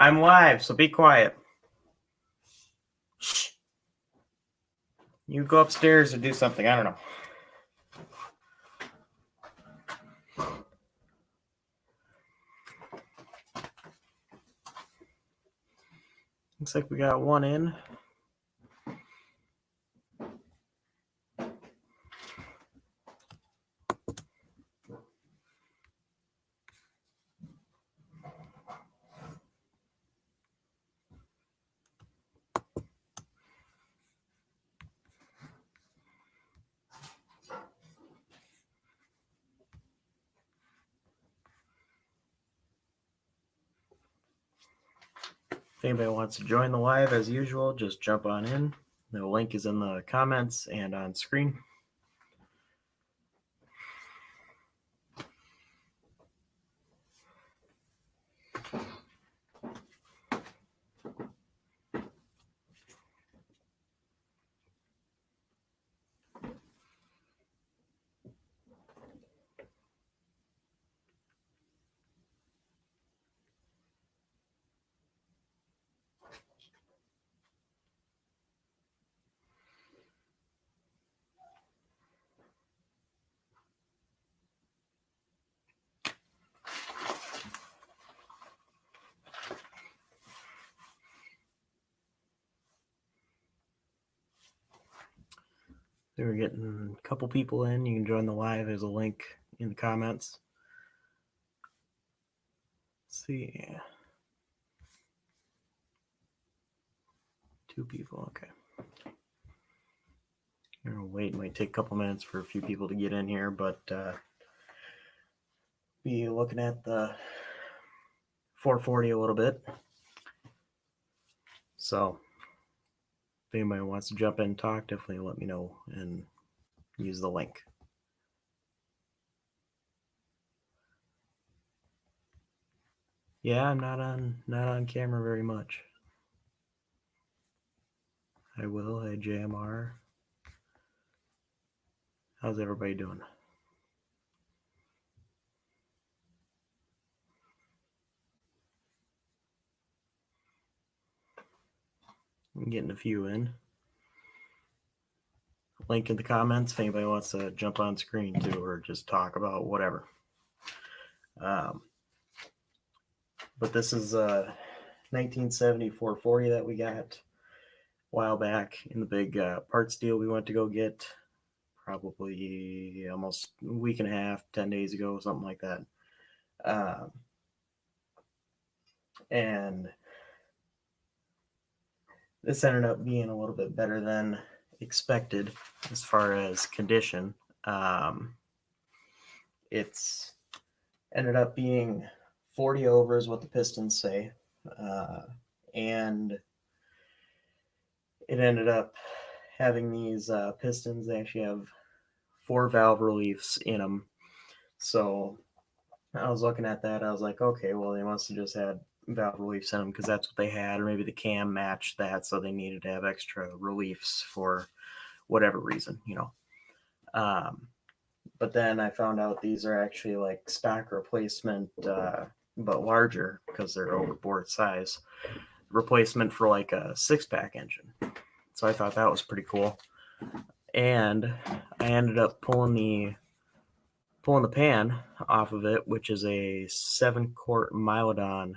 I'm live, so be quiet. Shh. You go upstairs or do something. I don't know. Looks like we got one in. If anybody wants to join the live, as usual, just jump on in. The link is in the comments and on screen. We're getting a couple people in. You can join the live. There's a link in the comments. Let's see. 2 people. Okay. I'm gonna wait. It might take a couple minutes for a few people to get in here, but be looking at the 440 a little bit. So if anybody wants to jump in and talk, definitely let me know and use the link. Yeah, I'm not on camera very much. I will. Hey, JMR. How's everybody doing? I'm getting a few in. Link in the comments if anybody wants to jump on screen too, or just talk about whatever. But this is 1970 440 that we got a while back in the big parts deal we went to go get, probably almost a week and a half, 10 days ago, something like that. And this ended up being a little bit better than expected as far as condition. It's ended up being 40 over is what the Pistons say. And it ended up having these pistons. They actually have 4 valve reliefs in them. So I was looking at that. I was like, okay, well, they must have just had valve reliefs in them because that's what they had, or maybe the cam matched that, so they needed to have extra reliefs for whatever reason, you know. But then I found out these are actually like stock replacement, but larger because they're overboard size. Replacement for like a 6-pack engine. So I thought that was pretty cool. And I ended up pulling the pan off of it, which is a 7-quart Mylodon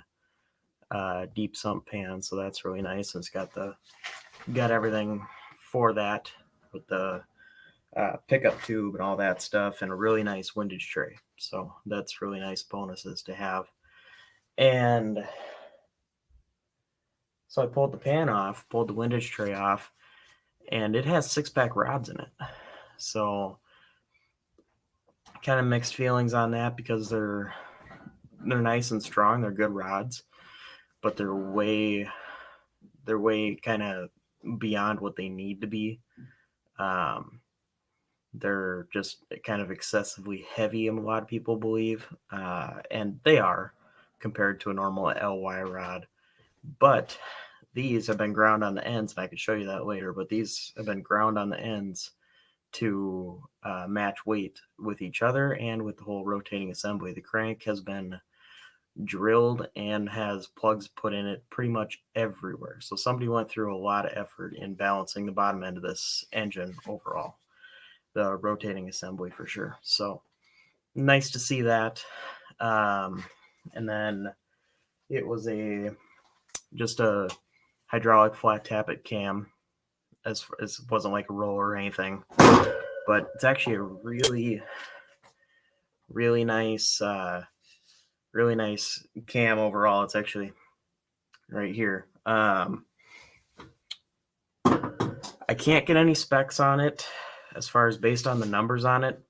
deep sump pan. So that's really nice. And it's got everything for that with the pickup tube and all that stuff, and a really nice windage tray. So that's really nice bonuses to have. And so I pulled the pan off, pulled the windage tray off, and it has 6-pack rods in it. So kind of mixed feelings on that because they're nice and strong. They're good rods, but they're way kind of beyond what they need to be. They're just kind of excessively heavy, a lot of people believe, and they are compared to a normal LY rod. But these have been ground on the ends, and I could show you that later, but these have been ground on the ends to match weight with each other and with the whole rotating assembly. The crank has been drilled and has plugs put in it pretty much everywhere. So somebody went through a lot of effort in balancing the bottom end of this engine overall, the rotating assembly for sure. So nice to see that. And then it was just a hydraulic flat tappet cam, as it wasn't like a roller or anything, but it's actually a really nice cam overall. It's actually right here. I can't get any specs on it as far as based on the numbers on it,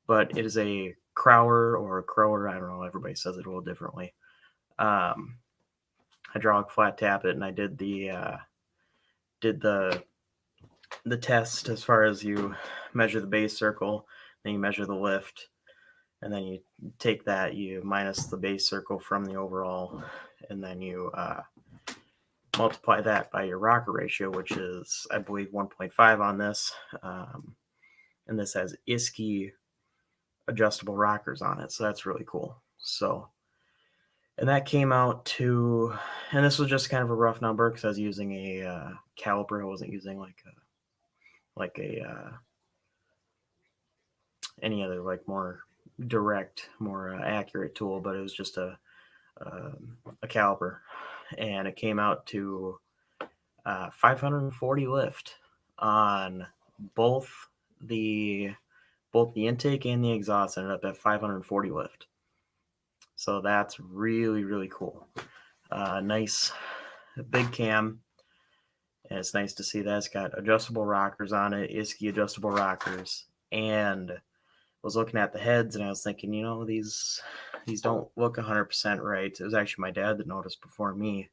but it is a Crower or a Crower. I don't know. Everybody says it a little differently. Hydraulic flat tappet, and I did the test as far as you measure the base circle, then you measure the lift, and then you take that, you minus the base circle from the overall, and then you multiply that by your rocker ratio, which is, I believe, 1.5 on this. And this has Isky adjustable rockers on it, so that's really cool. So, and that came out to, and this was just kind of a rough number because I was using a caliper. I wasn't using like any other like more direct, more accurate tool, but it was just a caliper, and it came out to 540 lift on both the intake and the exhaust. Ended up at 540 lift. So that's really cool. Nice big cam. And it's nice to see that it's got adjustable rockers on it, Isky adjustable rockers. And I was looking at the heads and I was thinking, these don't look 100% right. It was actually my dad that noticed before me.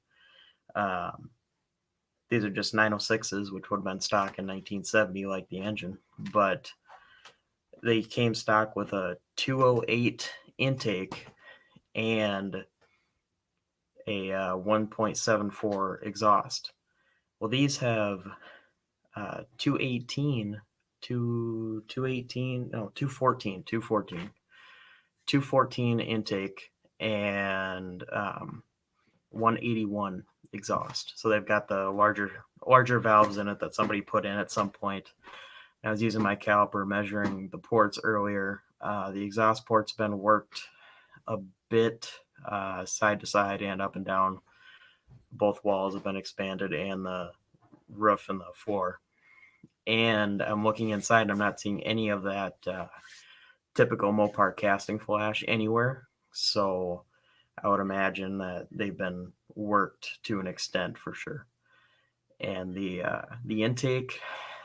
These are just 906s, which would have been stock in 1970, like the engine. But they came stock with a 208 intake and a 1.74 exhaust. Well, these have 214 intake and 181 exhaust. So they've got the larger valves in it that somebody put in at some point. I was using my caliper measuring the ports earlier. The exhaust port's been worked a bit side to side and up and down. Both walls have been expanded, and the roof and the floor. And I'm looking inside and I'm not seeing any of that typical Mopar casting flash anywhere. So I would imagine that they've been worked to an extent for sure. And the intake,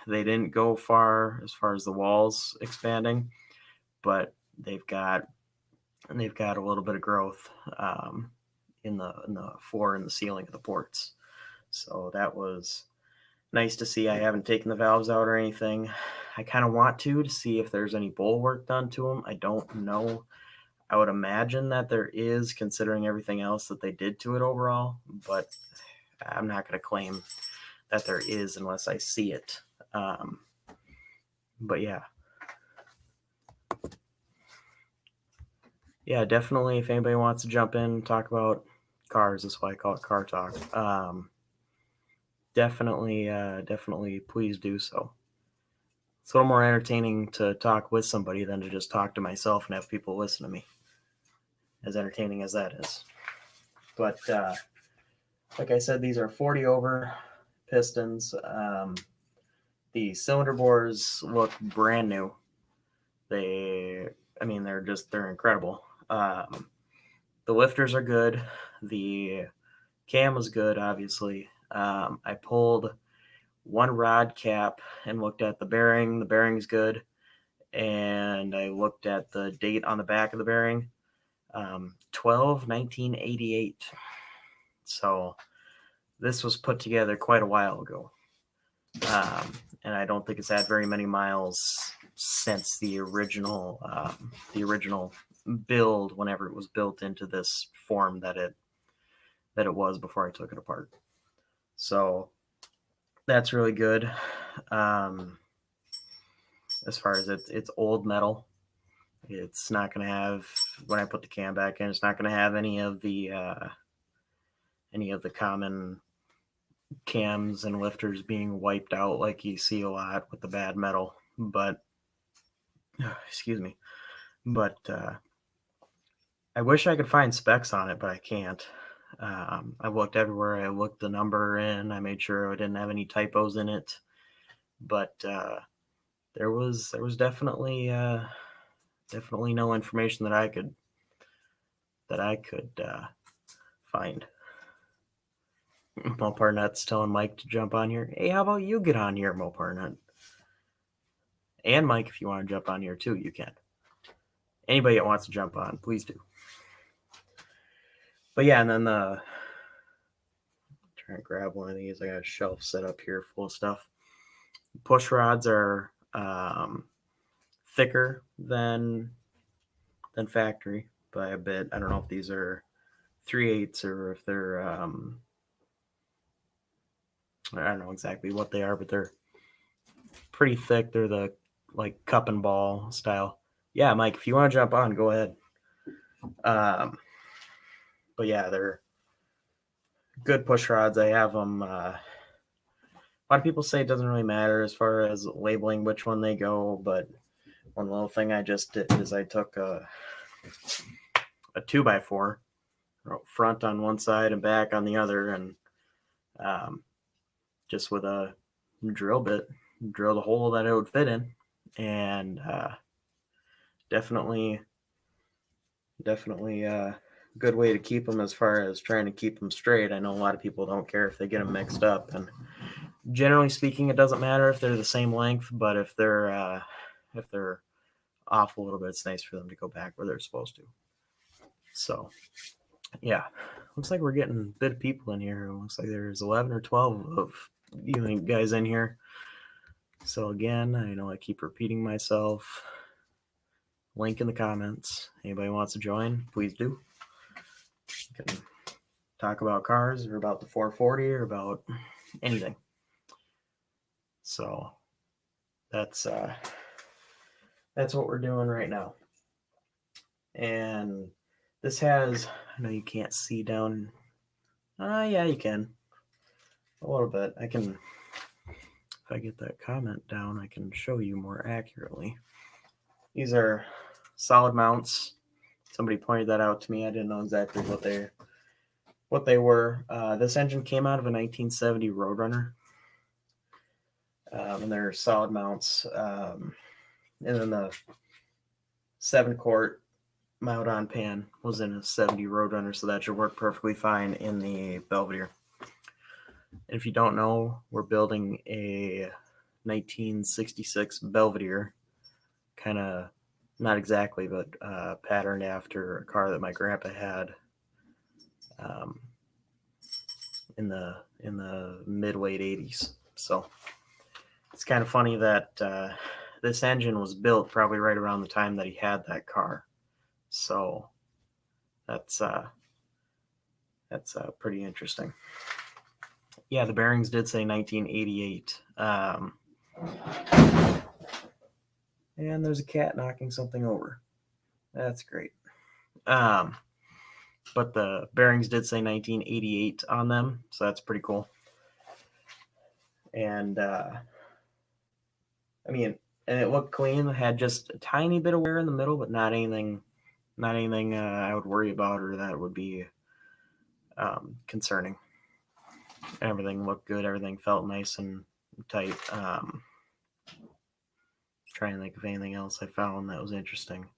they didn't go far as the walls expanding, but they've got a little bit of growth in the floor and the ceiling of the ports. So that was nice to see. I haven't taken the valves out or anything. I kind of want to see if there's any bowl work done to them. I don't know. I would imagine that there is, considering everything else that they did to it overall, but I'm not going to claim that there is unless I see it. But yeah. Yeah, definitely. If anybody wants to jump in and talk about cars, that's why I call it Car Talk. Definitely please do so. It's a little more entertaining to talk with somebody than to just talk to myself and have people listen to me, as entertaining as that is. But like I said, these are 40 over pistons. The cylinder bores look brand new. They're incredible. The lifters are good. The cam was good, obviously. I pulled one rod cap and looked at the bearing. The bearing's good. And I looked at the date on the back of the bearing, 12/1988. So this was put together quite a while ago. And I don't think it's had very many miles since the original build, whenever it was built into this form that it was before I took it apart. So that's really good. As far as it's old metal, It's not going to have, when I put the cam back in, it's not going to have any of the common cams and lifters being wiped out like you see a lot with the bad metal. But excuse me. But I wish I could find specs on it, but I can't. I've looked everywhere. I looked the number in. I made sure I didn't have any typos in it. But there was definitely no information that I could find. Moparnut's telling Mike to jump on here. Hey, how about you get on here, Moparnut? And Mike, if you want to jump on here too, you can. Anybody that wants to jump on, please do. But yeah, and then trying to grab one of these. I got a shelf set up here full of stuff. Push rods are thicker than factory by a bit. I don't know if these are 3/8 or if they're I don't know exactly what they are, but they're pretty thick. They're the like cup and ball style. Yeah, Mike, if you want to jump on, go ahead. But yeah, they're good push rods. I have them. A lot of people say it doesn't really matter as far as labeling which one they go, but one little thing I just did is I took a 2x4, front on one side and back on the other, and just with a drill bit, drilled a hole that it would fit in, and definitely good way to keep them as far as trying to keep them straight. I know a lot of people don't care if they get them mixed up, and generally speaking, it doesn't matter if they're the same length, but if they're off a little bit, it's nice for them to go back where they're supposed to. So yeah, looks like we're getting a bit of people in here. It looks like there's 11 or 12 of you guys in here. So again, I know I keep repeating myself. Link in the comments. Anybody wants to join, please do. You can talk about cars or about the 440 or about anything. So that's what we're doing right now. And this has, I know you can't see down. Yeah, you can. A little bit. I can, if I get that comment down, I can show you more accurately. These are solid mounts. Somebody pointed that out to me. I didn't know exactly what they were. This engine came out of a 1970 Roadrunner. And they're solid mounts. And then the 7-quart mount on pan was in a 70 Roadrunner, so that should work perfectly fine in the Belvedere. And if you don't know, we're building a 1966 Belvedere, kind of, not exactly, but patterned after a car that my grandpa had in the mid-late 80s. So it's kind of funny that this engine was built probably right around the time that he had that car. So that's pretty interesting. Yeah, the bearings did say 1988. And there's a cat knocking something over. That's great. But the bearings did say 1988 on them, so that's pretty cool. And I mean, and it looked clean. It had just a tiny bit of wear in the middle, but not anything I would worry about or that would be concerning. Everything looked good. Everything felt nice and tight. Trying to think of anything else I found that was interesting.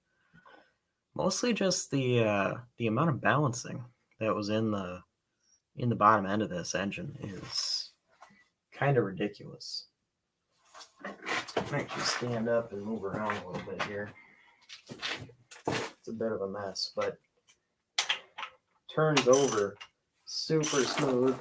Mostly just the amount of balancing that was in the bottom end of this engine is kind of ridiculous. I might actually stand up and move around a little bit here. It's a bit of a mess, but turns over super smooth.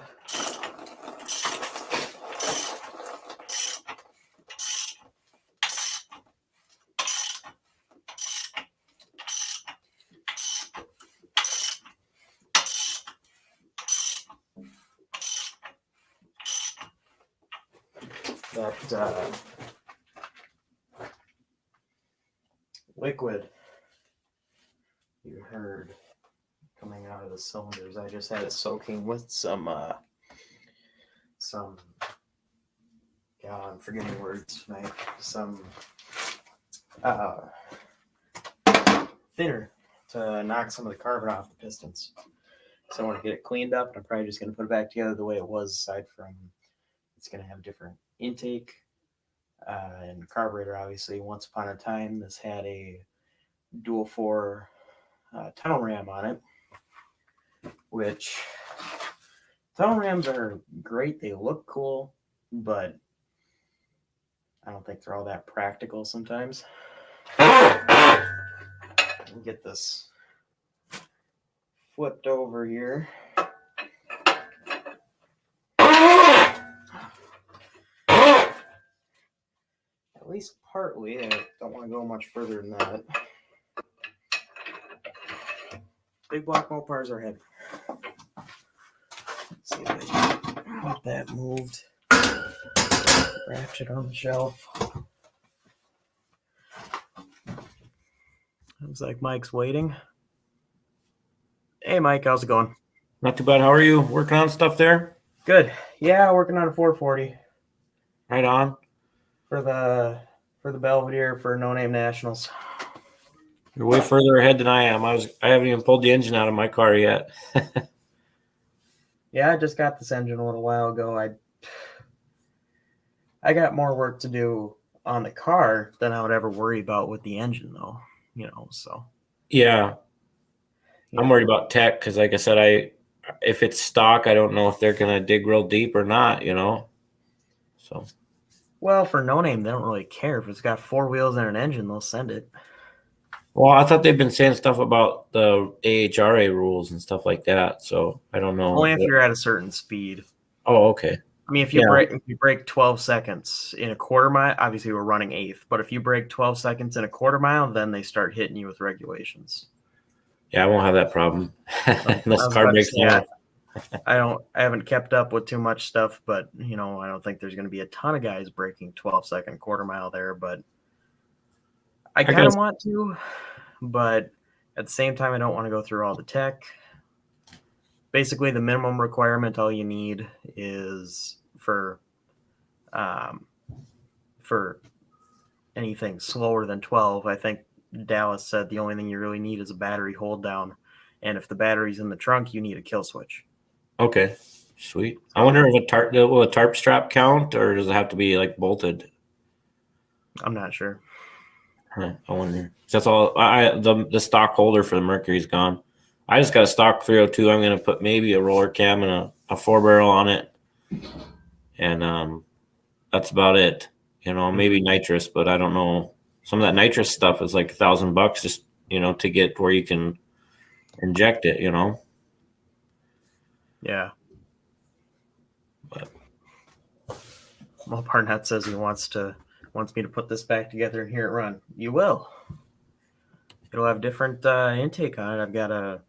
That liquid you heard coming out of the cylinders. I just had it soaking with some God, I'm forgetting words tonight. Some thinner to knock some of the carbon off the pistons. So I want to get it cleaned up, and I'm probably just going to put it back together the way it was, aside from it's going to have different intake and carburetor. Obviously, once upon a time, this had a dual 4 tunnel ram on it, which tunnel rams are great. They look cool, but I don't think they're all that practical sometimes. Get this flipped over here. At least partly. I don't want to go much further than that. Big block Mopars are heavy. Let's see if I can get that moved. Ratchet on the shelf. Looks like Mike's waiting. Hey, Mike, how's it going? Not too bad. How are you? Working on stuff there? Good. Yeah, working on a 440. Right on. For the Belvedere for No Name Nationals. You're way further ahead than I am. I haven't even pulled the engine out of my car yet. Yeah, I just got this engine a little while ago. I got more work to do on the car than I would ever worry about with the engine, though. So. Yeah. I'm worried about tech because, like I said, if it's stock, I don't know if they're gonna dig real deep or not. So. Well, for No Name, they don't really care if it's got 4 wheels and an engine. They'll send it. Well, I thought they've been saying stuff about the AHRA rules and stuff like that. So I don't know. Only if you're at a certain speed. Oh, okay. I mean, if you break 12 seconds in a quarter mile, obviously we're running 8th. But if you break 12 seconds in a quarter mile, then they start hitting you with regulations. Yeah, I won't have that problem unless the car breaks down. I haven't kept up with too much stuff, but I don't think there's going to be a ton of guys breaking 12-second quarter mile there. But I kind of want to, but at the same time, I don't want to go through all the tech. Basically, the minimum requirement, all you need is for anything slower than 12. I think Dallas said the only thing you really need is a battery hold down, and if the battery's in the trunk, you need a kill switch. Okay, sweet. I wonder if will a tarp strap count, or does it have to be like bolted? I'm not sure. I wonder. That's all. The stock holder for the Mercury's gone. I just got a stock 302. I'm gonna put maybe a roller cam and a 4-barrel on it, and that's about it. Maybe nitrous, but I don't know. Some of that nitrous stuff is like $1,000 just to get where you can inject it. Yeah. But well, Barnett says he wants me to put this back together and hear it run. You will. It'll have different intake on it. I've got a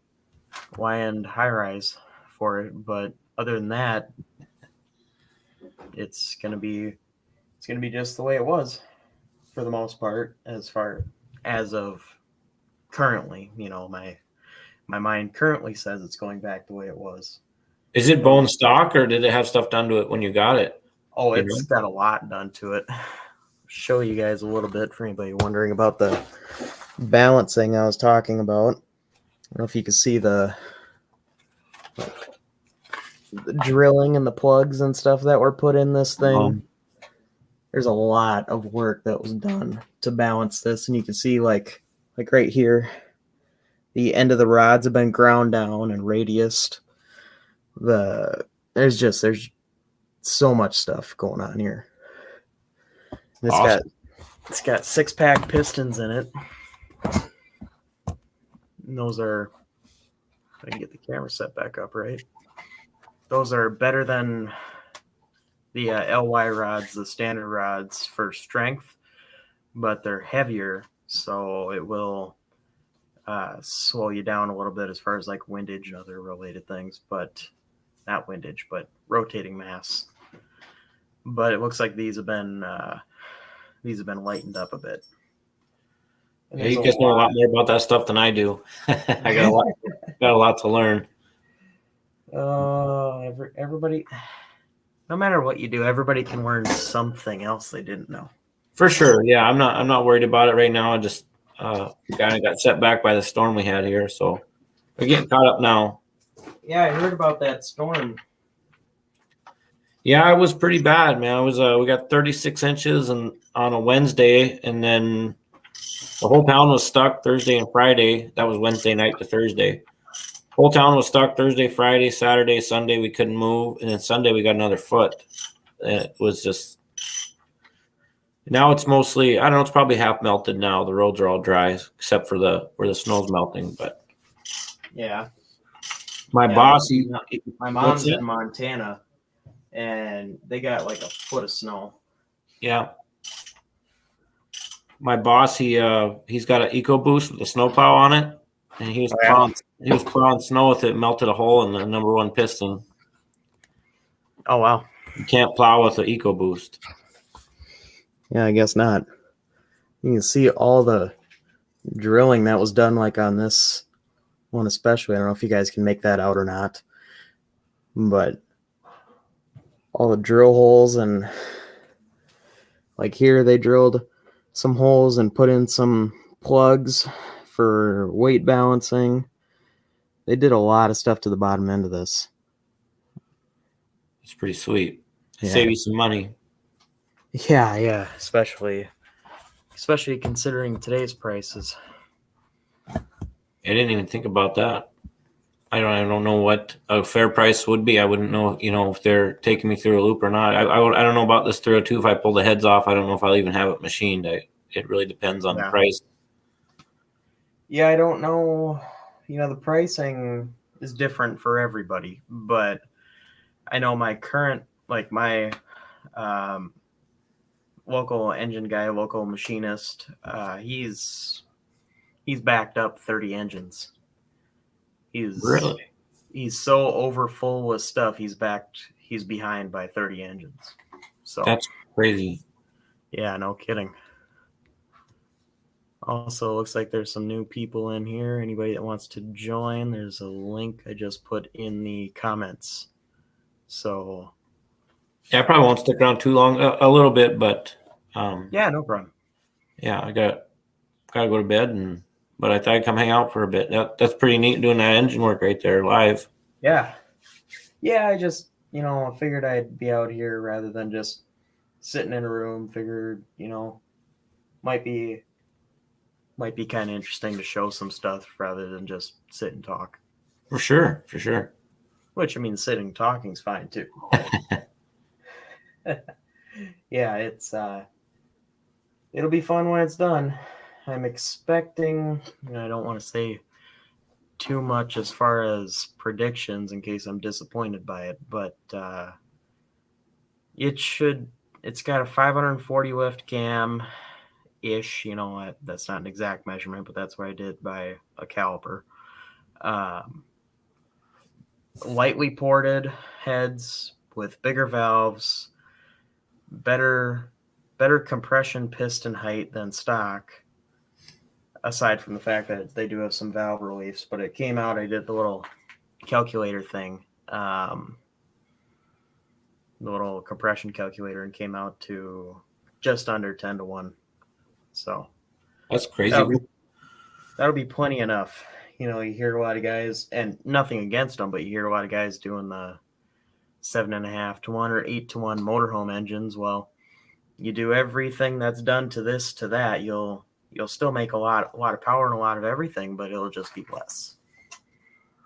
Y-end high rise for it, but other than that, it's gonna be just the way it was for the most part, as far as of currently. My mind currently says it's going back the way it was. Is it bone stock, or did it have stuff done to it when you got it? Oh, it's got a lot done to it. Show you guys a little bit for anybody wondering about the balancing I was talking about. I don't know if you can see the drilling and the plugs and stuff that were put in this thing. There's a lot of work that was done to balance this, and you can see like right here, the end of the rods have been ground down and radiused. There's so much stuff going on here. It's awesome. It's got 6-pack pistons in it. And those are, if I can get the camera set back up right, those are better than the LY rods, the standard rods for strength, but they're heavier, so it will slow you down a little bit as far as like windage and other related things, but not windage, but rotating mass. But it looks like these have been lightened up a bit. And Yeah, there's you a guys know a lot lot. more about that stuff than I do. I got a lot to learn. Everybody, no matter what you do, everybody can learn something else they didn't know. For sure. Yeah, I'm not worried about it right now. I just kind of got set back by the storm we had here, so we're getting caught up now. Yeah, I heard about that storm. Yeah, it was pretty bad, man. It was we got 36 inches and on a Wednesday, and then the whole town was stuck Thursday and Friday. That was Wednesday night to Thursday. Whole town was stuck Thursday, Friday, Saturday, Sunday. We couldn't move, and then Sunday we got another foot. And it was just now it's mostly I don't know. It's probably half melted now. The roads are all dry except for where the snow's melting. But Yeah. my Yeah, boss, my mom's in Montana, and they got like a foot of snow. Yeah. My boss, he's got an EcoBoost with a snowplow on it, and he was plowing snow with it, melted a hole in the number one piston. Oh wow! You can't plow with an EcoBoost. Yeah, I guess not. You can see all the drilling that was done, like on this one especially. I don't know if you guys can make that out or not, but all the drill holes, and like here they drilled some holes and put in some plugs for weight balancing. They did a lot of stuff to the bottom end of this. It's pretty sweet. Yeah. Save you some money. Yeah, especially considering today's prices. I didn't even think about that. I don't know what a fair price would be. I wouldn't know, if they're taking me through a loop or not. I don't know about this 302. If I pull the heads off, I don't know if I'll even have it machined. It really depends on the price. Yeah, I don't know. The pricing is different for everybody, but I know my current, like my local engine guy, local machinist, he's backed up 30 engines. He's so over full with stuff. He's behind by 30 engines. So that's crazy. Yeah, no kidding. Also, looks like there's some new people in here. Anybody that wants to join, there's a link I just put in the comments. So yeah, I probably won't stick around too long. A little bit, but yeah, no problem. Yeah, I gotta go to bed, but I thought I'd come hang out for a bit. That's pretty neat doing that engine work right there live. Yeah, I just figured I'd be out here rather than just sitting in a room. Figured might be kind of interesting to show some stuff rather than just sit and talk. For sure. Which, I mean, sitting and talking is fine too. Yeah, it'll be fun when it's done. I'm expecting, I don't want to say too much as far as predictions in case I'm disappointed by it, but it's got a 540 lift cam ish, that's not an exact measurement, but that's what I did by a caliper. Lightly ported heads with bigger valves, better compression piston height than stock, aside from the fact that they do have some valve reliefs. But it came out, I did the little calculator thing, the little compression calculator, and came out to just under 10-1. So that's crazy. That'll be plenty enough. You hear a lot of guys, and nothing against them, but you hear a lot of guys doing the 7.5-1 or 8-1 motorhome engines. Well, you do everything that's done to this to that, you'll still make a lot of power and a lot of everything, but it'll just be less.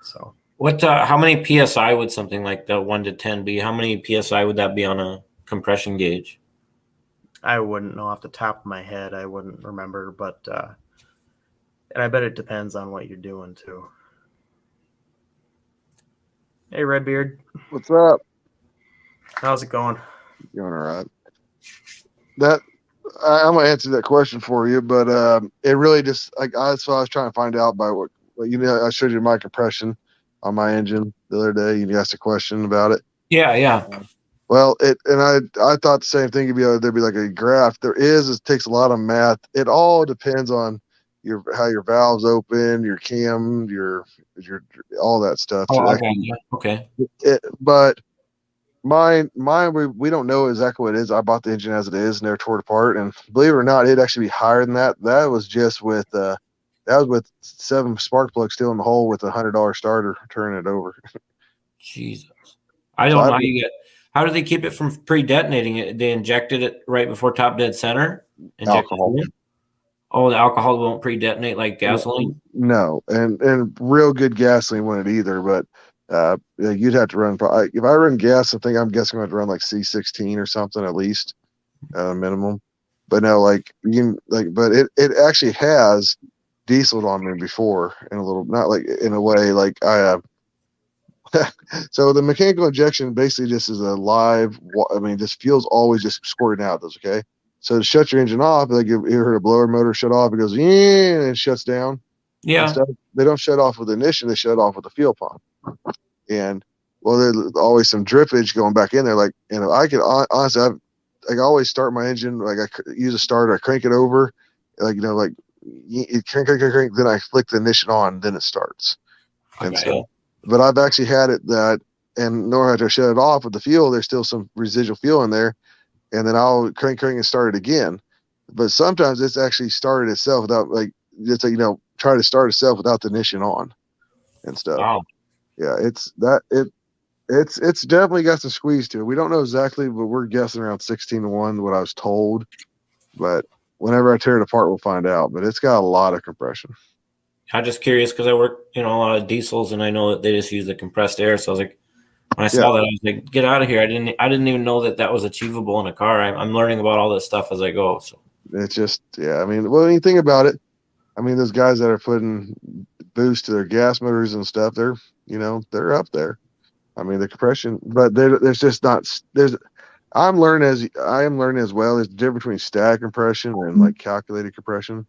So what? How many PSI would something like the 1 to 10 be? How many PSI would that be on a compression gauge? I wouldn't know off the top of my head. I wouldn't remember, but and I bet it depends on what you're doing too. Hey, Redbeard. What's up? How's it going? Going all right. I'm gonna answer that question for you, but it really just that's what I was trying to find out by what I showed you my compression on my engine the other day. You asked a question about it. Yeah. Well, I thought the same thing. There'd be like a graph. It takes a lot of math. It all depends on your how your valves open, your cam, your all that stuff. Oh, To okay. actually, Yeah. Okay. but mine we don't know exactly what it is. I bought the engine as it is, and they're tore apart. And believe it or not, it'd actually be higher than that. That was just with that was with 7 spark plugs still in the hole with $100 starter turning it over. Jesus. I So don't know how you get. How do they keep it from pre-detonating it? They injected it right before top dead center. Injected alcohol. it in? Oh, the alcohol won't pre-detonate like gasoline. No, and real good gasoline wouldn't either. But yeah, you'd have to run. If I run gas, I'm guessing I'd run like C16 or something at least, minimum. But no, like you can like, but it actually has dieseled on me before in a little, not like in a way like I. So the mechanical injection basically just is a live. I mean, just fuel's always just squirting out. Those okay. So to shut your engine off, like you heard a blower motor shut off, it goes yeah, and it shuts down. Yeah. Instead, they don't shut off with the ignition; they shut off with the fuel pump. And well, there's always some drippage going back in there. Like I can honestly, I always start my engine like I use a starter, I crank it over, like like you crank, then I flick the ignition on, then it starts. And Okay. so, but I've actually had it that, and nor had to shut it off with the fuel. There's still some residual fuel in there, and then I'll crank and start it again. But sometimes it's actually started itself without like just like try to start itself without the ignition on and stuff. Wow. Yeah, it's definitely got some squeeze to it. We don't know exactly, but we're guessing around 16-1, what I was told. But whenever I tear it apart, we'll find out. But it's got a lot of compression. I'm just curious because I work, a lot of diesels, and I know that they just use the compressed air. So I was like, when I saw that, I was like, get out of here! I didn't even know that was achievable in a car. I'm learning about all this stuff as I go. So It's just, yeah. I mean, well, when you think about it, I mean, those guys that are putting boost to their gas motors and stuff, they're up there. I mean, the compression, but there's just not. I am learning as well. There's a difference between static compression and like calculated compression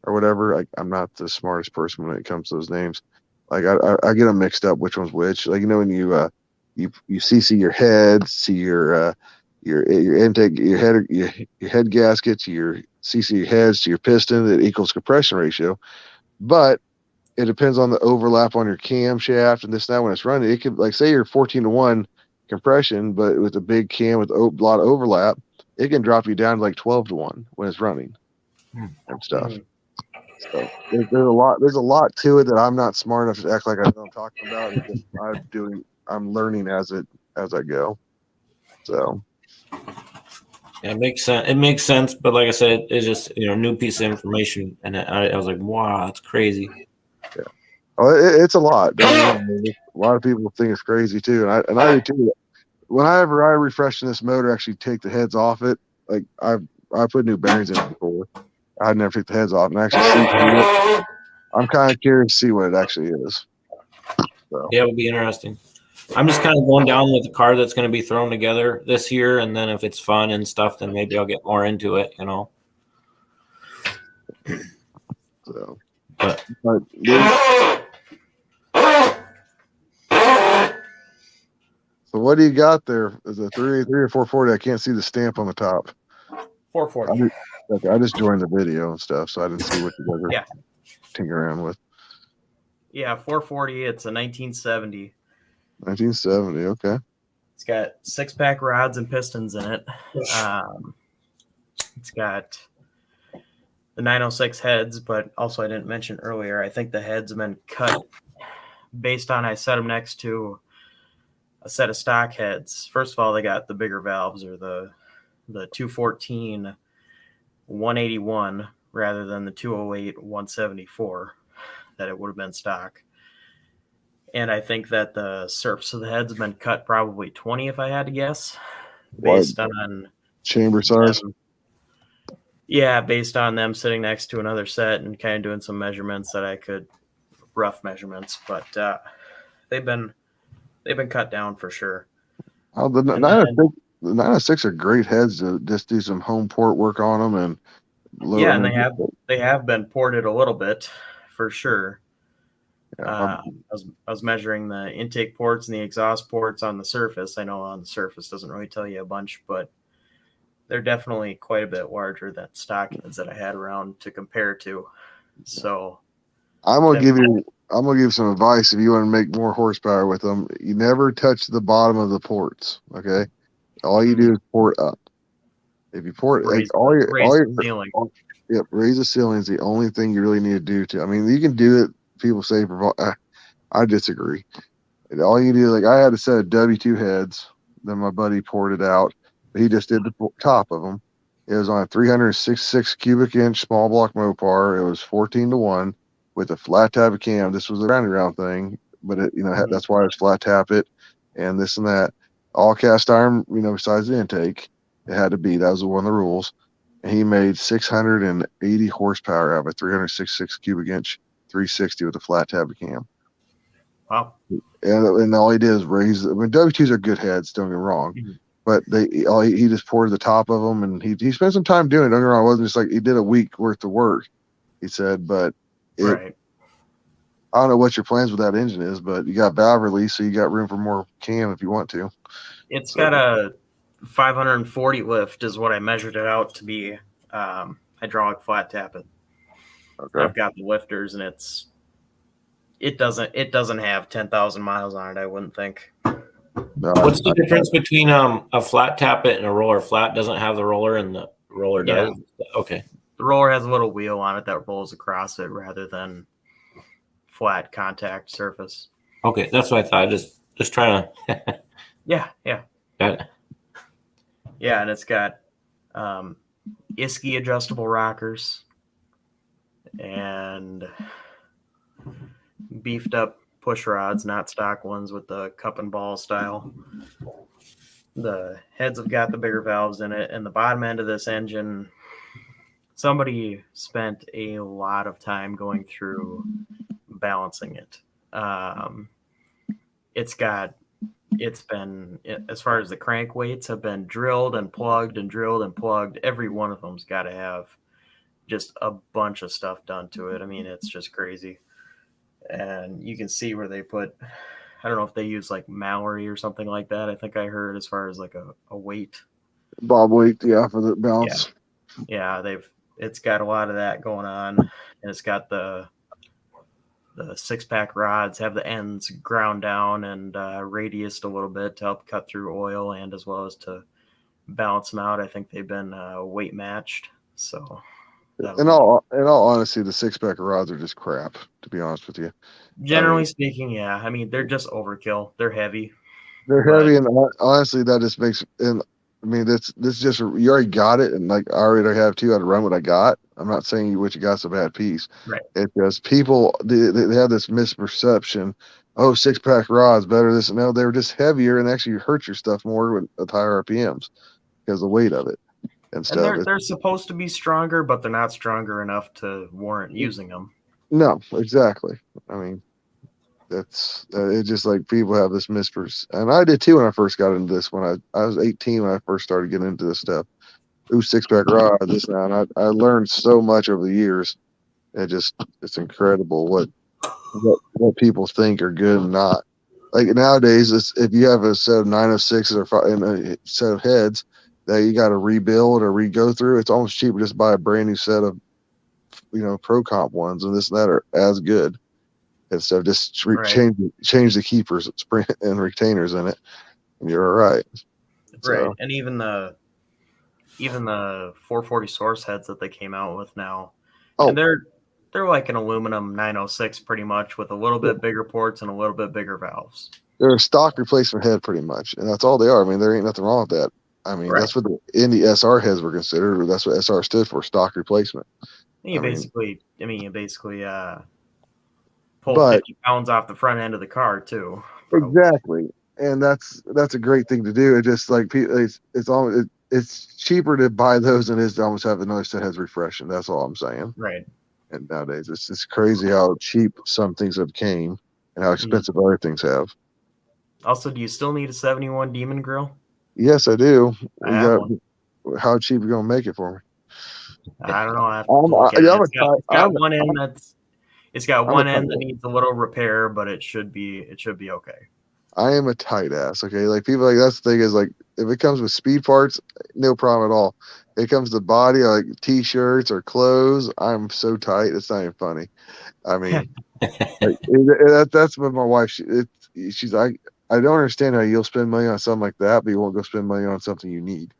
or whatever. Like, I'm not the smartest person when it comes to those names. Like I get them mixed up which one's which. Like when you CC your head, see your intake, your head gaskets, your CC your heads to your piston, it equals compression ratio. But it depends on the overlap on your camshaft and this and that when it's running. It could, like, say you're 14-1 compression, but with a big cam with a lot of overlap, it can drop you down to like 12-1 when it's running and stuff. So there's a lot to it that I'm not smart enough to act like I know I'm talking about. It's just I'm learning as I go. So yeah, it makes sense. It makes sense, but like I said, it's just new piece of information, and I was like, wow, that's crazy. yeah, it's a lot. A lot of people think it's crazy too, and I do too. Whenever I refresh this motor, actually take the heads off it. Like I put new bearings in it before. I'd never take the heads off, and actually see. I'm kind of curious to see what it actually is. So. Yeah, it would be interesting. I'm just kind of going down with a car that's going to be thrown together this year, and then if it's fun and stuff, then maybe I'll get more into it. So, but so what do you got there? Is it 3 or 440? I can't see the stamp on the top. 440. I just joined the video and stuff, so I didn't see what you guys are tinkering around with. Yeah, 440. It's a 1970. 1970. Okay. It's got 6-pack rods and pistons in it. It's got the 906 heads, but also I didn't mention earlier, I think the heads have been cut based on I set them next to a set of stock heads. First of all, they got the bigger valves, or the 214 181 rather than the 208 174 that it would have been stock. And I think that the surface of the heads have been cut probably 20, if I had to guess, based on chamber size. Yeah, based on them sitting next to another set and kind of doing some measurements that I could, rough measurements, but they've been cut down for sure. Oh, the 906 are great heads to just do some home port work on them, and and they have been ported a little bit for sure. I was measuring the intake ports and the exhaust ports on the surface. I know on the surface doesn't really tell you a bunch, but they're definitely quite a bit larger than stock heads that I had around to compare to. So I'm gonna give you some advice if you want to make more horsepower with them. You never touch the bottom of the ports. Okay, all you do is port up. If you port like raise the ceiling. yep, raise the ceiling is the only thing you really need to do to. I mean, you can do it. People say, I disagree. And all you do, like I had a set of W2 heads, then my buddy poured it out. He just did the top of them. It was on a 366 cubic inch small block Mopar. It was 14-1 with a flat tap cam. This was a round thing, but it, that's why it's flat tap it and this and that. All cast iron, besides the intake, it had to be. That was one of the rules. And he made 680 horsepower out of a 366 cubic inch 360 with a flat tab cam. Wow. And all he did is raise. I mean, W2s are good heads. Don't get me wrong, but he just poured the top of them, and he spent some time doing it. Don't get me wrong. It wasn't just like he did a week worth of work. He said, but right. I don't know what your plans with that engine is, but you got valve release, so you got room for more cam if you want to. It's got a 540 lift, is what I measured it out to be. Hydraulic flat tapping. Okay. I've got the lifters, and it doesn't have 10,000 miles on it. I wouldn't think. No, What's the difference between a flat tappet and a roller? Flat doesn't have the roller, and the roller does. Okay. The roller has a little wheel on it that rolls across it rather than flat contact surface. Okay, that's what I thought. Just trying to. Yeah. Got it. Yeah, and it's got Isky adjustable rockers and beefed up push rods, not stock ones with the cup and ball style. The heads have got the bigger valves in it, and the bottom end of this engine, somebody spent a lot of time going through balancing it. It's been, as far as the crank weights have been drilled and plugged and drilled and plugged, every one of them's got to have just a bunch of stuff done to it. I mean, it's just crazy. And you can see where they put, I don't know if they use like Mallory or something like that. I think I heard as far as like a weight. Bob weight, yeah, for the balance. Yeah, it's got a lot of that going on. And it's got the 6-pack rods have the ends ground down and radiused a little bit to help cut through oil and as well as to balance them out. I think they've been weight matched. So, in all honesty, the 6-pack rods are just crap. To be honest with you, generally speaking, yeah. I mean, they're just overkill. They're heavy. Heavy, and honestly, that just makes. And I mean, this just you already got it, and like I already have too. I'd run what I got. I'm not saying what you got's a bad piece. Right. It's just people they have this misperception. Oh, 6-pack rods better this. No, they were just heavier and actually hurt your stuff more with higher RPMs because of the weight of it and stuff. And they're supposed to be stronger, but they're not stronger enough to warrant using them. No, exactly. I mean, that's it's just like people have this and I did too when I first got into this. When I was 18 when I first started getting into this stuff. Ooh, 6-pack rod, this now, and I learned so much over the years. It's incredible what people think are good and not. Like nowadays, if you have a set of 906s and a set of heads that you got to rebuild or re-go through, it's almost cheaper just buy a brand new set of pro comp ones, and this and that are as good. And so just change the keepers and retainers in it, and you're all right. Right, so. And even the 440 source heads that they came out with now, and they're like an aluminum 906 pretty much with a little bit bigger ports and a little bit bigger valves. They're a stock replacement head pretty much, and that's all they are. I mean, there ain't nothing wrong with that. I mean, that's what the Indy SR heads were considered, or that's what SR stood for, stock replacement. You basically pull 50 pounds off the front end of the car too. Probably. Exactly, and that's a great thing to do. It just like it's cheaper to buy those than it is to almost have another set heads refreshing. That's all I'm saying. Right. And nowadays, it's crazy how cheap some things have came and how expensive other things have. Also, do you still need a 71 Demon grill? Yes, I do. How cheap are you gonna make it for me? I don't know. I have to look at it. It's got one end that needs a little repair, but it should be okay. I am a tight ass. Okay, like people like that's the thing is like if it comes with speed parts, no problem at all. If it comes to body like t-shirts or clothes, I'm so tight. It's not even funny. I mean, that's what my wife. She's like, I don't understand how you'll spend money on something like that, but you won't go spend money on something you need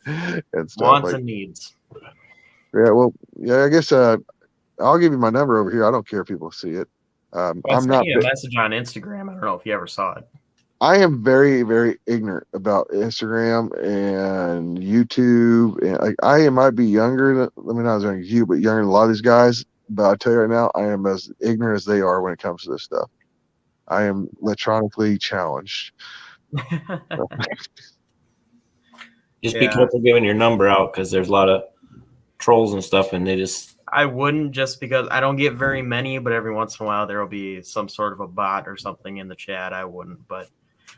and stuff Wants like. and needs. Yeah, well, yeah. I guess I'll give you my number over here. I don't care if people see it. I I'm sent not. you a message on Instagram. I don't know if you ever saw it. I am very, very ignorant about Instagram and YouTube, and like might be younger than, I mean, not as young as you, but younger than a lot of these guys. But I tell you right now, I am as ignorant as they are when it comes to this stuff. I am electronically challenged. Just be Yeah. careful giving your number out because there's a lot of trolls and stuff, and they just I wouldn't, just because I don't get very many, but every once in a while there will be some sort of a bot or something in the chat. I wouldn't, but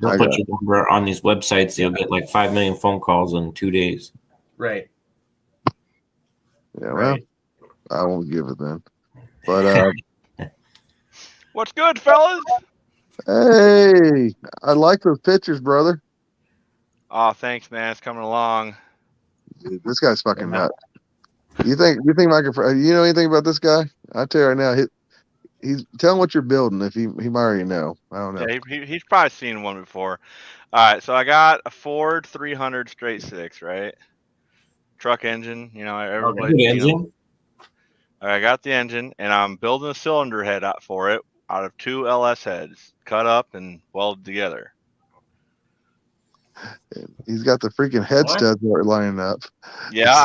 they'll I put got your number on these websites. You'll get like 5 million phone calls in 2 days. right. Yeah, well, Right. I won't give it then. But What's good, fellas? hey, I like those pictures, brother. Oh, thanks, man. It's coming along. Dude, this guy's fucking Yeah. nuts. You think you know anything about this guy? I tell you right now, he's tell him what you're building. If he might already know. I don't know. Yeah, he's probably seen one before. All right, so I got a Ford 300 straight six, right? Truck engine, everybody. Good engine. I got the engine, and I'm building a cylinder head out for it out of 2 LS heads, cut up and welded together. He's got the freaking head What? studs that are lining up. Yeah,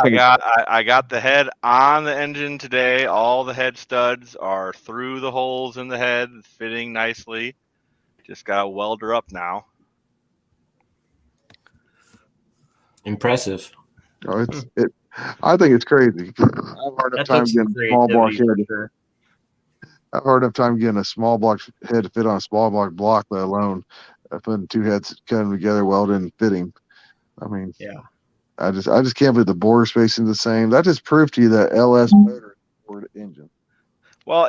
I got the head on the engine today. All the head studs are through the holes in the head, fitting nicely. Just got a welder up now. Impressive. Oh, I think it's crazy. I've hard enough That time took some getting a small block creativity head. for sure. I've hard enough time getting a small block head to fit on a small block, let alone putting 2 heads, cutting them together, welding, and fitting. I mean, Yeah. I just can't believe the bore spacing the same. That just proved to you that LS motor is a Ford engine. Well,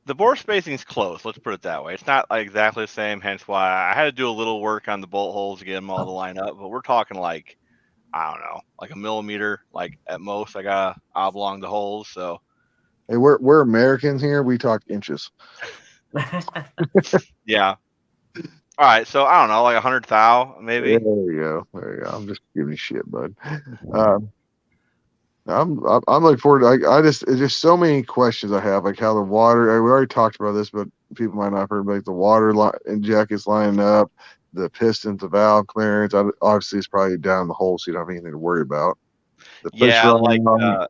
the bore spacing is close. Let's put it that way. It's not like exactly the same. Hence why I had to do a little work on the bolt holes to get them all to line up. But we're talking like, I don't know, like a millimeter. Like at most, I got oblong the holes. So Hey, we're Americans here. We talk inches. yeah. All right. So I don't know, like 100 thou maybe. There you go. There you go. I'm just giving you shit, bud. I'm looking forward to. It's just so many questions I have, like how the water. We already talked about this, but people might not have heard. Like the water and jackets lining up, the pistons, the valve clearance. Obviously, it's probably down the hole, so you don't have anything to worry about. The push Yeah, rod, like the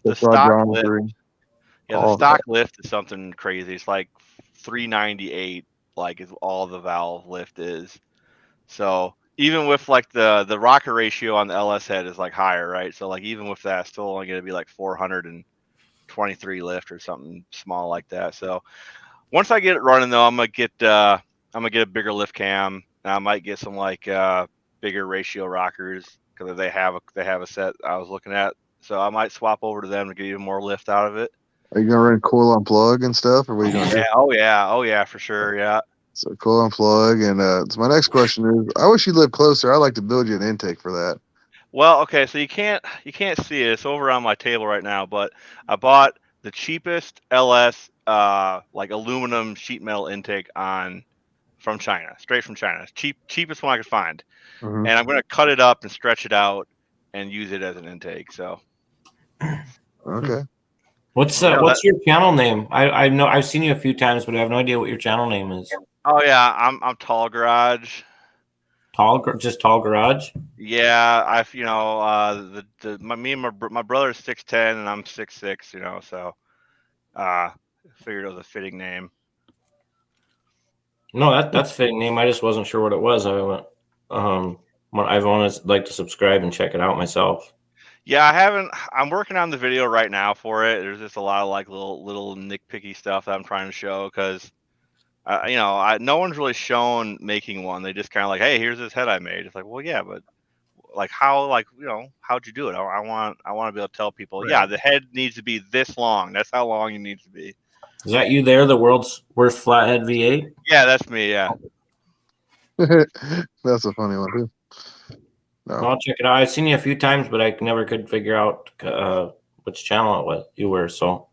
the push rod stock lift. geometry. Yeah, the all of stock lift is something crazy. It's like 398, like is all the valve lift is. So even with like the rocker ratio on the LS head is like higher, right? So like even with that, it's still only going to be like 423 lift or something small like that. So once I get it running though, I'm gonna get a bigger lift cam. And I might get some like bigger ratio rockers because they have a set I was looking at. So I might swap over to them to get even more lift out of it. Are you gonna run coil on plug and stuff, or what are you gonna do? Yeah, oh yeah, for sure, yeah. So coil on plug, and so my next question is: I wish you lived closer. I'd like to build you an intake for that. Well, okay, so you can't see it. It's over on my table right now, but I bought the cheapest LS like aluminum sheet metal intake from China, straight from China. Cheapest one I could find. Mm-hmm. And I'm going to cut it up and stretch it out and use it as an intake. So Okay. What's your channel name? I know I've seen you a few times, but I have no idea what your channel name is. Oh yeah, I'm Tall Garage. Just Tall Garage. Yeah, me and my brother's 6'10" and I'm 6'6", so figured it was a fitting name. No, that's a fitting name. I just wasn't sure what it was. I want to like to subscribe and check it out myself. Yeah, I haven't. I'm working on the video right now for it. There's just a lot of like little nitpicky stuff that I'm trying to show because, no one's really shown making one. They just kind of like, hey, here's this head I made. It's like, well, yeah, but like how, how'd you do it? I want to be able to tell people, Right. Yeah, the head needs to be this long. That's how long it needs to be. Is that you there? The world's worst flathead V8? Yeah, that's me. Yeah. That's a funny one too. No. I'll check it out. I've seen you a few times, but I never could figure out which channel it was you were. So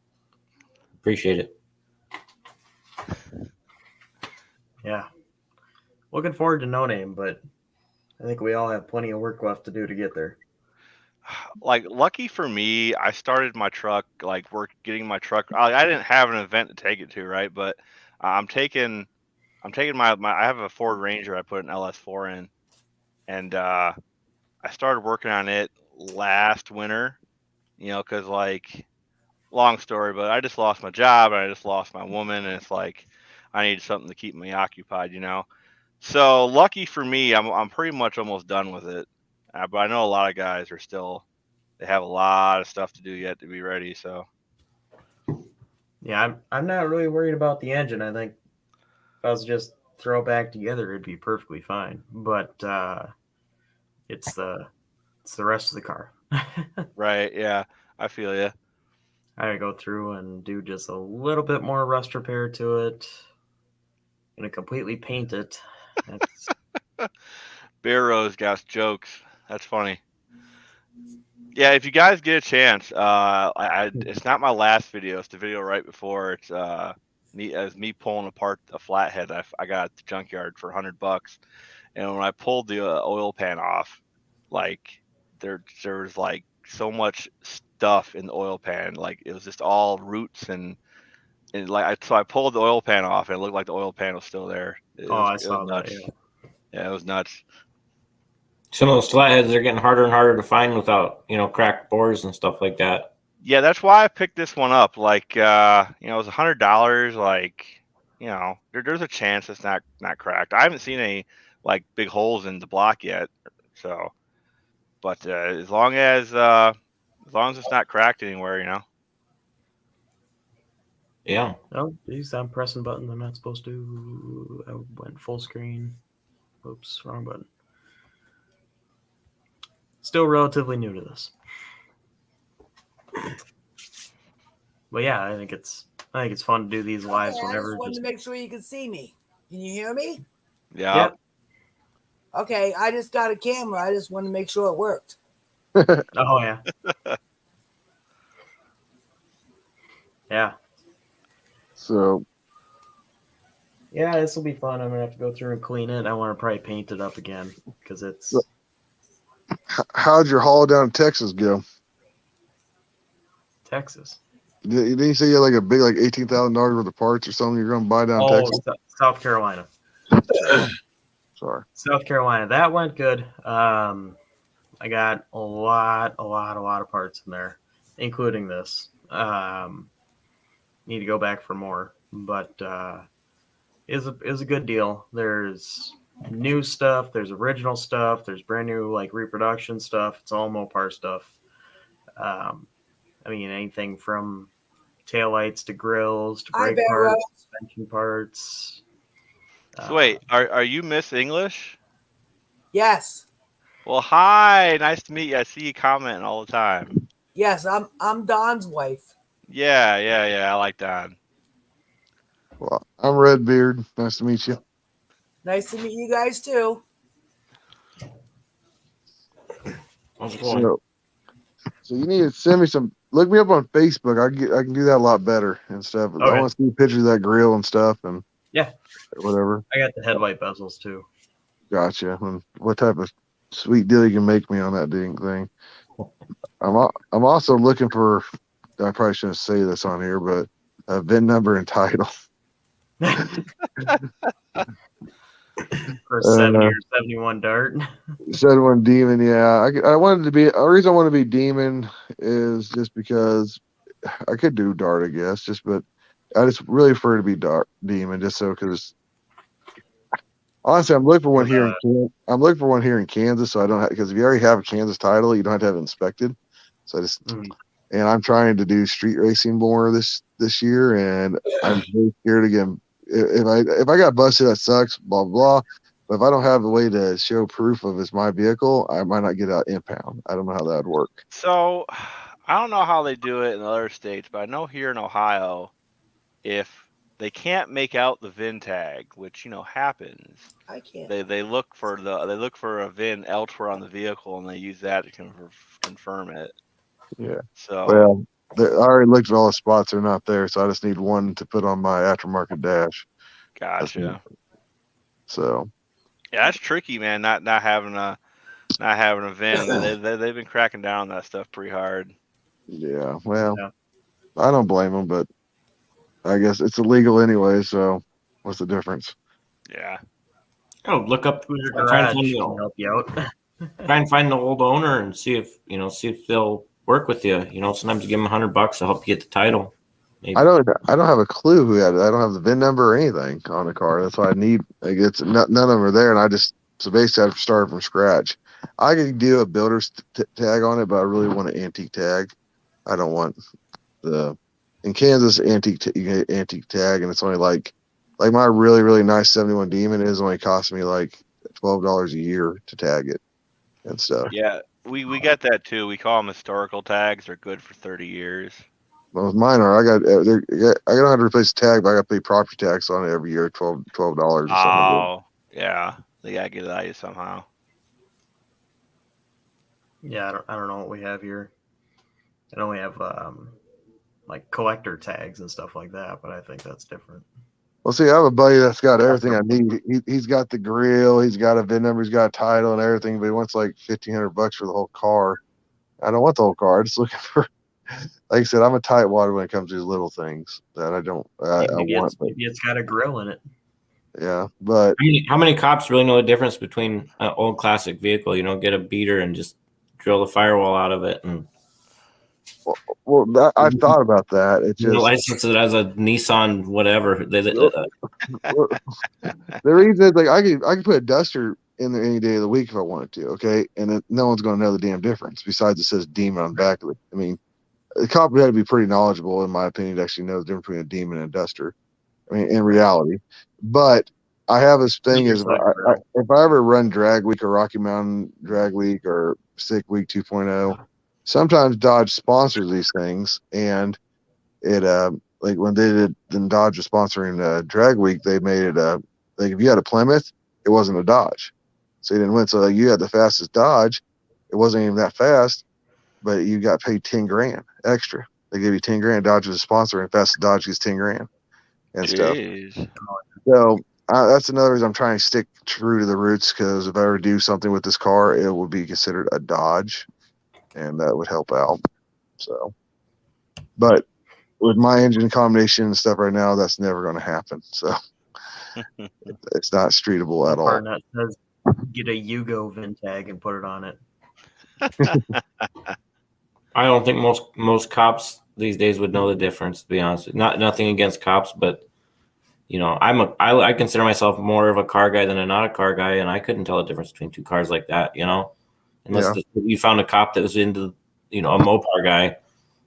appreciate it. Yeah. Looking forward to No Name, but I think we all have plenty of work left to do to get there. Like, lucky for me, I started my truck, like, getting my truck. I didn't have an event to take it to, right? But I'm taking my I have a Ford Ranger I put an LS4 in, and I started working on it last winter, because, like, long story, but I just lost my job and I just lost my woman, and it's like I need something to keep me occupied. So lucky for me, I'm pretty much almost done with it. But I know a lot of guys are still, they have a lot of stuff to do yet to be ready. So Yeah, I'm not really worried about the engine. I think if I was just throw it back together, it'd be perfectly fine. But it's the rest of the car. right, yeah, I feel you. I gotta go through and do just a little bit more rust repair to it. Gonna completely paint it. Bear Rose got jokes. That's funny. Yeah, if you guys get a chance, it's not my last video. It's the video right before. It's me pulling apart a flathead I got at the junkyard for $100. And when I pulled the oil pan off, like there was like so much stuff in the oil pan, like it was just all roots and so I pulled the oil pan off and it looked like the oil pan was still there. I saw that. Nuts. Yeah. Yeah, it was nuts. Some of those flatheads are getting harder and harder to find without, cracked bores and stuff like that. Yeah, that's why I picked this one up. Like, it was $100. Like, there's a chance it's not cracked. I haven't seen any like big holes in the block yet. So, but as long as it's not cracked anywhere. Yeah. Oh, geez, I'm pressing buttons I'm not supposed to. I went full screen. Oops, wrong button. Still relatively new to this. But yeah, I think it's fun to do these lives whenever. I just wanted to make sure you can see me. Can you hear me? Yeah. Yep. Okay, I just got a camera. I just wanted to make sure it worked. Oh yeah. Yeah. So Yeah, this will be fun. I'm gonna have to go through and clean it. I want to probably paint it up again because it's. how'd your haul down in Texas go? Texas. Didn't you say you had like a big like $18,000 worth of parts or something you're going to buy down in Texas? South Carolina. Sorry. South Carolina. That went good. I got a lot of parts in there, including this. Need to go back for more, but is a good deal. There's new stuff. There's original stuff. There's brand new like reproduction stuff. It's all Mopar stuff. I mean, anything from taillights to grills to brake parts, suspension parts. So wait, are you Miss English? Yes. Well, hi, nice to meet you. I see you commenting all the time. Yes, I'm Don's wife. Yeah. I like Don. Well, I'm Redbeard. Nice to meet you. Nice to meet you guys too. So you need to send me some. Look me up on Facebook. I can do that a lot better and stuff. Okay. I want to see pictures of that grill and stuff and Yeah. whatever. I got the headlight bezels too. Gotcha. And what type of sweet deal you can make me on that dang thing? I'm also looking for. I probably shouldn't say this on here, but a VIN number and title. For 70 or 71 Dart. 71 Demon, yeah. I wanted to be. The reason I want to be Demon is just because I could do Dart, I guess. But I just really prefer to be Demon, just so because. Honestly, I'm looking for one here. I'm looking for one here in Kansas, so I don't have, because if you already have a Kansas title, you don't have to have it inspected. So I just and I'm trying to do street racing more this year, and I'm really scared again. If I got busted, that sucks. Blah blah. But if I don't have a way to show proof of it's my vehicle, I might not get out impound. I don't know how that would work. So I don't know how they do it in other states, but I know here in Ohio, if they can't make out the VIN tag, which happens, I can't. they look for a VIN elsewhere on the vehicle, and they use that to confirm it. Yeah. So Well, I already looked at all the spots. They're not there, so I just need one to put on my aftermarket dash. gotcha. So Yeah, that's tricky, man. Not having a VIN. They've been cracking down on that stuff pretty hard. yeah, well, Yeah. I don't blame them, but I guess it's illegal anyway. So what's the difference? Yeah. Oh, look up, Who's your try and garage find can help you out. try and find the old owner and see if they'll work with you. Sometimes you give them $100 to help you get the title. Maybe. I don't have a clue who had it. I don't have the VIN number or anything on the car. That's why I need. Like, it's none of them are there, and I just so basically I have to start from scratch. I could do a builder's tag on it, but I really want an antique tag. I don't want in Kansas antique tag, and it's only like my really really nice 71 Demon is only costing me like $12 a year to tag it and stuff. Yeah, we got that too. We call them historical tags. They're good for 30 years. Well, mine are. I don't have to replace the tag, but I got to pay property tax on it every year, $12 or something. Oh, yeah. They gotta get it out of you somehow. Yeah, I don't know what we have here. I know we have like collector tags and stuff like that, but I think that's different. Well, see, I have a buddy that's got everything I need. He's got the grill, he's got a VIN number, he's got a title and everything, but he wants like $1,500 for the whole car. I don't want the whole car. I'm just looking for, like I said, I'm a tightwad when it comes to these little things that I don't. I want. Maybe it's got a grill in it. Yeah, but How many cops really know the difference between an old classic vehicle? Get a beater and just drill the firewall out of it, and I've thought about that. It's just license it as a Nissan, whatever. the reason is like I could put a Duster in there any day of the week if I wanted to. Okay, and then no one's going to know the damn difference. Besides, it says Demon on the back of it. I mean, the cop would have to be pretty knowledgeable, in my opinion, to actually know the difference between a Demon and a Duster. I mean, in reality, but I have this thing is if I ever run Drag Week or Rocky Mountain Drag Week or Sick Week 2.0, sometimes Dodge sponsors these things, and it like when they did then Dodge was sponsoring Drag Week, they made it like if you had a Plymouth, it wasn't a Dodge, so you didn't win. So like, you had the fastest Dodge, it wasn't even that fast, but you got paid $10,000 extra. They gave you $10,000. Dodge was a sponsor, and fastest Dodge gets $10,000 and stuff. So that's another reason I'm trying to stick true to the roots, because if I ever do something with this car, it would be considered a Dodge, and that would help out. So, but with my engine combination and stuff right now, that's never going to happen. So it's not streetable at all. Barnett says get a Yugo VIN tag and put it on it. I don't think most cops these days would know the difference. To be honest, nothing against cops, but I consider myself more of a car guy than a not a car guy, and I couldn't tell the difference between two cars like that. Unless you found a cop that was into a Mopar guy.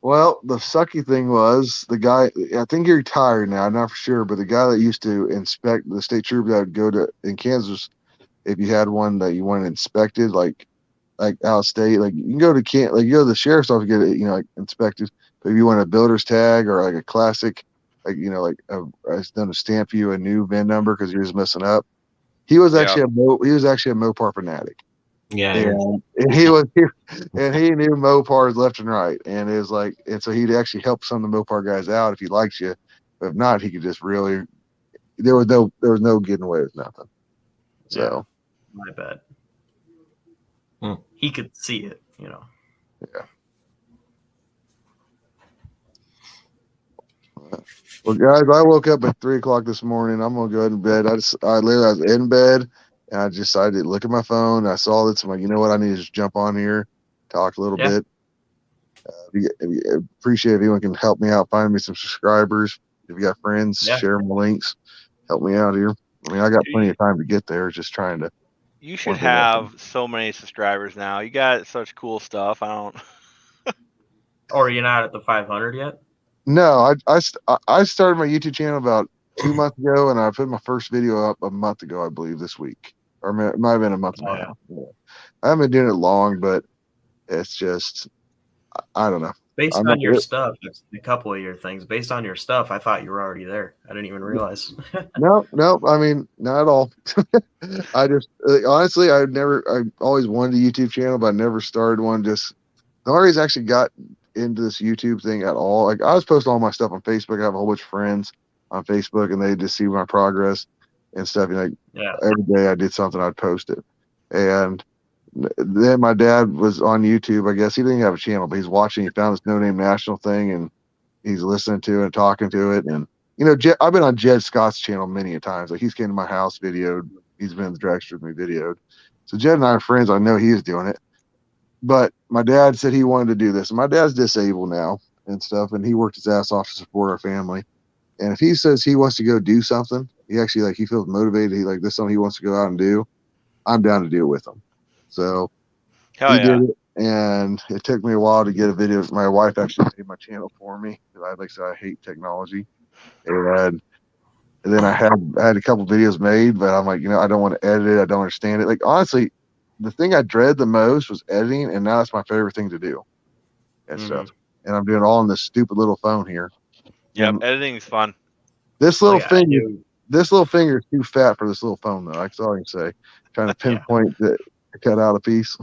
Well, the sucky thing was the guy. I think he retired now. I'm not for sure, but the guy that used to inspect the state trooper that would go to in Kansas, if you had one that you wanted inspected, like out of state, like you can go to you go to the sheriff's office to get it, like inspected. But if you want a builder's tag or like a classic, like I was done to stamp you a new VIN number because you was messing up. He was actually a Mopar fanatic. Yeah, and he knew Mopars left and right, and it was like, and so he'd actually help some of the Mopar guys out if he liked you, but if not, he could just really. There was no getting away with nothing. So, my bad. Hmm. He could see it, Yeah. Well, guys, I woke up at 3:00 this morning. I'm gonna go ahead and bed. I was in bed, and I decided to look at my phone. I saw this. I'm like, you know what? I need to just jump on here, talk a little bit. Appreciate if anyone can help me out, find me some subscribers. If you got friends, share my links. Help me out here. I mean, I got plenty of time to get there. Just trying to. You should have so many subscribers now. You got such cool stuff. I don't. Or you're not at the 500 yet? No, I started my YouTube channel about 2 months ago, and I put my first video up a month ago, I believe, this week, or it might have been a month now. Yeah. I haven't been doing it long, but it's just, I don't know. Based I'm on not your stuff, it's a couple of your things. Based on your stuff, I thought you were already there. I didn't even realize. No. I mean, not at all. I just honestly, I always wanted a YouTube channel, but I never started one. Just the only reason I actually got into this YouTube thing at all, like I was posting all my stuff on Facebook. I have a whole bunch of friends on Facebook, and they just see my progress and stuff. And like Yeah. every day I did something, I'd post it. And then my dad was on YouTube. I guess he didn't have a channel, but he's watching. He found this No Name National thing, and he's listening to it and talking to it. And I've been on Jed Scott's channel many a times. Like he's came to my house, videoed. He's been in the dragster with me, videoed. So Jed and I are friends. I know he's doing it. But my dad said he wanted to do this. My dad's disabled now and stuff, and he worked his ass off to support our family. And if he says he wants to go do something, he actually he feels motivated. He this is something he wants to go out and do. I'm down to do it with him. So Hell he yeah. did it, and it took me a while to get a video. My wife actually made my channel for me. Like I said, I hate technology, and then I had a couple videos made, but I'm like, I don't want to edit it. I don't understand it. Like honestly, the thing I dread the most was editing, and now it's my favorite thing to do and stuff. And I'm doing it all on this stupid little phone here. Yep, And editing's fun. this little I finger, do. this little finger is too fat for this little phone, though. That's all I can say. Trying to pinpoint to cut out a piece.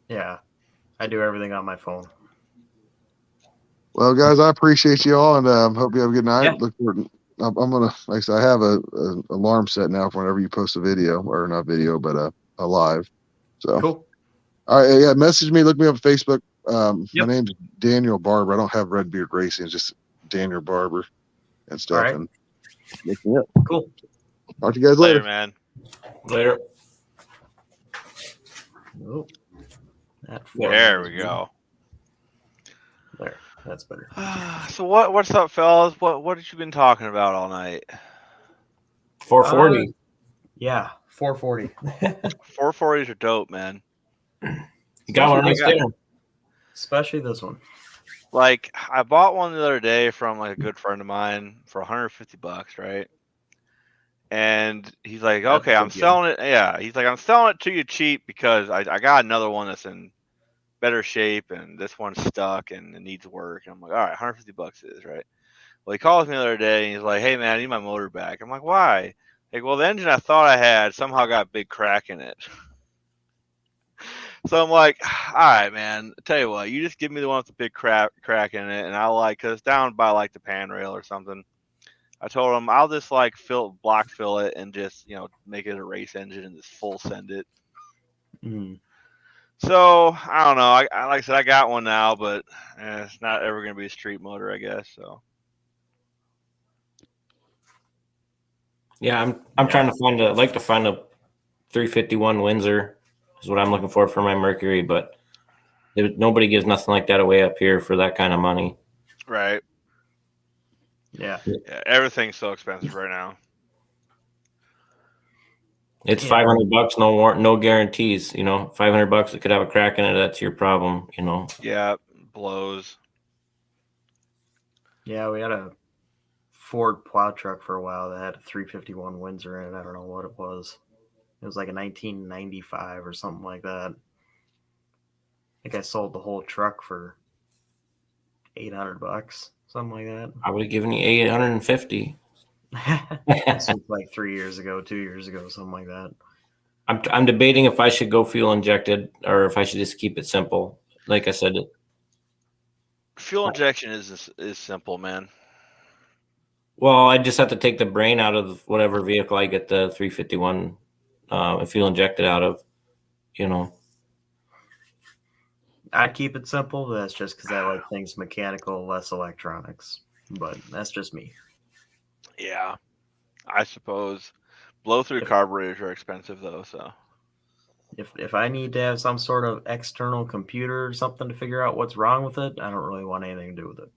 Yeah, I do everything on my phone. Well, guys, I appreciate you all, and hope you have a good night. Yeah. Look forward. I'm gonna, like I said, I have a alarm set now for whenever you post a video, or not video, but a live. So, Cool. all right, yeah, message me, look me up on Facebook. Yep. My name's Daniel Barber. I don't have Red Beard Racing, it's just Daniel Barber and stuff. All right. And look me up. Cool. Talk to you guys Later, later. man. Later. Oh, that There we go. There, that's better. So what's up, fellas? What have you been talking about all night? 440. Yeah, 440. 440s are dope, man. You got one right there. Especially this one. Like I bought one the other day from like a good friend of mine for $150, right? And he's like, That's okay, a I'm good deal. selling it. Yeah, he's like, I'm selling it to you cheap because I got another one that's in better shape and this one's stuck and it needs work. And I'm like, all right, $150 it is, right? Well, he calls me the other day and he's like, hey man, I need my motor back. I'm like, why? Like, well, the engine I thought I had somehow got a big crack in it. So I'm like, all right, man, tell you what, you just give me the one with the big crack in it, and I'll cause it's down by like the pan rail or something. I told him I'll just like block fill it and just make it a race engine and just full send it. Mm. So I don't know. I like I said, I got one now, but it's not ever gonna be a street motor, I guess. So Yeah, I'm trying to find a 351 Windsor is what I'm looking for my Mercury, but nobody gives nothing like that away up here for that kind of money. right. Yeah. Yeah, everything's so expensive right now. It's Yeah. $500, no guarantees. $500, it could have a crack in it. That's your problem. Yeah, blows. Yeah, we had a Ford plow truck for a while that had a 351 Windsor in it. I don't know what it was. It was like a 1995 or something like that. I think I sold the whole truck for $800, something like that. I would have given you 850. This was like 3 years ago, 2 years ago, something like that. I'm debating if I should go fuel injected or if I should just keep it simple. Like I said, Fuel injection is simple, man. well, I just have to take the brain out of whatever vehicle I get the 351 fuel injected out of. I'd keep it simple, but that's just because I like things mechanical, less electronics. But that's just me. Yeah, I suppose. Blow-through carburetors are expensive though, so. If I need to have some sort of external computer or something to figure out what's wrong with it, I don't really want anything to do with it.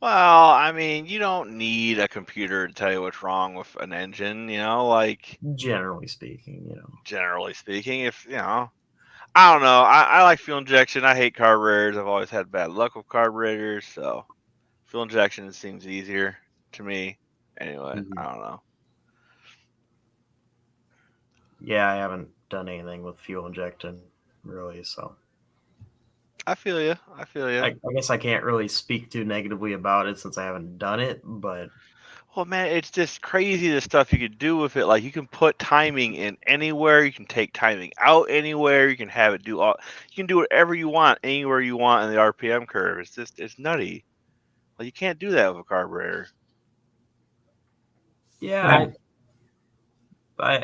Well, I mean, you don't need a computer to tell you what's wrong with an engine, like Generally speaking, generally speaking, if I don't know. I like fuel injection. I hate carburetors. I've always had bad luck with carburetors, so fuel injection seems easier to me. Anyway, Mhm. I don't know. Yeah, I haven't done anything with fuel injecting really, so. I feel you. I feel you. I guess I can't really speak too negatively about it since I haven't done it, but Well, man, it's just crazy the stuff you can do with it. Like you can put timing in anywhere. You can take timing out anywhere. You can have it do all. You can do whatever you want anywhere you want in the RPM curve. It's nutty. Well, you can't do that with a carburetor. yeah,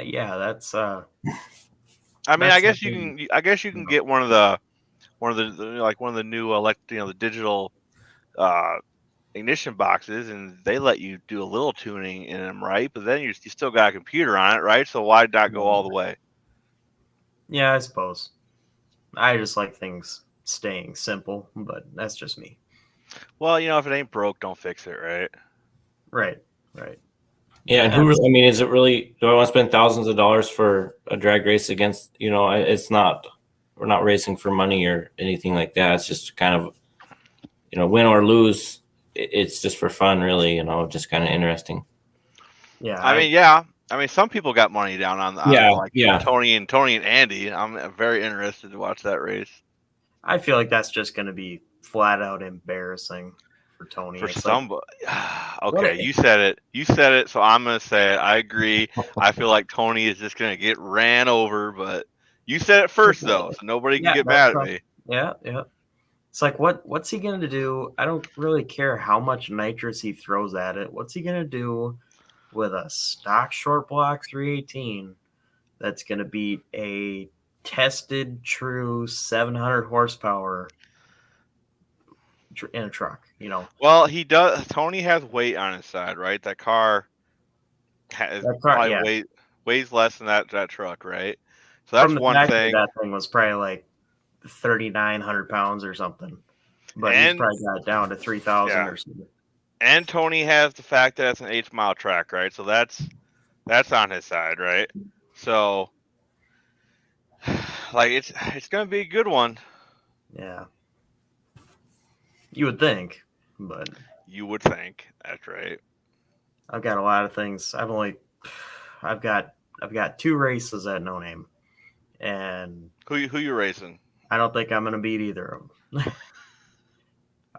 yeah, that's I mean, That's I guess the you thing, can. I guess you can you know. get one of the like one of the new the digital uh, ignition boxes, and they let you do a little tuning in them, right? But then you still got a computer on it, right? So why not go all the way? Yeah, I suppose. I just like things staying simple, but that's just me. Well, if it ain't broke, don't fix it, right? Right, right. Yeah, and Yeah, I mean, is it really? Do I want to spend thousands of dollars for a drag race against? It's not. We're not racing for money or anything like that. It's just kind of, win or lose. It's just for fun, really. Just kind of interesting. yeah. I mean, yeah. I mean, some people got money down on it, like Yeah. Tony and Andy. I'm very interested to watch that race. I feel like that's just going to be flat out embarrassing for Tony. For It's somebody, What okay, a- you said it. You said it, so I'm gonna say it. I agree. I feel like Tony is just gonna get ran over, but you said it first, though, so nobody can yeah, get that's mad at me. yeah, yeah. It's like what's he going to do? I don't really care how much nitrous he throws at it. What's he going to do with a stock short block 318 that's going to beat a tested true 700 horsepower in a truck, Well, he does. Tony has weight on his side, right? That car has That car, probably yeah. weighs less than that truck, right? So that's From the one factory, thing. that thing was probably like 3,900 pounds or something, but he's And probably got it down to 3,000 yeah, or something. and Tony has the fact that it's an 8 mile track, right? So that's on his side, right? So like it's gonna be a good one. Yeah, you would think, but You would think. That's right. I've got a lot of things. I've got 2 races at No Name, and Who you racing? I don't think I'm gonna beat either of them.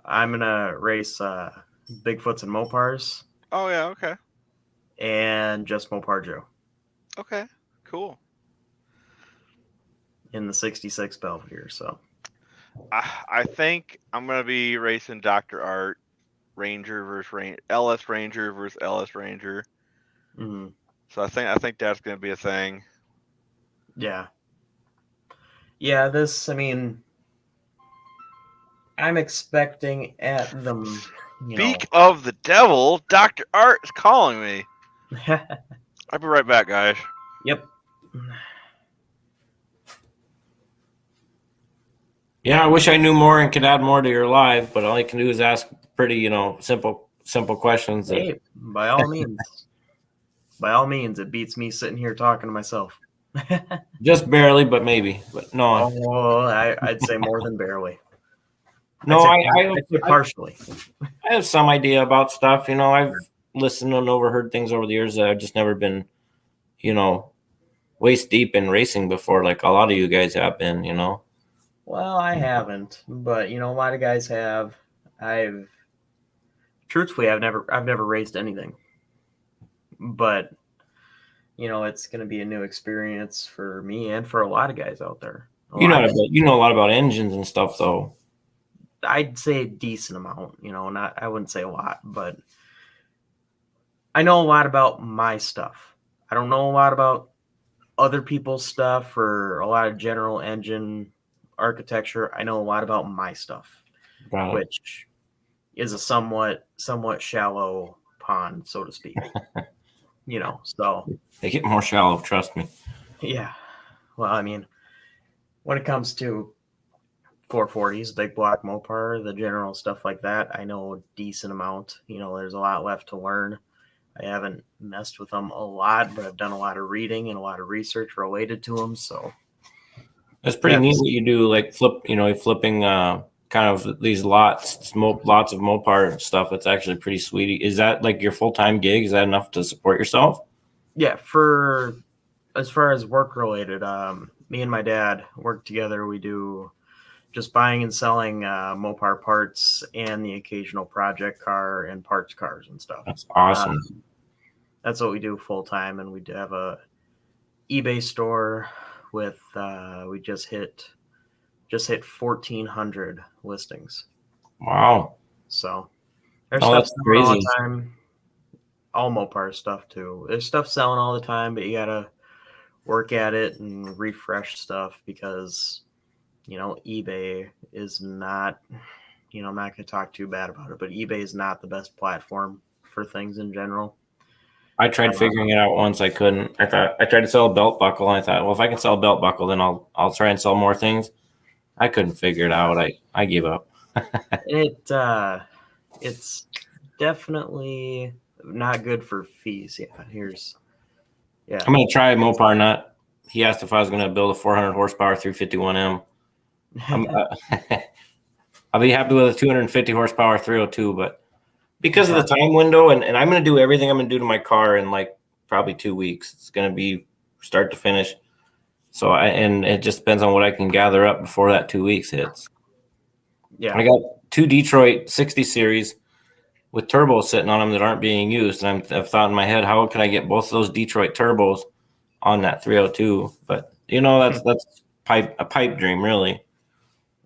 I'm gonna race Bigfoots and Mopars Oh yeah, okay. and just Mopar Joe Okay. Cool. in the '66 Belvedere. So I think I'm gonna be racing Dr. Art Ranger versus LS Ranger versus LS Ranger. mhm. So I think that's gonna be a thing. Yeah. Yeah, I mean, I'm expecting at them, Speak of the devil, Dr. Art is calling me. I'll be right back, guys. Yep. Yeah, I wish I knew more and could add more to your live, but all I can do is ask pretty, simple questions. Hey, by all means, it beats me sitting here talking to myself. Just barely, but maybe. But no, Oh, I'd say more than barely. no, I'd say partially. I have some idea about stuff. I've listened and overheard things over the years that I've just never been, waist deep in racing before, like a lot of you guys have been. Well, I haven't, but a lot of guys have. Truthfully, I've never raced anything, but it's going to be a new experience for me and for a lot of guys out there. You know a lot about engines and stuff, though. I'd say a decent amount. I wouldn't say a lot, but I know a lot about my stuff. I don't know a lot about other people's stuff or a lot of general engine architecture. I know a lot about my stuff, which is a somewhat shallow pond, so to speak. So they get more shallow, trust me. Yeah. Well, I mean, when it comes to 440s, big block Mopar, the general stuff like that, I know a decent amount. There's a lot left to learn. I haven't messed with them a lot, but I've done a lot of reading and a lot of research related to them. So that's pretty neat what you do, like flipping kind of these lots of Mopar stuff. It's actually pretty sweet. Is that like your full-time gig? Is that enough to support yourself? Yeah, as far as work related, me and my dad work together. We do just buying and selling Mopar parts and the occasional project car and parts cars and stuff. That's awesome. That's what we do full time, and we do have a eBay store with we just hit 1,400 listings. Wow. So there's Oh, stuff that's selling all crazy. the time. All Mopar stuff too. There's stuff selling all the time, but you gotta work at it and refresh stuff because eBay is not. I'm not gonna talk too bad about it, but eBay is not the best platform for things in general. I tried figuring it out once. I couldn't. I tried to sell a belt buckle, and I thought, well, if I can sell a belt buckle, then I'll try and sell more things. I couldn't figure it out. I gave up. It's definitely not good for fees. I'm gonna try Mopar Nut. He asked if I was gonna build a 400 horsepower 351M. I'll be happy with a 250 horsepower 302, but because of the time window, and I'm gonna do everything I'm gonna do to my car in like probably 2 weeks. It's gonna be start to finish. So and it just depends on what I can gather up before that 2 weeks hits. Yeah, I got 2 Detroit 60 series with turbos sitting on them that aren't being used, and I've thought in my head, how can I get both of those Detroit turbos on that 302? But that's a pipe dream, really.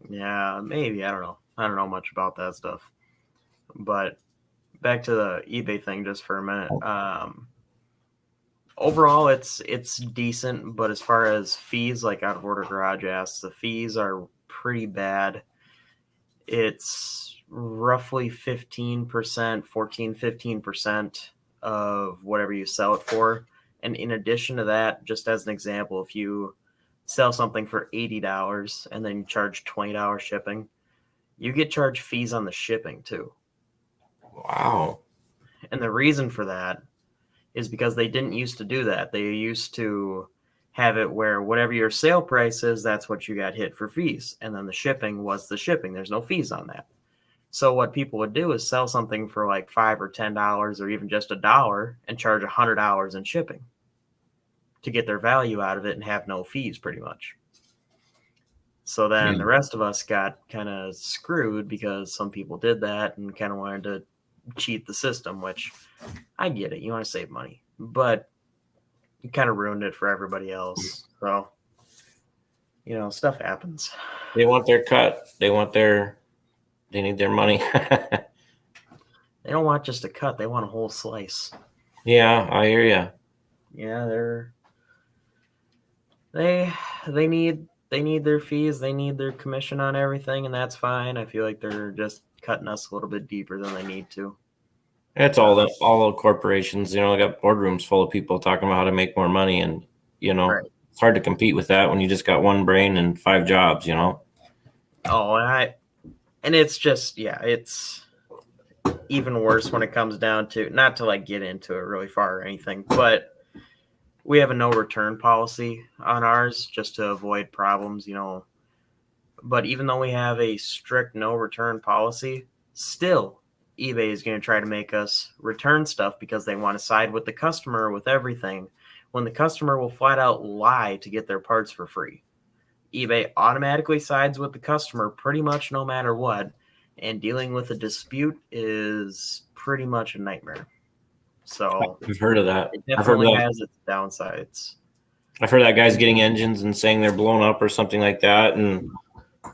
Yeah, maybe. I don't know. I don't know much about that stuff. But back to the eBay thing just for a minute. Overall, it's decent, but as far as fees, like Out of Order Garage asks, the fees are pretty bad. It's roughly 15%, 15% of whatever you sell it for. And in addition to that, just as an example, if you sell something for $80 and then you charge $20 shipping, you get charged fees on the shipping too. Wow. And the reason for that is because they didn't used to do that. They used to have it where whatever your sale price is, that's what you got hit for fees. And then the shipping was the shipping. There's no fees on that. So what people would do is sell something for like $5 or $10 or even just $1 and charge $100 in shipping to get their value out of it and have no fees pretty much. So then the rest of us got kind of screwed because some people did that and kind of wanted to cheat the system, which I get it. You want to save money, but you kind of ruined it for everybody else. So, stuff happens. They want their cut. They need their money. They don't want just a cut. They want a whole slice. Yeah, I hear you. Yeah, they need their fees. They need their commission on everything, and that's fine. I feel like they're just cutting us a little bit deeper than they need to. It's all the corporations, they got boardrooms full of people talking about how to make more money, and Right. It's hard to compete with that when you just got one brain and 5 jobs. Oh, and it's just it's even worse when it comes down to, not to like get into it really far or anything, but we have a no return policy on ours just to avoid problems, But even though we have a strict no return policy, still eBay is going to try to make us return stuff because they want to side with the customer with everything, when the customer will flat out lie to get their parts for free. eBay automatically sides with the customer pretty much no matter what, and dealing with a dispute is pretty much a nightmare. So I've heard of that. it definitely has its downsides. I've heard that guys getting engines and saying they're blown up or something like that, and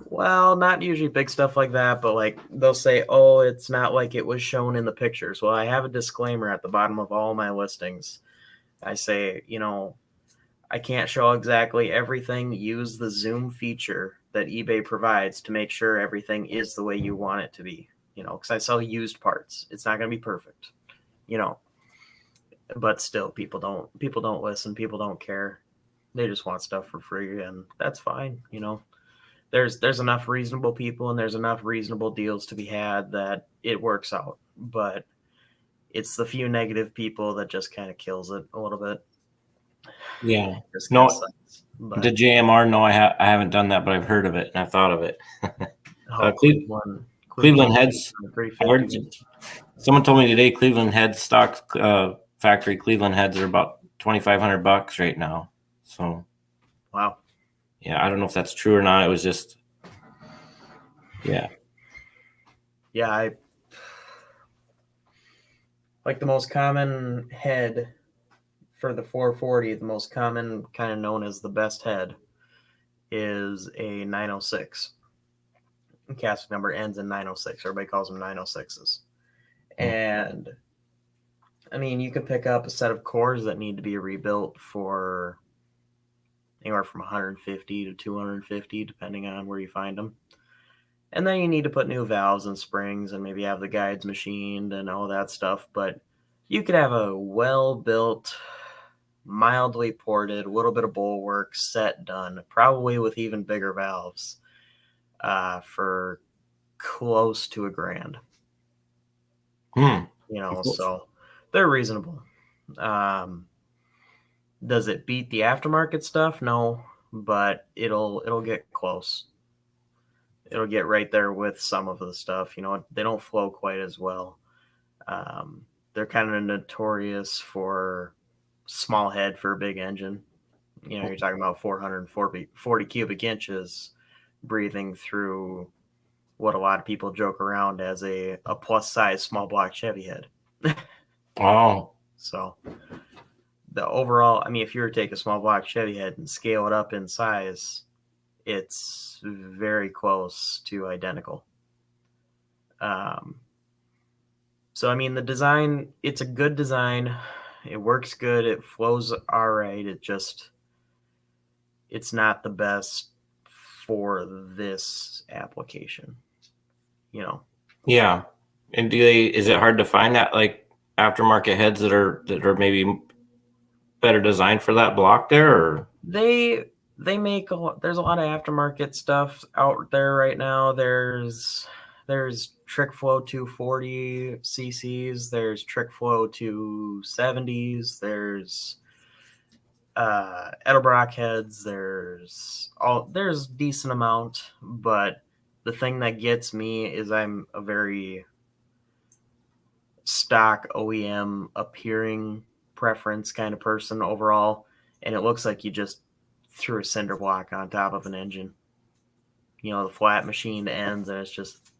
Well, not usually big stuff like that, but like they'll say, oh, it's not like it was shown in the pictures. Well, I have a disclaimer at the bottom of all my listings. I say, I can't show exactly everything. Use the zoom feature that eBay provides to make sure everything is the way you want it to be, because I sell used parts. It's not going to be perfect, but still people don't listen. People don't care. They just want stuff for free, and that's fine. There's enough reasonable people and there's enough reasonable deals to be had that it works out, but it's the few negative people that just kind of kills it a little bit. yeah. Just No, kinda sucks, but, the JMR, no, I haven't done that, but I've heard of it and I've thought of it. Cleveland Heads. I heard someone told me today Cleveland Heads stock factory Cleveland Heads are about $2,500 right now. So Wow. yeah, I don't know if that's true or not. It was just Yeah. Yeah, I like the most common head for the 440. The most common, kind of known as the best head, is a 906. Casting number ends in 906. Everybody calls them 906s. And I mean, you can pick up a set of cores that need to be rebuilt for anywhere from 150 to 250, depending on where you find them. And then you need to put new valves and springs and maybe have the guides machined and all that stuff. But you could have a well-built, mildly ported, a little bit of bulwark set done, probably with even bigger valves, for close to $1,000. You know, so they're reasonable. Does it beat the aftermarket stuff? No, but it'll get close. It'll get right there with some of the stuff. You know, they don't flow quite as well. They're kind of notorious for small head for a big engine. You know, you're talking about 440 cubic inches breathing through what a lot of people joke around as a plus size small block Chevy head. Oh. So the overall, I mean, if you were to take a small block Chevy head and scale it up in size, it's very close to identical. So, I mean, the design, it's a good design. It works good. It flows all right. It's not the best for this application, you know? Yeah. And is it hard to find that like aftermarket heads that are maybe better designed for that block there, or? They make there's a lot of aftermarket stuff out there right now. There's TrickFlow 240 cc's, there's TrickFlow 270s, there's Edelbrock heads, there's decent amount, but the thing that gets me is I'm a very stock OEM appearing preference kind of person overall, and it looks like you just threw a cinder block on top of an engine. You know, the flat machined ends, and it's just,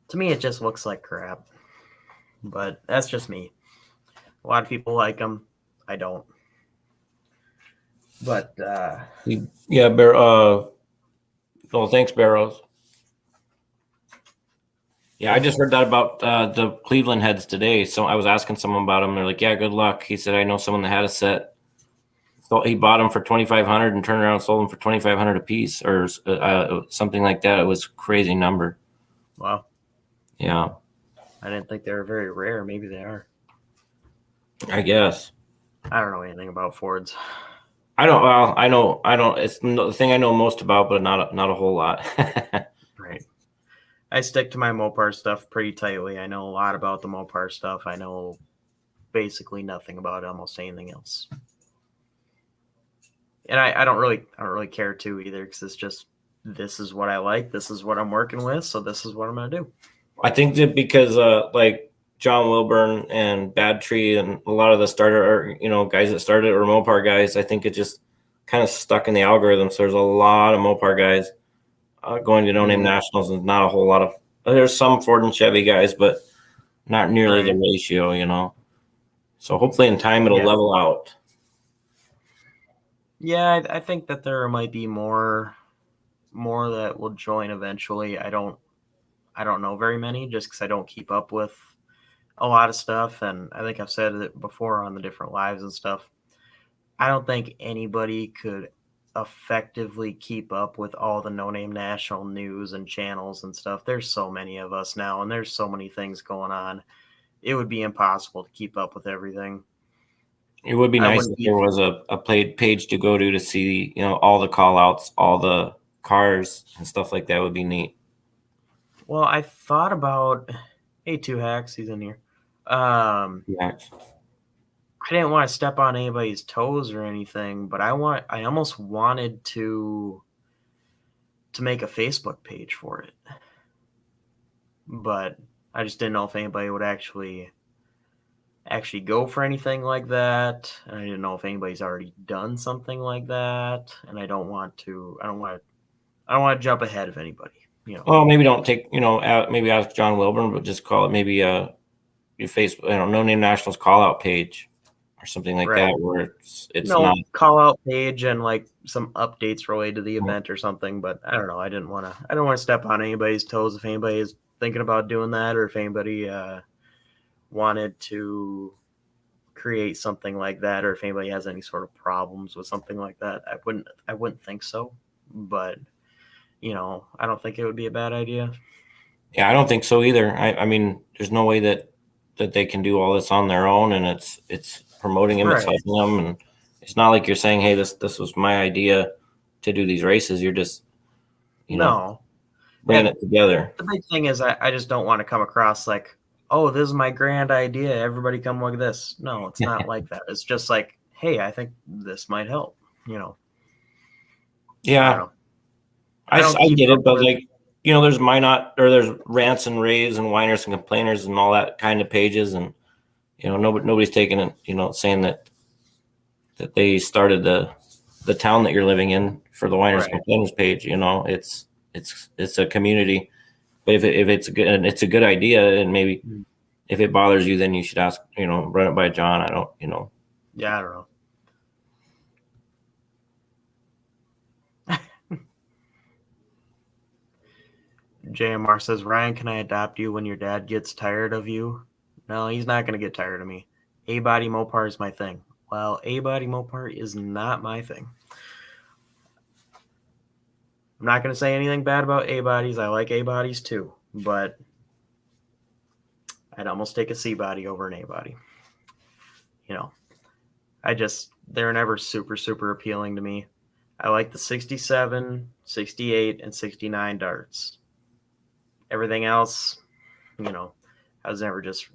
to me, it just looks like crap. But that's just me. A lot of people like them. I don't. But Yeah, thanks, Barrows. Yeah, I just heard that about the Cleveland heads today. So I was asking someone about them. They're like, "Yeah, good luck." He said, "I know someone that had a set. So he bought them for $2,500 and turned around and sold them for $2,500 a piece, or something like that." It was a crazy number. Wow. Yeah. I didn't think they were very rare. Maybe they are. I guess. I don't know anything about Fords. I don't. Well, I know. It's the thing I know most about, but not a whole lot. Right. I stick to my Mopar stuff pretty tightly. I know a lot about the Mopar stuff. I know basically nothing about almost anything else. And I don't really care to either, because it's just, this is what I like. This is what I'm working with. So this is what I'm going to do. I think that because like John Wilburn and Bad Tree and a lot of the guys that started, or Mopar guys, I think it just kind of stuck in the algorithm. So there's a lot of Mopar guys going to No Name Nationals, and not a whole lot of, there's some Ford and Chevy guys, but not nearly the ratio, you know. So hopefully in time it'll level out. Yeah, I think that there might be more that will join eventually. I don't know very many, just because I don't keep up with a lot of stuff, and I think I've said it before on the different lives and stuff. I don't think anybody could effectively keep up with all the No Name National news and channels and stuff. There's so many of us now, and there's so many things going on. It would be impossible to keep up with everything. It would be nice if there was a page to go to see, you know, all the call outs, all the cars and stuff like that. Would be neat. Well, I thought about, hey, Two Hacks, he's in here. I didn't want to step on anybody's toes or anything, but I almost wanted to make a Facebook page for it. But I just didn't know if anybody would actually go for anything like that. And I didn't know if anybody's already done something like that. And I don't want to jump ahead of anybody. Well, maybe don't take, maybe ask John Wilburn, but just call it maybe your Facebook, No Name Nationals call out page or something like Right. that, where it's no not. call out page and like some updates related to the event or something. But I don't know. I don't want to step on anybody's toes if anybody is thinking about doing that, or if anybody wanted to create something like that, or if anybody has any sort of problems with something like that. I wouldn't think so, but I don't think it would be a bad idea. Yeah, I don't think so either. I mean, there's no way that they can do all this on their own, and it's promoting them, it's Right. helping them, and it's not like you're saying, hey, this was my idea to do these races. You're just No. bringing it together. The big thing is I just don't want to come across like, oh, this is my grand idea, everybody come look at this. No, it's not like that. It's just like, hey, I think this might help. I don't Yeah, know. I don't keep get it, up but with- like, there's there's rants and raves and whiners and complainers and all that kind of pages, and nobody's taking it, saying that they started the town that you're living in for the whiners and Right. complainers page. It's a community, but if it's a good idea, and maybe if it bothers you, then you should ask, run it by John. I don't. Yeah, I don't know. JMR says, Ryan, can I adopt you when your dad gets tired of you? No, he's not going to get tired of me. A-body Mopar is my thing. Well, A-body Mopar is not my thing. I'm not going to say anything bad about A-bodies. I like A-bodies too, but I'd almost take a C-body over an A-body. They're never super, super appealing to me. I like the 67, 68, and 69 darts. Everything else, I was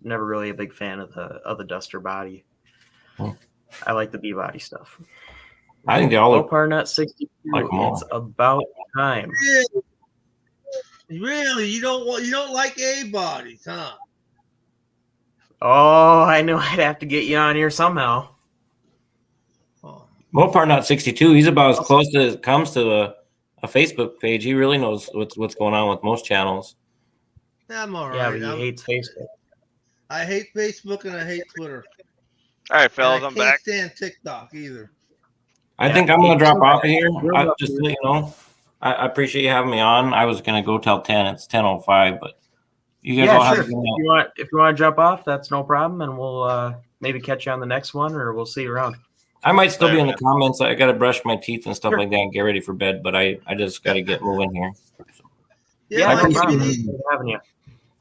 never really a big fan of the Duster body. I like the B-body stuff. I think they all look Mopar Nut 62. like them all. It's about time. Really? You don't like A bodies, huh? Oh, I knew I'd have to get you on here somehow. Oh. Mopar Not 62. He's about as close as it comes to a Facebook page. He really knows what's going on with most channels. I'm all Yeah, right. but he hates Facebook. I hate Facebook and I hate Twitter. All right, fellas, And I I'm can't back. stand TikTok either. I think I'm gonna drop off of here. Just so you know, I appreciate you having me on. I was gonna go till 10. It's 10:05, but you guys all Yeah, have sure. a good night. If you want to jump off, that's no problem, and we'll maybe catch you on the next one, or we'll see you around. I might still be in the Later, comments. I got to brush my teeth and stuff Sure. like that and get ready for bed, but I just got to get moving here. Yeah, Mike, no if you problem. need, Good having you.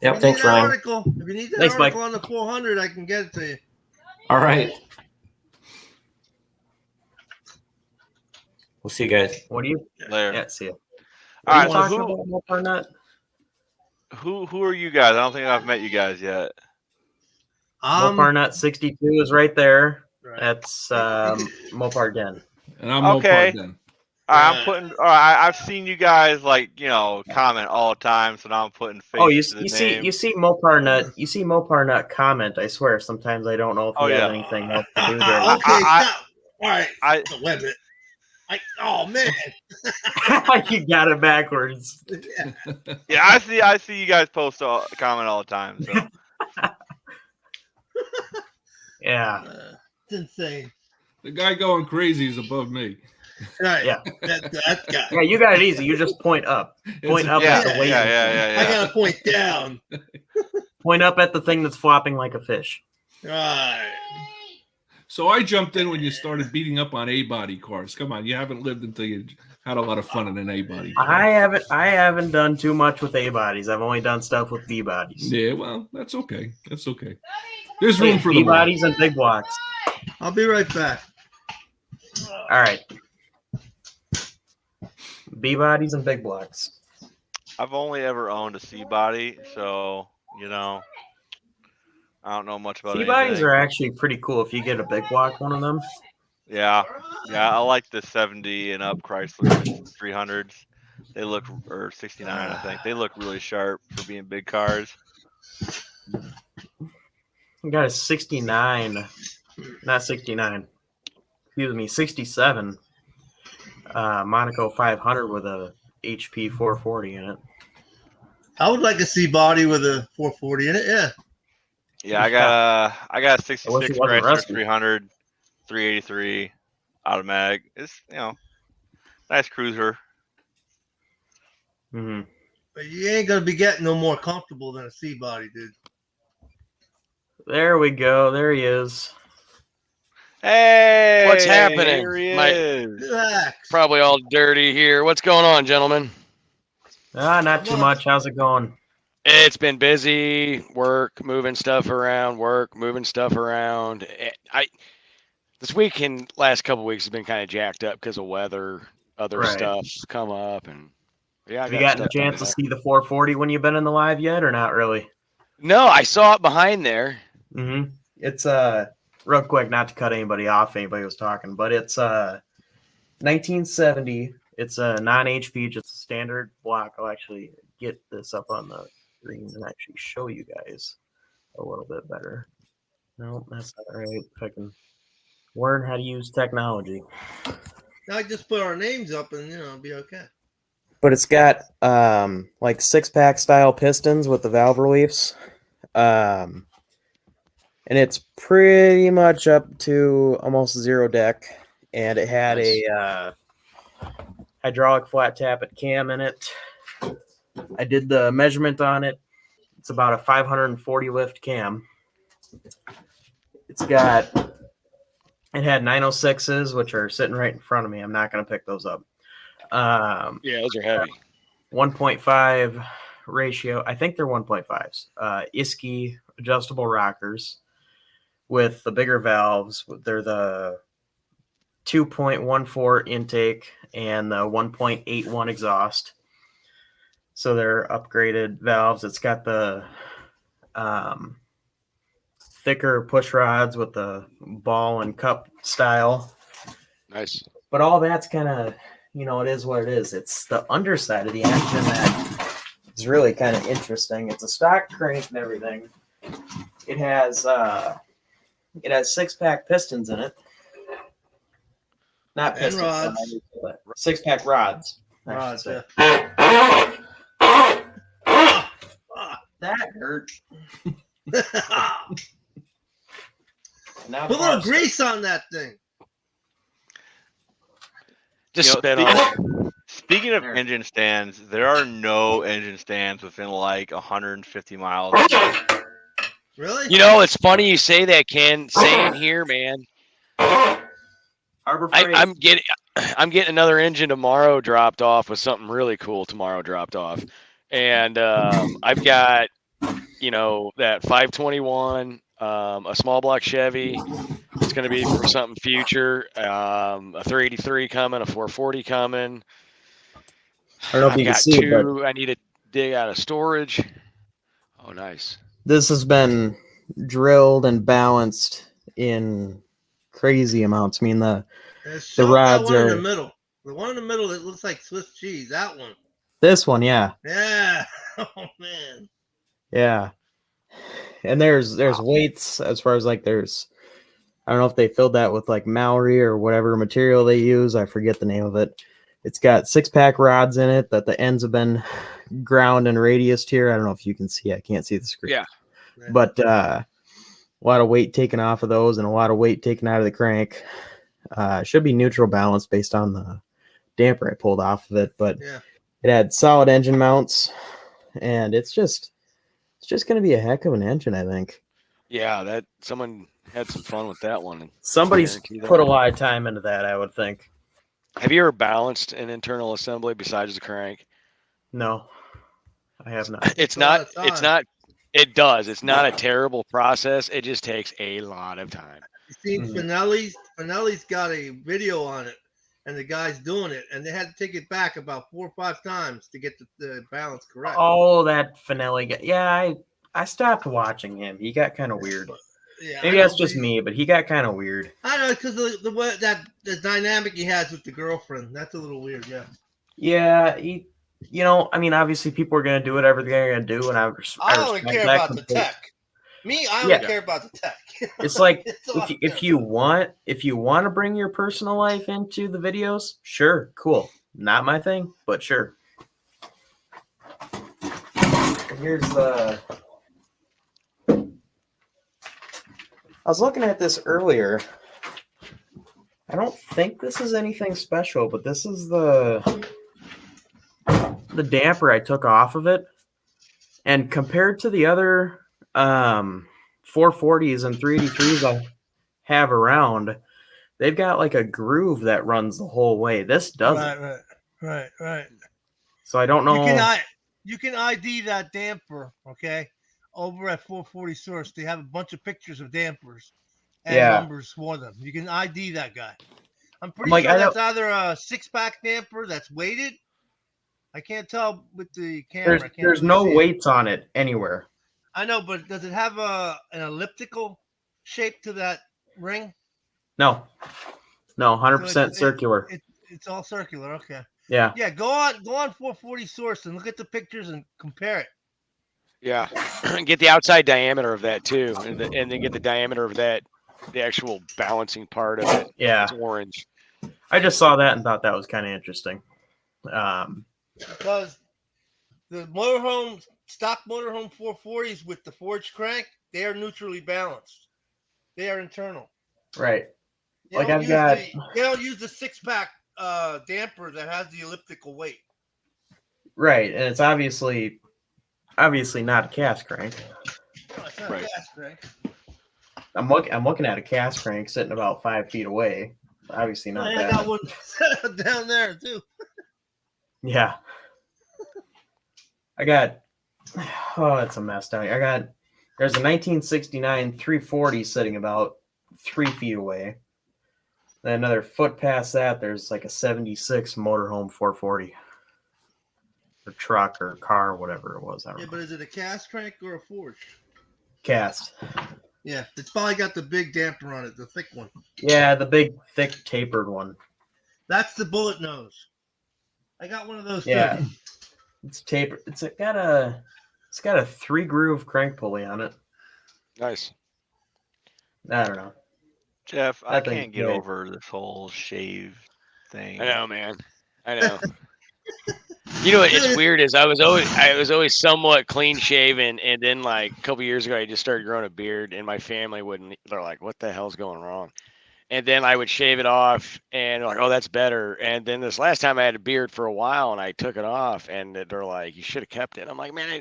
Yep, if you thanks, need that Ryan. article, if you need that Thanks, Mike. article on the 400, I can get it to you. All right. We'll see you guys. What do you? Later. Yeah, see you. All right, What so are you talking about, Mopar Nut? who are you guys? I don't think I've met you guys yet. Mopar Nut 62 is right there. Right. That's Mopar Den. And I'm Okay. Mopar then. All right, I'm putting. All right, I've seen you guys comment all the time, so now I'm putting face Oh, you to the see name. you see Mopar Nut. You see Mopar Nut comment. I swear, sometimes I don't know if he Oh, has yeah. anything else to do there. Okay, I- stop. All right. I Wait a minute. Oh man. You got it backwards. yeah, I see you guys comment all the time. So Yeah. It's insane. The guy going crazy is above me. Right. Yeah. That guy. Yeah, you got it easy. You just point up. Point up yeah, at the yeah, weight. yeah. I gotta point down. Point up at the thing that's flopping like a fish. Right. So I jumped in when you started beating up on A-body cars. Come on, you haven't lived until you had a lot of fun in an A-body car. I haven't done too much with A bodies. I've only done stuff with B bodies. Yeah, well, that's okay. That's okay. There's room for B the bodies and big blocks. I'll be right back. All right. B bodies and big blocks. I've only ever owned a C body, so I don't know much about C bodies anything. are actually pretty cool if you get a big block one of them. Yeah, I like the 70 and up Chrysler 300s. They look, or 69, I think. They look really sharp for being big cars. I got a 69, not 69. Excuse me, 67 Monaco 500 with a HP 440 in it. I would like a C body with a 440 in it. Yeah. Yeah, I got a I wish it 66 wasn't Chrysler rusty. 300, 383 automatic. It's nice cruiser. Hmm. But you ain't gonna be getting no more comfortable than a C body, dude. There we go. There he is. Hey, What's happening? Here he My- is. Relax. Probably all dirty here. What's going on, gentlemen? Not too much. How's it going? It's been busy. Work, moving stuff around. Work, moving stuff around. This weekend, last couple weeks has been kind of jacked up because of weather. Other Right. stuff's come up, and yeah. I Have you got gotten a stuff done chance to today. see the 440 when you've been in the live yet, or not really? No, I saw it behind there. Mm-hmm. It's real quick, not to cut anybody off. Anybody was talking, but it's 1970. It's a non-HP, just a standard block. I'll actually get this up on the screen and actually show you guys a little bit better. No, that's not right. If I can learn how to use technology. Now just put our names up and it'll be okay. But it's got like 6-pack style pistons with the valve reliefs. And it's pretty much up to almost zero deck. And it had a hydraulic flat tappet cam in it. I did the measurement on it. It's about a 540 lift cam. It had 906s, which are sitting right in front of me. I'm not going to pick those up. Yeah, those are heavy. 1.5 ratio. I think they're 1.5s. Isky adjustable rockers with the bigger valves. They're the 2.14 intake and the 1.81 exhaust. So they're upgraded valves. It's got the thicker push rods with the ball and cup style. Nice. But all that's kind of, it is what it is. It's the underside of the engine that is really kind of interesting. It's a stock crank and everything. It has 6-pack pistons in it. Not And pistons. rods. 6-pack rods. I should Rods, say. yeah. That hurt. Now Put a little grease on that thing. Just You know, spin on it. Speaking of There. engine stands, there are no engine stands within like 150 miles. Really? It's funny you say that, Ken. Same here, man. Harbor Freight. I'm getting another engine tomorrow dropped off with something really cool tomorrow dropped off. And I've got, that 521, a small block Chevy. It's going to be for something future. A 383 coming, a 440 coming. I don't know if I've you can got see it, two. I need to dig out of storage. Oh, nice. this has been drilled and balanced in crazy amounts. I mean, the The rods one in are- the middle. The one in the middle that looks like Swiss cheese. That one. this one, yeah. Yeah. Oh man. Yeah. And there's weights as far as like I don't know if they filled that with like Maori or whatever material they use. I forget the name of it. It's got 6-pack rods in it that the ends have been ground and radiused here. I don't know if you can see. I can't see the screen. Yeah. But a lot of weight taken off of those and a lot of weight taken out of the crank. Should be neutral balance based on the damper I pulled off of it, but Yeah. it had solid engine mounts, and it's just going to be a heck of an engine, I think. Yeah, that someone had some fun with that one. Somebody's Guarantee that. put a lot of time into that, I would think. Have you ever balanced an internal assembly besides the crank? No, I have not. It's all not. the It's time. not. It does. It's not a terrible process. It just takes a lot of time. You seen Mhm. Finelli's got a video on it, and the guy's doing it, and they had to take it back about 4 or 5 times to get the balance correct. Oh, that Finelli guy. Yeah, I stopped watching him. He got kind of weird. Yeah, Maybe I that's know, just but- me, but he got kind of weird. I know because the way the dynamic he has with the girlfriend, that's a little weird. Yeah. Yeah, I mean, obviously people are going to do whatever they're going to do, and I only respect care that about the completely. tech. Me, I only Yeah. care about the tech. It's like It's all if you want to bring your personal life into the videos, sure, cool. Not my thing, but sure. Here's the. I was looking at this earlier. I don't think this is anything special, but this is the damper I took off of it, and compared to the other 440s and 383s I have around, they've got like a groove that runs the whole way. This doesn't. Right. So I don't know. You can ID that damper, okay? Over at 440 Source, they have a bunch of pictures of dampers and numbers for them. You can ID that guy. I'm pretty Like, sure that's either a 6-pack damper that's weighted. I can't tell with the camera. There's no weights on it anywhere. I know, but does it have an elliptical shape to that ring? No, 100% So circular. It's all circular. Okay. Yeah. Yeah. Go on 440 Source and look at the pictures and compare it. Yeah, get the outside diameter of that too, and then get the diameter of the actual balancing part of it. Yeah. It's orange. I just saw that and thought that was kind of interesting. Because the stock motorhome 440s with the forged crank, they are neutrally balanced. They are internal. Right. They Like don't I've use they don't use the 6-pack damper that has the elliptical weight. Right, and it's obviously not a cast crank. No, it's not Right. a gas crank. I'm looking at a cast crank sitting about 5 feet away. Obviously not I that. got one set down there too. Yeah. I got. Oh, it's a mess down here. There's a 1969 340 sitting about 3 feet away. Then another foot past that, there's like a 76 motorhome 440. Or truck or car, or whatever it was. I don't Yeah, know. but is it a cast crank or a forged? Cast. Yeah, it's probably got the big damper on it, the thick one. Yeah, the big, thick, tapered one. That's the bullet nose. I got one of those Yeah. too. It's tapered. It's got a 3-groove crank pulley on it. Nice. I don't know. Jeff, I That thing's can't get great. over this whole shave thing. I know, man. I know. You know what? It's weird. Is I was always somewhat clean shaven, and then like a couple years ago, I just started growing a beard, and my family wouldn't. They're like, "What the hell's going wrong?" And then I would shave it off, and they're like, "Oh, that's better." And then this last time I had a beard for a while, and I took it off, and they're like, "You should have kept it." I'm like, "Man, I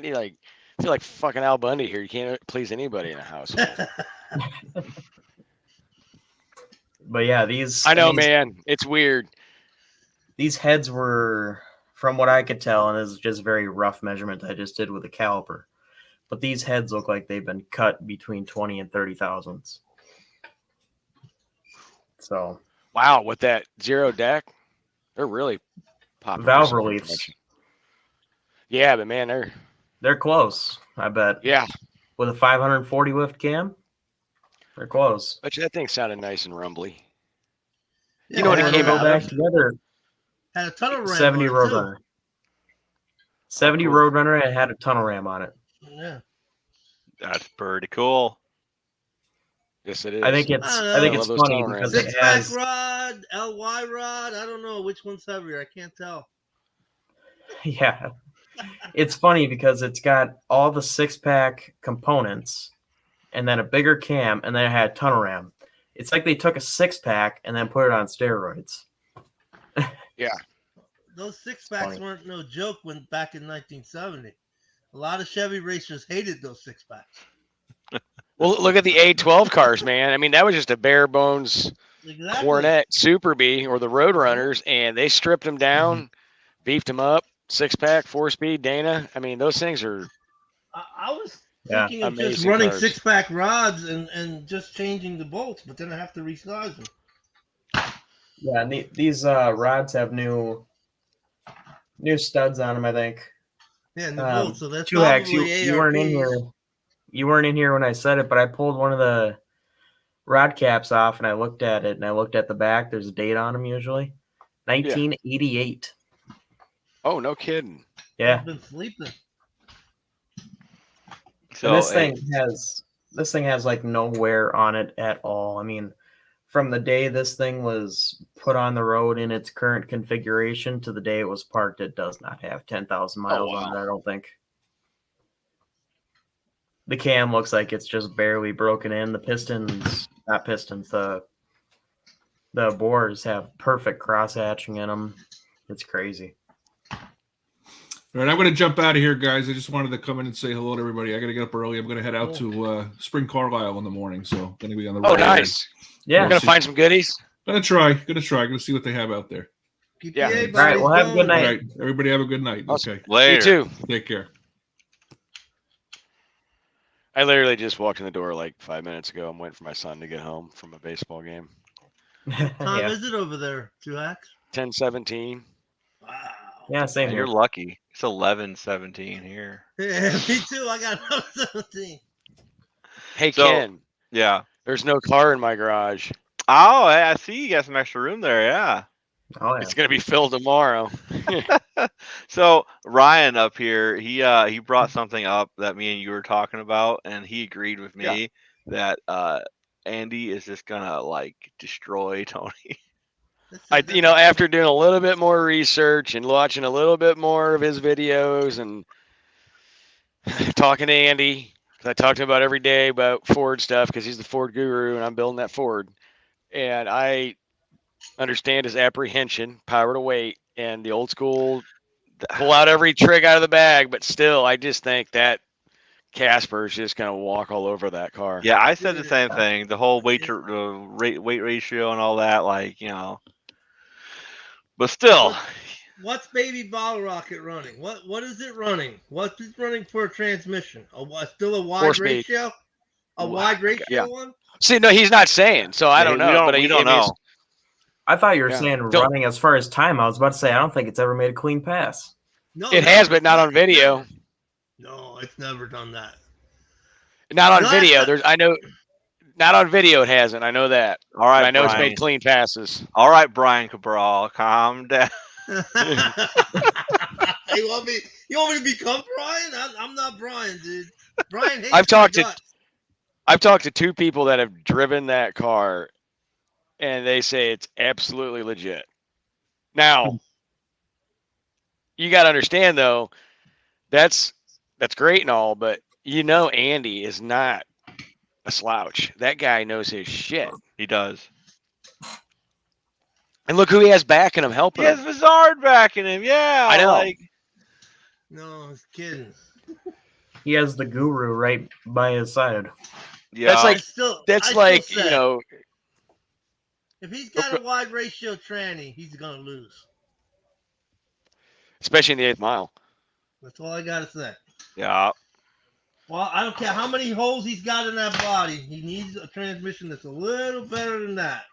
feel like fucking Al Bundy here. You can't please anybody in the house." But yeah, these. I know, man. It's weird. These heads were, from what I could tell, and this is just very rough measurement I just did with a caliper, but these heads look like they've been cut between 20 and 30 thousandths. So Wow, with that zero deck, they're really popping. valve some reliefs, information. Yeah, but man, they're close. I bet. yeah. With a 540 lift cam, they're close. But that thing sounded nice and rumbly. Yeah, You know what it When came they go out back of? together. Had a tunnel ram 70 on it, too. Roadrunner. 70 Cool. Roadrunner and had a tunnel ram on it. Yeah. That's pretty cool. Yes, it is. I think it's I I think love it's those funny tunnel because rams. it 6-pack has rod, LY rod. I don't know which one's heavier. I can't tell. yeah. It's funny because it's got all the 6-pack components and then a bigger cam and then it had tunnel ram. It's like they took a 6-pack and then put it on steroids. Those 6-packs funny. weren't no joke when back in 1970. A lot of Chevy racers hated those 6-packs. Well, look at the A12 cars, man. I mean, that was just a bare bones Exactly. Cornet Super B or the Roadrunners, and they stripped them down, beefed them up, 6-pack, 4-speed, Dana. I mean, those things are I was Yeah. thinking of just Amazing running cars. 6-pack rods and just changing the bolts, but then I have to resize them. Yeah, and these rods have new studs on them, I think. Yeah, and the Um, bolts. So that's 2X, probably you weren't in ARPs. here. You weren't in here when I said it, but I pulled one of the rod caps off and I looked at it and I looked at the back. There's a date on them usually. 1988. oh, no kidding. Yeah. I've been sleeping. So And this thing has like no wear on it at all. I mean, from the day this thing was put on the road in its current configuration to the day it was parked, it does not have 10,000 miles on wow. it, I don't think. The cam looks like it's just barely broken in. The pistons, not pistons, the bores have perfect cross hatching in them. It's crazy. All right, I'm going to jump out of here, guys. I just wanted to come in and say hello to everybody. I got to get up early. I'm going to head out to Spring Carlisle in the morning, so going to be on the Oh, road. nice. Yeah. We're going to find some goodies. Gonna try. Going to see what they have out there. Yeah. PPA, All right, well, have a good All night. right, everybody have a good night. Awesome. Okay, Later. You too. take care. I literally just walked in the door like 5 minutes ago. I'm waiting for my son to get home from a baseball game. Time yeah. is it over there, 2X? 10:17. Wow. Yeah, same You're here. lucky. It's 11:17 here. Yeah, me too. I got another 17. Hey, So- Ken, Yeah. there's no car in my garage. Oh, I see. You got some extra room there. Yeah. Oh, yeah. It's going to be filled tomorrow. So Ryan up here, he brought something up that me and you were talking about, and he agreed with me that Andy is just gonna like destroy Tony. After doing a little bit more research and watching a little bit more of his videos and talking to Andy, because I talk to him about every day about Ford stuff because he's the Ford guru and I'm building that Ford. And I understand his apprehension, power to weight, and the old school pull out every trick out of the bag. But still, I just think that Casper is just going to walk all over that car. Yeah, I said the same thing. The whole weight ratio and all that, like, you know. But still, What's Baby Bottle Rocket running? What is it running? What's it running for a transmission? Still a wide 4-speed. ratio? A wide ratio Yeah. one? See, no, he's not saying, so I don't know. We don't know. I thought you were Yeah. saying Don't- running as far as time. I was about to say I don't think it's ever made a clean pass. No, It has, but not on video. No, it's never done that. Not on No, video. that's- I know. Not on video. It hasn't. I know that. All right, I know it's Brian. made clean passes. All right, Brian Cabral, calm down. You want me to become Brian? I'm not Brian, dude. Brian hates I've talked my to- guts. I've talked to two people that have driven that car, and they say it's absolutely legit. Now, you got to understand though, that's great and all, but Andy is not a slouch. That guy knows his shit. He does. And look who he has backing him, He helping has him. Vizard backing him. Yeah, I know. Like, No, I was kidding. He has the guru right by his side. yeah. That's like- I still say, if he's got a wide ratio tranny, he's gonna lose. especially in the 8th mile. That's all I gotta say. yeah. Well, I don't care how many holes he's got in that body. He needs a transmission that's a little better than that.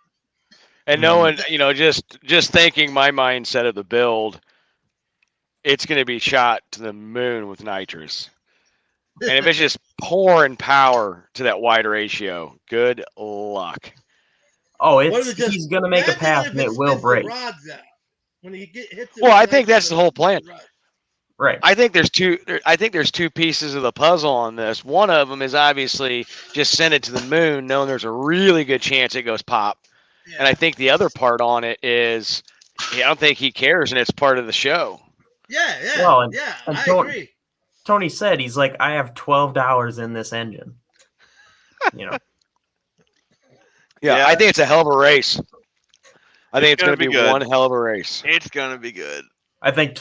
And knowing, just thinking my mindset of the build, it's going to be shot to the moon with nitrous. And if it's just pouring power to that wide ratio, good luck. Oh, What if it's it just- he's gonna make a imagine path if and it spits will the break. rods out. When he hits it Well, with I think that's the whole plan. Right. Right. I think there's two pieces of the puzzle on this. One of them is obviously just send it to the moon, knowing there's a really good chance it goes pop. And I think the other part on it is, I don't think he cares, and it's part of the show. Yeah, Well, and I don't- agree. Tony said he's like, I have $12 in this engine. Yeah, Yeah. I think it's a hell of a race. I think it's gonna going to be be good. one hell of a race. It's gonna be good. I think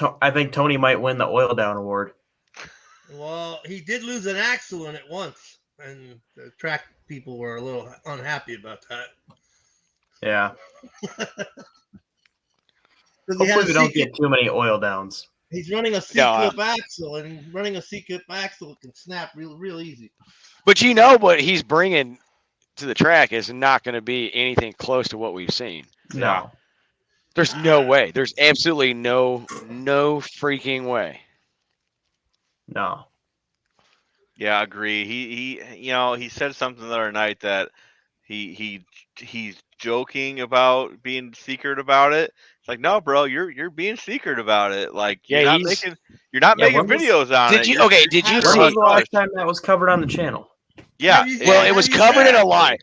Tony might win the oil down award. Well, he did lose an axle in it once, and the track people were a little unhappy about that. Yeah. 'Cause he had Hopefully a we don't C-clip- get too many oil downs. He's running a C-clip axle, and running a C-clip axle can snap real easy. But what he's bringing to the track is not going to be anything close to what we've seen. No. There's no way. There's absolutely no freaking way. No. Yeah, I agree. He said something the other night that he's joking about being secret about it. It's like, no, bro, you're being secret about it. Like, Yeah, you're not Yeah, making when was- videos on Did it. you? You're- Okay. Did you When see? was the last time that was covered on the channel? Yeah. Have you- Well, Yeah, it was you covered in a said- live.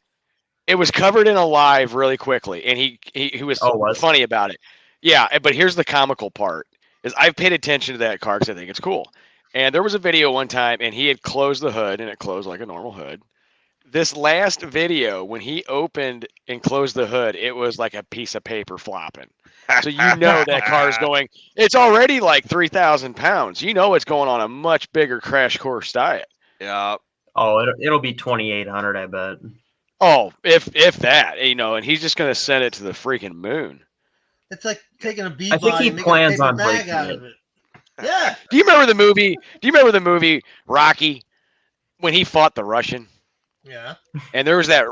It was covered in a live really quickly, and he was Oh, was? funny about it. Yeah, but here's the comical part: is I've paid attention to that car because I think it's cool, And there was a video one time, and he had closed the hood, and it closed like a normal hood. This last video, when he opened and closed the hood, it was like a piece of paper flopping. So you know that car's going. It's already like 3,000 pounds. You know it's going on a much bigger crash course diet. Yeah. Oh, it'll be 2,800, I bet. Oh, if that, you know, and he's just gonna send it to the freaking moon. It's like taking a bee I think body he and making a plans paper on bag breaking out it. of it. Yeah. Do you remember the movie? Do you remember the movie Rocky when he fought the Russian? Yeah. And there was that.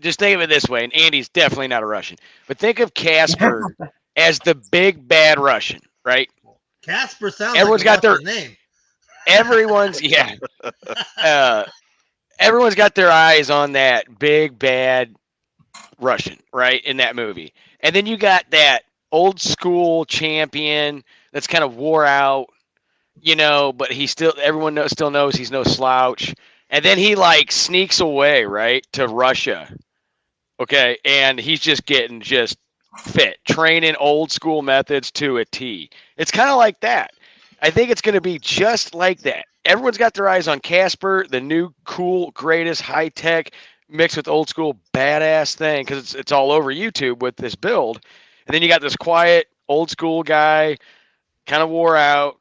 Just think of it this way, and Andy's definitely not a Russian, but think of Casper as the big bad Russian, right? Casper sounds Everyone's like a got their- Russian name. Everyone's everyone's got their eyes on that big bad Russian, right, in that movie. And then you got that old school champion that's kind of wore out, you know, but everyone still knows he's no slouch. And then he like sneaks away, right, to Russia. Okay, and he's just getting fit, training old school methods to a T. It's kind of like that. I think it's going to be just like that. Everyone's got their eyes on Casper, the new cool, greatest high tech mixed with old school badass thing, because it's all over YouTube with this build. And then you got this quiet old school guy, kind of wore out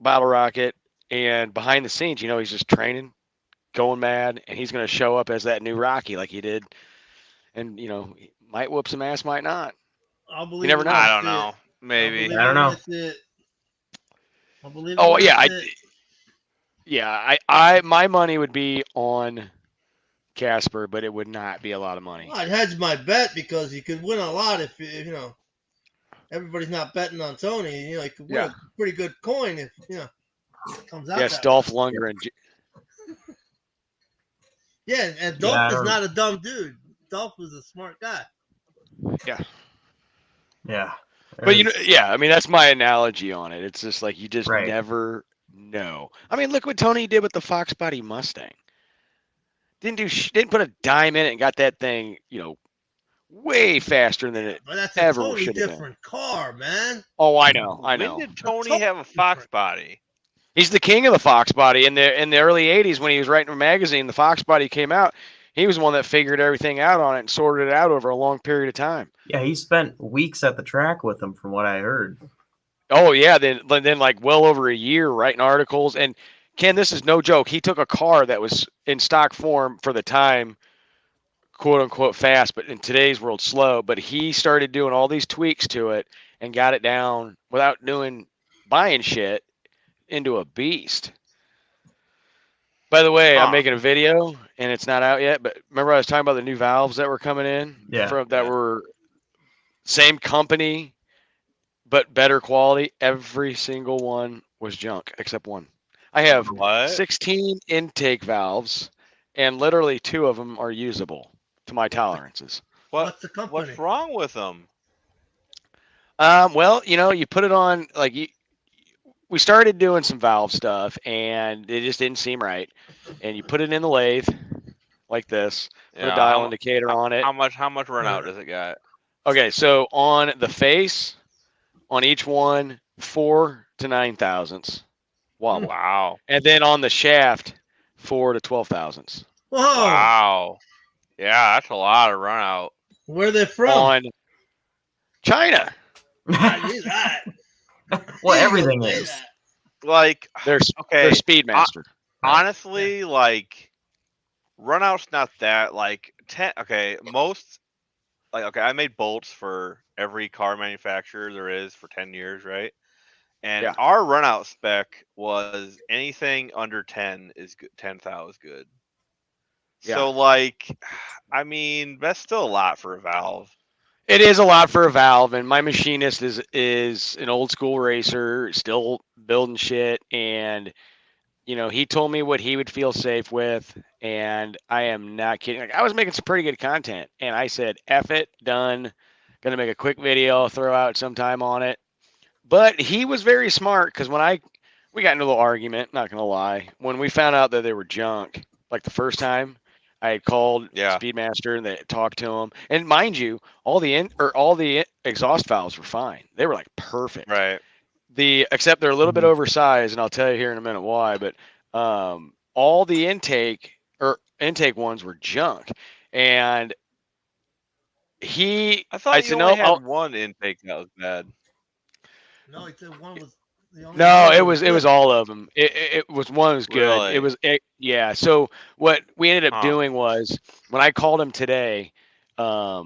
Battle Rocket, and behind the scenes, you know, he's just training, going mad, and he's going to show up as that new Rocky like he did, and you know, he might whoop some ass, might not. I'll believe never it know. when I I don't see know. it. Maybe. I don't know. I'll believe it Oh when yeah, I see it. I my money would be on Casper, but it would not be a lot of money. Well, I'd hedge my bet because you could win a lot if you know everybody's not betting on Tony. You know, you could win a pretty good coin if you know it comes out. Yes, that Dolph way. Lundgren. Yeah, and Yeah, Dolph I is don't- not a dumb dude. Dolph was a smart guy. Yeah. But you know, yeah, I mean that's my analogy on it. It's just like you just Right. never know. I mean, look what Tony did with the Fox Body Mustang. Didn't put a dime in it and got that thing, you know, way faster than it. But that's a Ever totally should have been. different car, man. Oh, I know. When did Tony have a Fox body? He's the king of the Fox Body. In the early '80s, when he was writing a magazine, the Fox Body came out. He was the one that figured everything out on it and sorted it out over a long period of time. Yeah, he spent weeks at the track with him, from what I heard. Oh yeah, then like well over a year writing articles. And Ken, this is no joke. He took a car that was in stock form for the time, quote unquote fast, but in today's world slow. But he started doing all these tweaks to it and got it down without buying shit into a beast. By the way, I'm making a video and it's not out yet, but remember I was talking about the new valves that were coming in? Yeah. Were same company, but better quality. Every single one was junk except one. I have What? 16 intake valves and literally 2 of them are usable to my tolerances. What's the company? What's wrong with them? Well, you know, you put it on we started doing some valve stuff and it just didn't seem right. And you put it in the lathe like this, put a dial indicator on it. How much run out does it got? Okay, so on the face, on each one, 4 to 9 thousandths wobble. Wow. And then on the shaft, 4 to 12 thousandths. Whoa! Wow. Yeah, that's a lot of run out. Where are they from? On China. I knew that. Well, Yeah, everything say is. that. Like, They're okay, Speedmaster. honestly, like, run out's not that, like, 10, okay, most, like, okay, I made bolts for every car manufacturer there is for 10 years, right? And Yeah. our run out spec was anything under 10 is good, 10 thou is good. Yeah. So, like, I mean, that's still a lot for a valve. It is a lot for a valve, and my machinist is an old school racer, still building shit, and you know, he told me what he would feel safe with, and I am not kidding. Like, I was making some pretty good content, and I said, F it, done. Gonna make a quick video, throw out some time on it. But he was very smart, because when we got into a little argument, not gonna lie, when we found out that they were junk, like the first time, I had called Speedmaster and they talked to him. And mind you, all the exhaust valves were fine. They were like perfect. Right. except they're a little bit oversized, and I'll tell you here in a minute why. But all the intake ones were junk, and I thought I you said, only no, had one intake that was bad. No, he said one was. The only no, one it was good. all of them. It was one was good. Really? Yeah. So what we ended up Huh. doing was when I called him today, I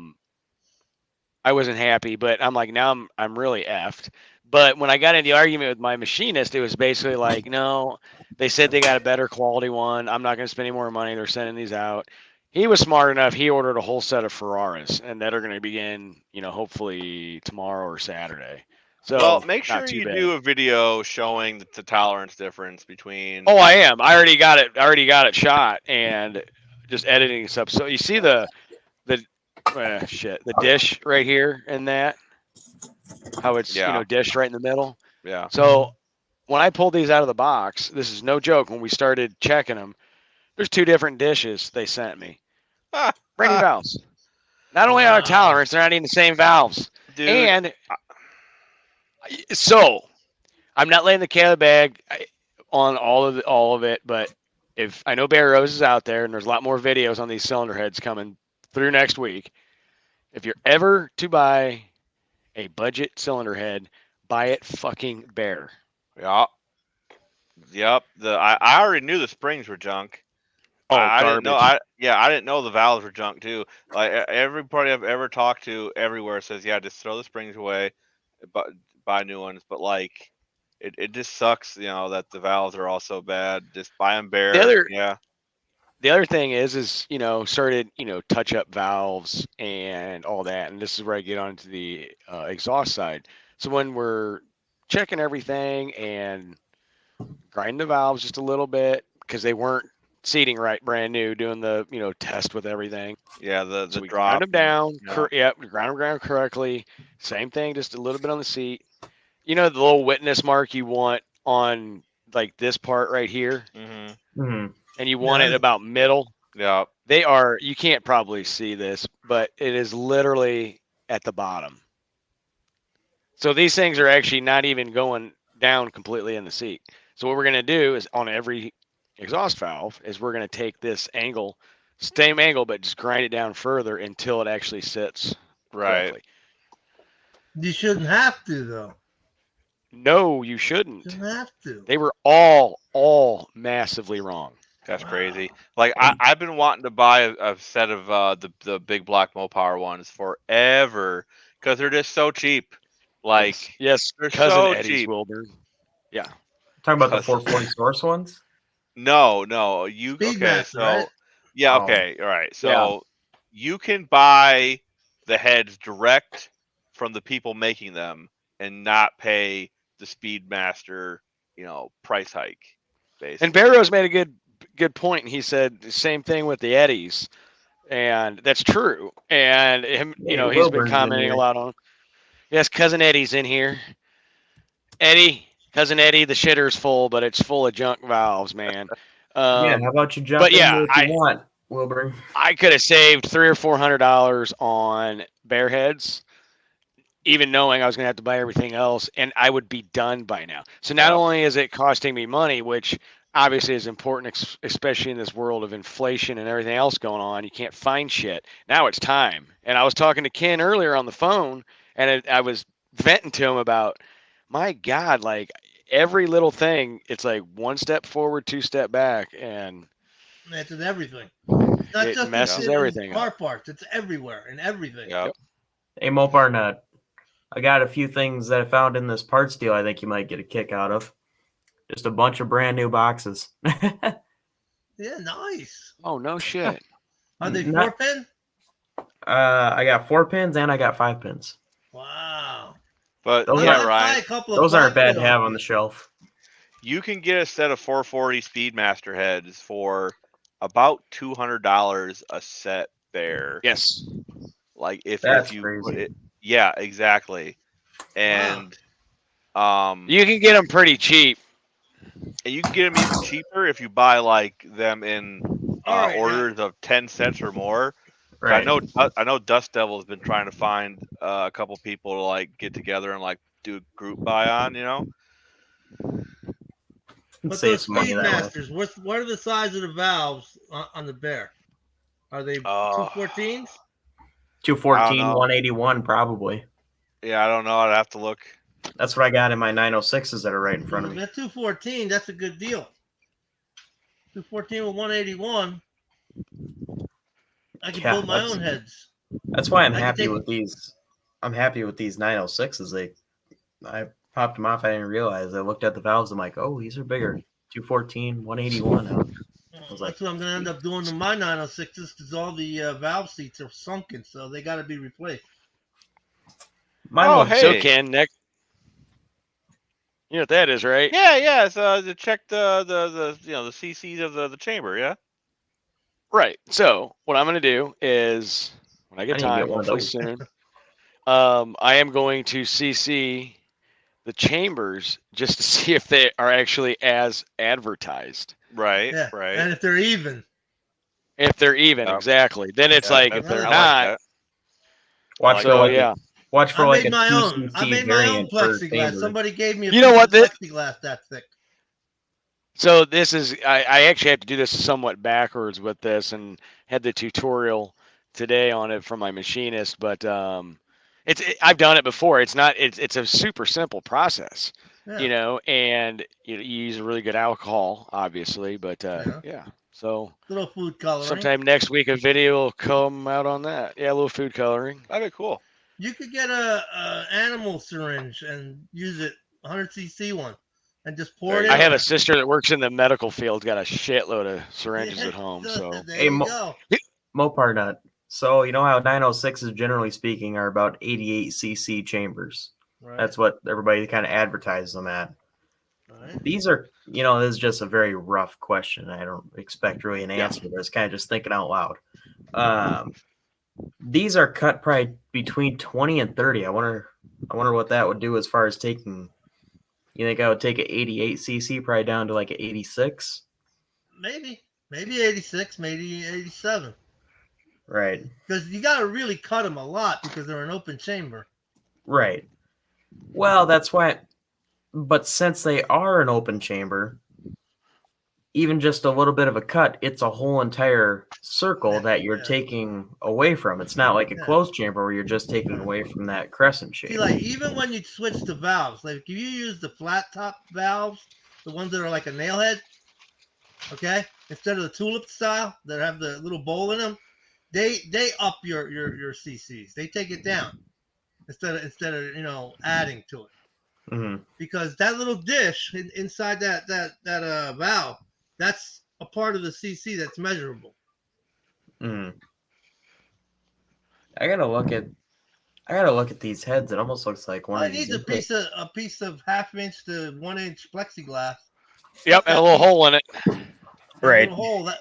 wasn't happy, but I'm like, now I'm really effed. But when I got in the argument with my machinist, it was basically like, no, they said they got a better quality one. I'm not going to spend any more money. They're sending these out. He was smart enough. He ordered a whole set of Ferraris, and that are going to begin, hopefully tomorrow or Saturday. So Well, make not sure too you bad. do a video showing the tolerance difference between. Oh, I am. I already got it shot and just editing stuff. So you see the dish right here and that, how it's Yeah. dished right in the middle. Yeah. So when I pulled these out of the box, this is no joke. When we started checking them, there's 2 different dishes they sent me. Brand new valves. Not only out of tolerance, they're not even the same valves. Dude, And so I'm not laying the cat out of the bag on all of it, but if I know Bear Rose is out there, and there's a lot more videos on these cylinder heads coming through next week. If you're ever to buy a budget cylinder head, buy it fucking Bear. yeah. Yep. I already knew the springs were junk. Oh, I garbage. didn't know. I didn't know the valves were junk too. Like everybody I've ever talked to everywhere says, yeah, just throw the springs away, but buy new ones. But like, it just sucks, that the valves are all so bad. Just buy them bare. The other thing is started, touch up valves and all that. And this is where I get onto the exhaust side. So when we're checking everything and grinding the valves just a little bit, because they weren't seating right, brand new, doing the, test with everything. Yeah. The So we drop. grind them down. Yeah. We grind them down correctly. Same thing, just a little bit on the seat. The little witness mark you want on like this part right here. Mm-hmm. And you want it about middle. Yeah. They are, you can't probably see this, but it is literally at the bottom. So these things are actually not even going down completely in the seat. So what we're going to do is on every exhaust valve is we're going to take this angle, same angle, but just grind it down further until it actually sits Right. correctly. You shouldn't have to, though. No, you shouldn't. You shouldn't have to. They were all massively wrong. That's crazy. Like I've been wanting to buy a set of the big black Mopar ones forever because they're just so cheap. Like yes, they're cousin so Eddie's cheap. Wilburn. Yeah. Talking about the 440 source ones? No, you okay? Speedmaster, So right? yeah, Oh. okay, all right. So you can buy the heads direct from the people making them and not pay the Speedmaster, price hike. Basically. And Barrows made a good point. He said the same thing with the Eddies, and that's true. And him, he's been Wilburn's in commenting a here. lot on. Yes, cousin Eddie's in here. Cousin Eddie, the shitter's full, but it's full of junk valves, man. Yeah, how about you jump but yeah, into it if you want, Wilburn? I could have saved $300 or $400 on bear heads, even knowing I was going to have to buy everything else, and I would be done by now. So not only is it costing me money, which obviously is important, especially in this world of inflation and everything else going on. You can't find shit. Now it's time. And I was talking to Ken earlier on the phone, and I was venting to him about, my God, like every little thing, it's like one step forward, 2 step back, and It's in everything. Not it just messes in everything car up. parts. It's everywhere and everything. Yep. Hey, Mopar Nut, I got a few things that I found in this parts deal I think you might get a kick out of. Just a bunch of brand new boxes. Yeah, nice. Oh, no shit. Are they Not- 4-pin? I got 4 pins and I got 5 pins. Wow. But Those yeah, aren't- Ryan, Those aren't bad to have on the shelf. you can get a set of 440 Speedmaster heads for about $200 a set there. Yes. Like if That's you crazy. put it, yeah, exactly. And You can get them pretty cheap. and you can get them even cheaper if you buy like them in Alright, orders of 10 sets or more. Right. I know Dust Devil has been trying to find a couple people to like get together and like do a group buy on. But Save those some money that way. Speedmasters, what are the size of the valves on the Bear? Are they 214s? 214, know. 181 probably. Yeah, I don't know. I'd have to look. That's what I got in my 906s that are right in front of me. That 214, that's a good deal. 214 with 181. I can Yeah, build my that's- own heads. That's why I'm I can happy take- with these. I'm happy with these 906s. I popped them off. I didn't realize. I looked at the valves. I'm like, oh, these are bigger. 214, 181. I was like, That's what I'm going to end up doing to my 906s because all the valve seats are sunken, so they got to be replaced. mine Oh, look- hey. So Ken, next, you know what that is, right? Yeah. So to check the CCs of the chamber. Yeah. Right. So what I'm going to do is when I I get need to get time, one of hopefully those. soon, I am going to CC the chambers just to see if they are actually as advertised. Right. Yeah. Right. And if they're even. If they're even, Yeah. exactly. Then it's Yeah, like I- if they're I like not. that. watch like for So like yeah. watch for I like made a my 2 own. I cc made my own variant for plexiglass. chamber. Somebody gave me a You know piece what, of plexiglass that thick. So this is I actually have to do this somewhat backwards with this and had the tutorial today on it from my machinist, but I've done it before. It's a super simple process, Yeah. you know, and you use a really good alcohol, obviously, but Yeah. yeah. So Little food coloring. sometime next week a video will come out on that. Yeah, a little food coloring. That'd be cool. You could get a animal syringe and use it 100cc one and just pour it in. I have a sister that works in the medical field, got a shitload of syringes at home. So There Hey, you Mo- go. Mopar nut. So you know how 906s generally speaking are about 88 cc chambers. Right. That's what everybody kind of advertises them at. right. These are, this is just a very rough question. I don't expect really an answer, but it's kind of just thinking out loud. These are cut probably between 20 and 30. I wonder what that would do as far as taking. You think I would take an 88 cc probably down to like an 86? Maybe 86, maybe 87. Right. Because you got to really cut them a lot because they're an open chamber. Right. Well, that's why. But since they are an open chamber, even just a little bit of a cut, it's a whole entire circle that you're Yeah. taking away from. It's not like a Yeah. closed chamber where you're just taking away from that crescent shape. See, like even when you switch the valves, like if you use the flat top valves, the ones that are like a nail head, okay, instead of the tulip style that have the little bowl in them, they up your CCs. They take it down instead of adding to it. Hmm. Because that little dish inside that valve, that's a part of the CC that's measurable. Hmm. I gotta look at these heads. It almost looks like one I of these. need a piece of 1/2 inch to 1 inch plexiglass. yep, and a little hole in it. That Right. little hole that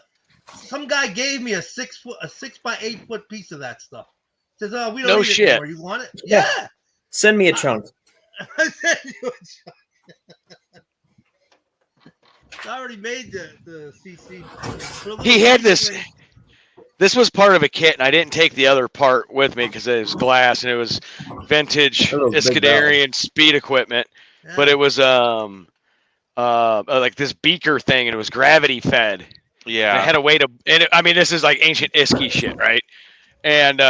some guy gave me a 6 by 8 foot piece of that stuff. Says, "Oh, we don't No need it shit. anymore. You want it?" Yeah. Yeah. Send me a chunk. I said, I already made the CC. He had this. This was part of a kit, and I didn't take the other part with me because it was glass and it was vintage Those big Iscadarian speed equipment. Yeah. But it was like this beaker thing, and it was gravity fed. And Yeah. it had a way to. And I mean, this is like ancient Isky shit, right? And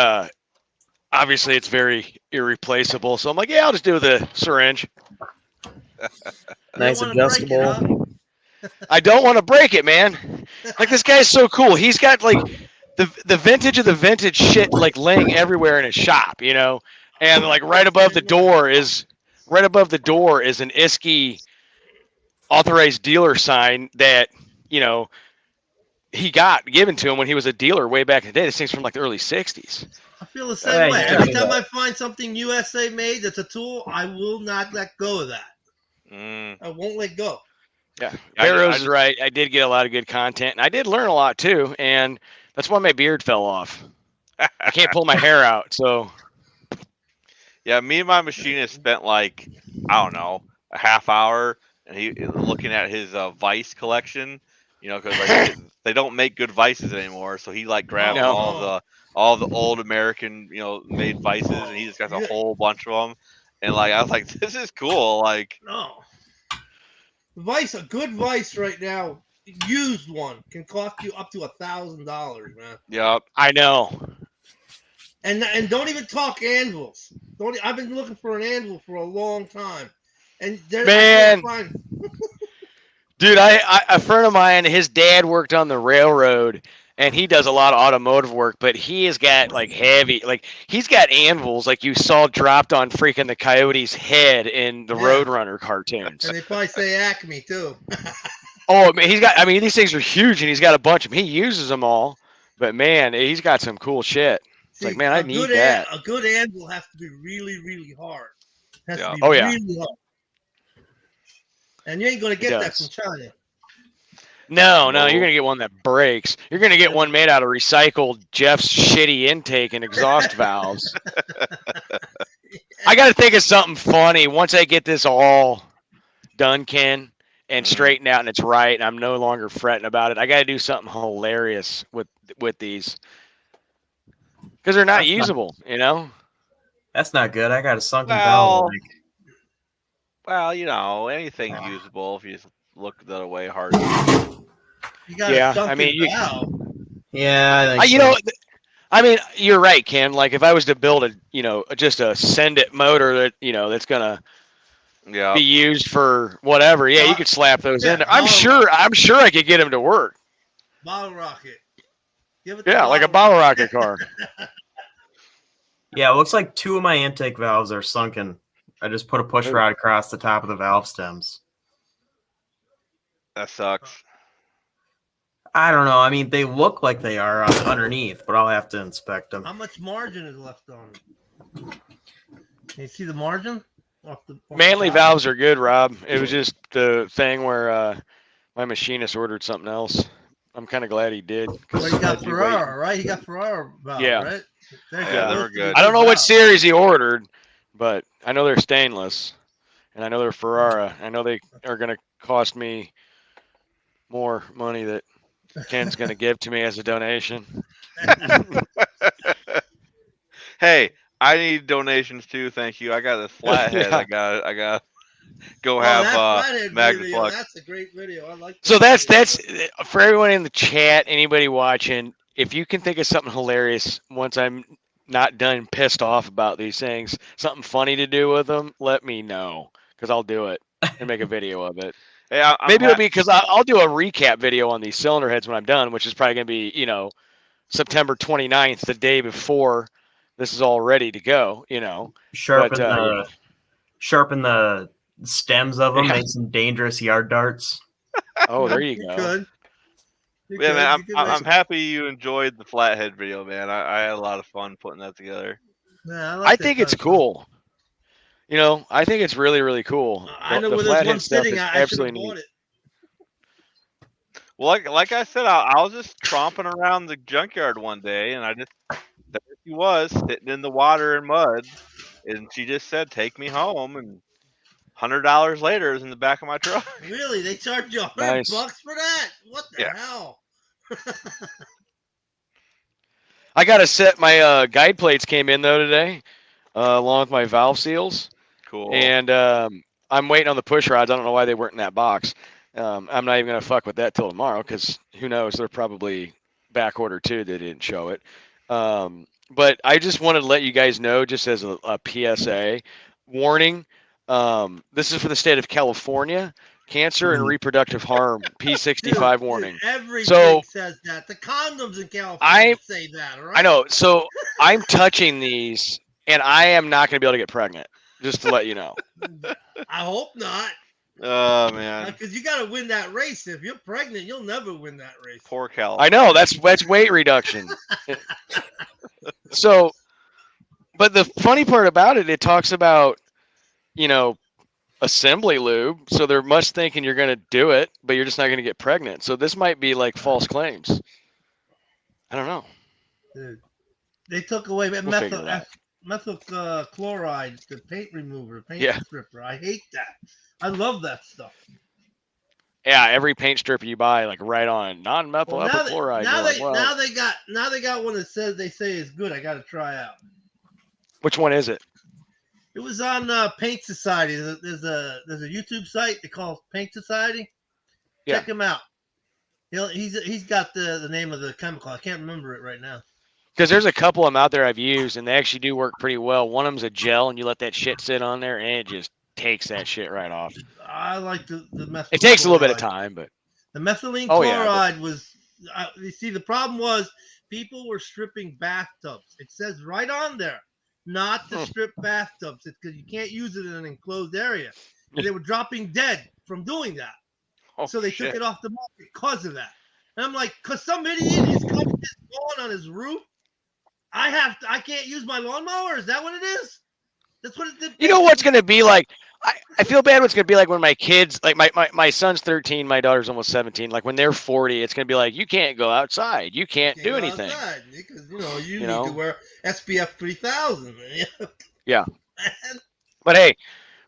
obviously, it's very irreplaceable. So I'm like, yeah, I'll just do the syringe. Nice You don't wanna break it, adjustable. I don't want to break it, man. Like this guy's so cool. He's got like the vintage of the vintage shit like laying everywhere in his shop, you know. And like right above the door is an Isky authorized dealer sign that he got given to him when he was a dealer way back in the day. This thing's from like the early '60s. I feel the same Yeah, way. you Every got time it. I find something USA made that's a tool, I will not let go of that. Mm. I won't let go. Yeah, I Barrow's just- right. I did get a lot of good content, and I did learn a lot too. And that's why my beard fell off. I can't pull my hair out, so Yeah, me and my machinist spent like, I don't know, a half hour and he looking at his vice collection, because like they don't make good vices anymore. So he like grabbed No. all the old American made vices, and he just got a Yeah. whole bunch of them. and like I was like, this is cool. Like, No. Vice, a good Vice right now, used one can cost you up to $1,000, man. yep. I know. And don't even talk anvils. I've been looking for an anvil for a long time, and I Man. can't find. Dude, a friend of mine, his dad worked on the railroad, and he does a lot of automotive work, but he has got like heavy, like he's got anvils like you saw dropped on freaking the Coyote's head in the Yeah. Roadrunner cartoons. And they probably say Acme too. Oh, man, I mean, these things are huge, and he's got a bunch of them. He uses them all, but man, he's got some cool shit. It's like, man, I need that. A good anvil has to be really, really hard. Has Yeah. to be Oh, yeah. really hard. And you ain't gonna get that from does. China. No, you're gonna get one that breaks. You're gonna get one made out of recycled Jeff's shitty intake and exhaust valves. I gotta think of something funny once I get this all done, Ken, and straightened out and it's right, and I'm no longer fretting about it. I gotta do something hilarious with these because they're not That's not- usable, you know. That's not good. I got a sunken Well, valve. Well, you know, anything's usable if you just look the other way hard. You got Yeah, a sunken I mean, you- valve. Yeah, I think You so. know, I mean, you're right, Ken. Like if I was to build just a send it motor that that's gonna Yeah. be used for whatever. Yeah, you could slap those in there. I'm bottle sure I could get them to work. Bottle rocket. Give it the Yeah, like a bottle rocket car. Yeah, it looks like 2 of my intake valves are sunken. I just put a push rod across the top of the valve stems. That sucks. I don't know. I mean, they look like they are underneath, but I'll have to inspect them. How much margin is left on it? Can you see the margin? Off the Manly top? valves are good, Rob. It was just the thing where my machinist ordered something else. I'm kind of glad he did. 'cause Well, he got I'd be waiting. Ferrara, right? He got Ferrara valve, Yeah. right? Yeah, they were good. I don't know what valves. series he ordered, but I know they're stainless, and I know they're Ferrara. I know they are going to cost me more money that Ken's going to give to me as a donation. Hey, I need donations too. Thank you. I got this flathead. Yeah. I got go Oh, have that flathead Magna video, Flux. that's a great video. I like. So that that's video. for everyone in the chat, anybody watching. If you can think of something hilarious once I'm not done pissed off about these things, something funny to do with them, let me know because I'll do it and make a video of it. Hey, I'm Maybe it'll be because I'll do a recap video on these cylinder heads when I'm done, which is probably going to be, September 29th, the day before this is all ready to go, Sharpen the stems of them, Yeah. make some dangerous yard darts. Oh, there you You go. could. You Yeah, could, man, you could I'm make- happy you enjoyed the flathead video, man. I had a lot of fun putting that together. Yeah, I like that think it's kind of stuff. cool. I think it's really, really cool. I know The where there's flathead one stuff sitting. is I should have absolutely bought neat. it. Well, like I said, I was just tromping around the junkyard one day, and there she was sitting in the water and mud, and she just said, "Take me home." And $100 later, it was in the back of my truck. Really? They charge you $100 Nice. for that? What the Yeah. hell? I got to set my guide plates came in though today, along with my valve seals. Cool. And I'm waiting on the push rods. I don't know why they weren't in that box. I'm not even going to fuck with that till tomorrow because who knows? They're probably back order too. They didn't show it. But I just wanted to let you guys know, just as a PSA warning. This is for the state of California. Cancer and reproductive harm, P65 Dude, warning. Everything So, says that. The condoms in California I- say that, all right? I know. So I'm touching these, and I am not going to be able to get pregnant. Just to let you know. I hope not. Oh man, Because you got to win that race. If you're pregnant, you'll never win that race. poor Cal. I know that's weight reduction. So, but the funny part about it, it talks about, assembly lube. So they're much thinking you're going to do it, but you're just not going to get pregnant. So this might be like false claims. I don't know. Dude, they took away We'll figure it out. methyl chloride, the paint remover, paint Yeah. stripper. I hate that. I love that stuff. Yeah, every paint stripper you buy, like right on non-methyl Well, ethyl chloride. now, You're like, well, they got one that says they say is good. I got to try out. which one is it? It was on Paint Society. There's a YouTube site they call Paint Society. Yeah. Check him out. He's got the name of the chemical. I can't remember it right now. Because there's a couple of them out there I've used, and they actually do work pretty well. One of them's a gel, and you let that shit sit on there, and it just takes that shit right off. I like the methylene. It takes a little bit of chloride. time, but The methylene Oh, yeah, but- chloride was. You see, the problem was people were stripping bathtubs. It says right on there, not to strip bathtubs. It's because you can't use it in an enclosed area. And they were dropping dead from doing that. Oh, So they shit. took it off the market because of that. And I'm like, because some idiot is cutting his lawn on his roof. I can't use my lawnmower. Is that what it is? That's what it. you know what's going to be like? I feel bad what's going to be like when my kids, like my son's 13, my daughter's almost 17. Like when they're 40, it's going to be like, you can't go outside. You can't do go anything. outside, because you You need know? to wear SPF 3000. Yeah. Man. But hey,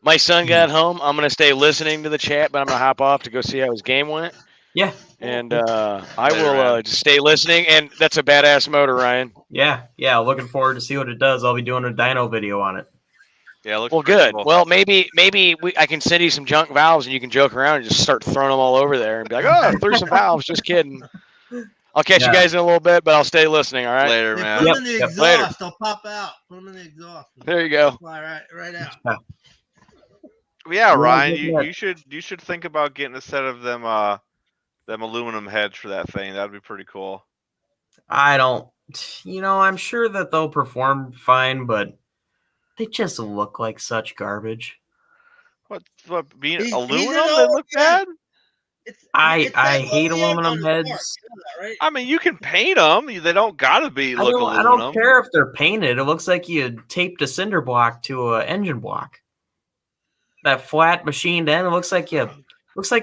my son got home. I'm going to stay listening to the chat, but I'm going to hop off to go see how his game went. Yeah, And I Later, will man. just stay listening. And that's a badass motor, Ryan. yeah. Looking forward to see what it does. I'll be doing a dyno video on it. Yeah, it looks Well, pretty good. cool. Well, maybe I can send you some junk valves, and you can joke around and just start throwing them all over there and be like, "Oh, I threw some valves." Just kidding. I'll catch you Yeah. guys in a little bit, but I'll stay listening. All right. Later, They man. put Yep, them in the yep. exhaust. Later. They'll pop out. Put them in the exhaust. There you go. Fly right out. Yeah, Yeah, Ryan, looking at- you should think about getting a set of them aluminum heads for that thing. That'd be pretty cool. I don't. I'm sure that they'll perform fine, but they just look like such garbage. What being He's aluminum? an They old look man. bad. I that hate OEM aluminum on his part. heads. You know that, right? I mean, you can paint them. They don't gotta be I look don't, I aluminum. don't care if they're painted. It looks like you taped a cinder block to an engine block. That flat machined end. It looks like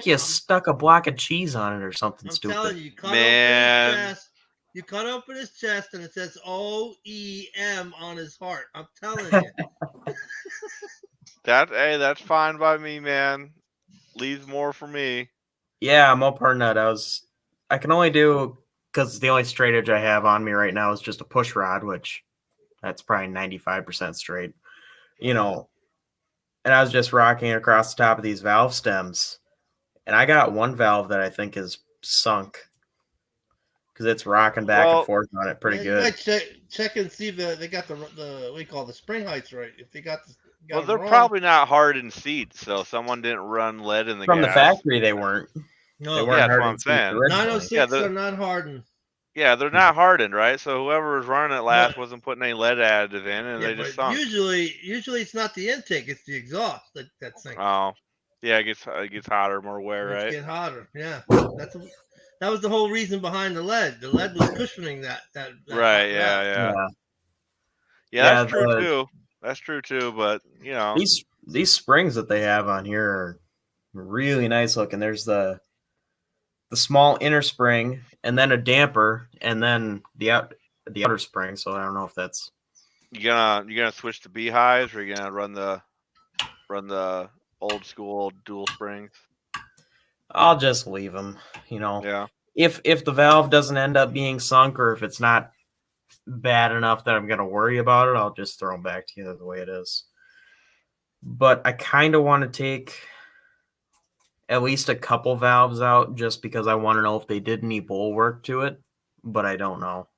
you stuck a block of cheese on it or something I'm stupid. telling you, you cut Man. open his chest. You cut open his chest, and it says OEM on his heart. I'm telling you. That's fine by me, man. Leaves more for me. Yeah, I'm all part nut. I can only do, because the only straight edge I have on me right now is just a push rod, which that's probably 95% straight. And I was just rocking it across the top of these valve stems, and I got one valve that I think is sunk because it's rocking back Well, and forth on it pretty You good. might check and see if they got the what do you call the spring heights right. If they got Well, them they're wrong. probably not hardened seats, so someone didn't run lead in the From the gas. factory, they weren't. No, They Yeah, weren't that's what hardened I'm saying. seats originally. 906 Yeah, the- are not hardened. Yeah, they're not hardened, right? So whoever was running it last But- wasn't putting any lead additive in, and Yeah, they just but sunk. usually it's not the intake; it's the exhaust that sinks. Oh, yeah, it gets hotter, more wear, It's right? getting hotter. Yeah, that was the whole reason behind the lead. The lead was cushioning that Right. hot Yeah. valve. Yeah. Yeah, That's true the- too. That's true too. But These springs that they have on here are really nice looking. There's the small inner spring, and then a damper, and then the outer spring. So I don't know if that's you gonna switch to beehives, or you gonna run the old school dual springs? I'll just leave them. Yeah. If the valve doesn't end up being sunk, or if it's not bad enough that I'm gonna worry about it, I'll just throw them back together the way it is. But I kind of want to take at least a couple valves out, just because I want to know if they did any bowl work to it. But I don't know.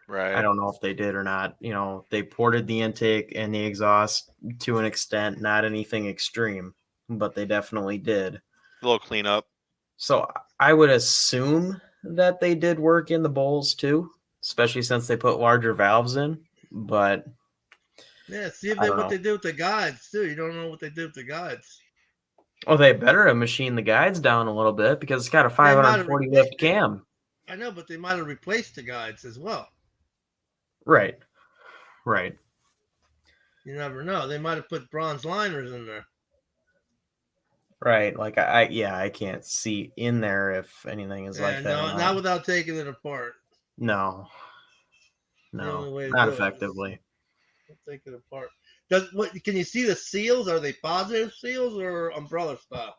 Right. I don't know if they did or not. They ported the intake and the exhaust to an extent, not anything extreme, but they definitely did. A little cleanup. So I would assume that they did work in the bowls too, especially since they put larger valves in. But Yeah, see if I they don't what know. they do with the guides too. You don't know what they did with the guides. they better have machined the guides down a little bit, because it's got a 540 lift cam. I know, but they might have replaced the guides as well. Right. You never know. They might have put bronze liners in there. Right. Like I can't see in there if anything is like that. or not without taking it apart. No. The only way to Not do it. effectively. Take it apart. Can you see the seals? Are they positive seals or umbrella style?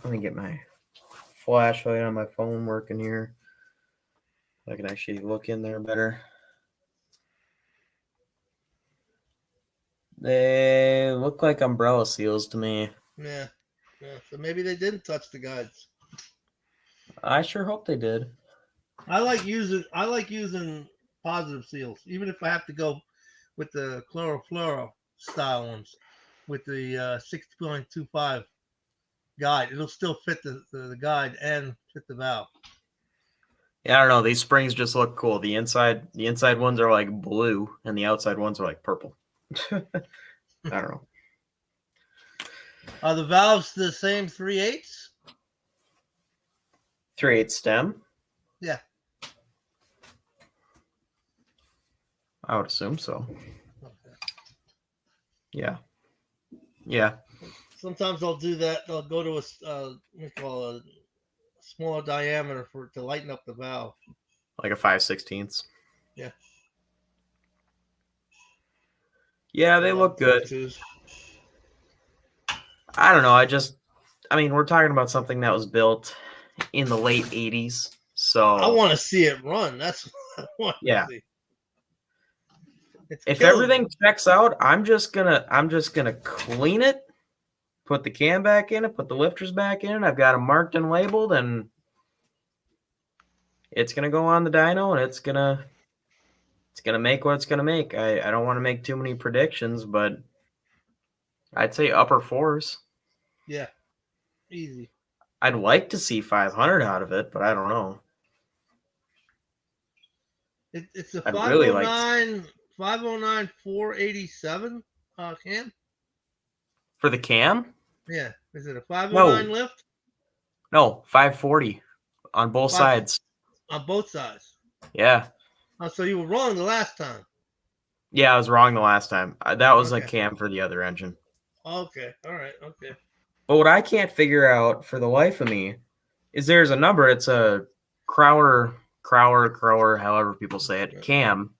Let me get my flashlight on my phone working here. I can actually look in there better. They look like umbrella seals to me. Yeah. Yeah. So maybe they didn't touch the guides. I sure hope they did. I like using positive seals, even if I have to go with the chlorofluoro style ones with the 6.25 guide. It'll still fit the guide and fit the valve. Yeah, I don't know. These springs just look cool. The inside ones are like blue, and the outside ones are like purple. I don't know. Are the valves the same 3/8? 3/8 stem. Yeah. I would assume so. Okay. Yeah. Yeah. Sometimes I'll do that. I'll go to a smaller diameter to lighten up the valve. Like a 5/16. Yeah. Yeah, they look good. I don't know. I mean, we're talking about something that was built in the late 80s. So I want to see it run. That's what I want Yeah. to see. It's if killing everything me. checks out, I'm just gonna clean it, put the cam back in it, put the lifters back in it. I've got them marked and labeled, and it's gonna go on the dyno, and it's gonna make what it's gonna make. I don't want to make too many predictions, but I'd say upper fours. Yeah. Easy. I'd like to see 500 out of it, but I don't know. It's a I'd really like 509 487 cam. For the cam? Yeah. Is it a 509 lift? No, 540 on both sides. On both sides. Yeah. Oh, so you were wrong the last time. Yeah, I was wrong the last time. That was a Okay. cam for the other engine. Okay. All right. Okay. But what I can't figure out for the life of me is there's a number. It's a Crower, however people say it, cam.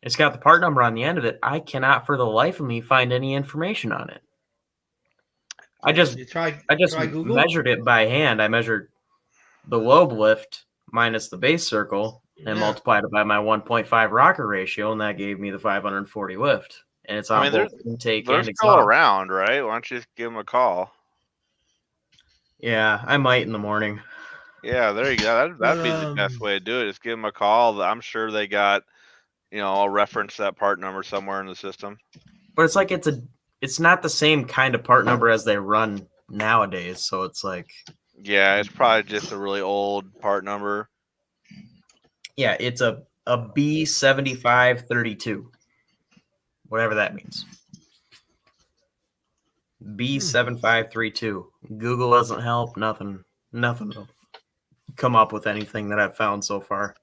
It's got the part number on the end of it. I cannot for the life of me find any information on it. I just try Google? measured it by hand. I measured the lobe lift minus the base circle and Yeah. multiplied it by my 1.5 rocker ratio, and that gave me the 540 lift. And it's on both intake They're and still exhaust. around, right? Why don't you just give them a call? Yeah, I might in the morning. Yeah, there you go. That'd be the best way to do it. Just give them a call. I'm sure they got, I'll reference that part number somewhere in the system. But it's like it's not the same kind of part number as they run nowadays. So it's like, Yeah, it's probably just a really old part number. yeah, it's a B7532, whatever that means. B7532. Google doesn't help. Nothing will come up with anything that I've found so far.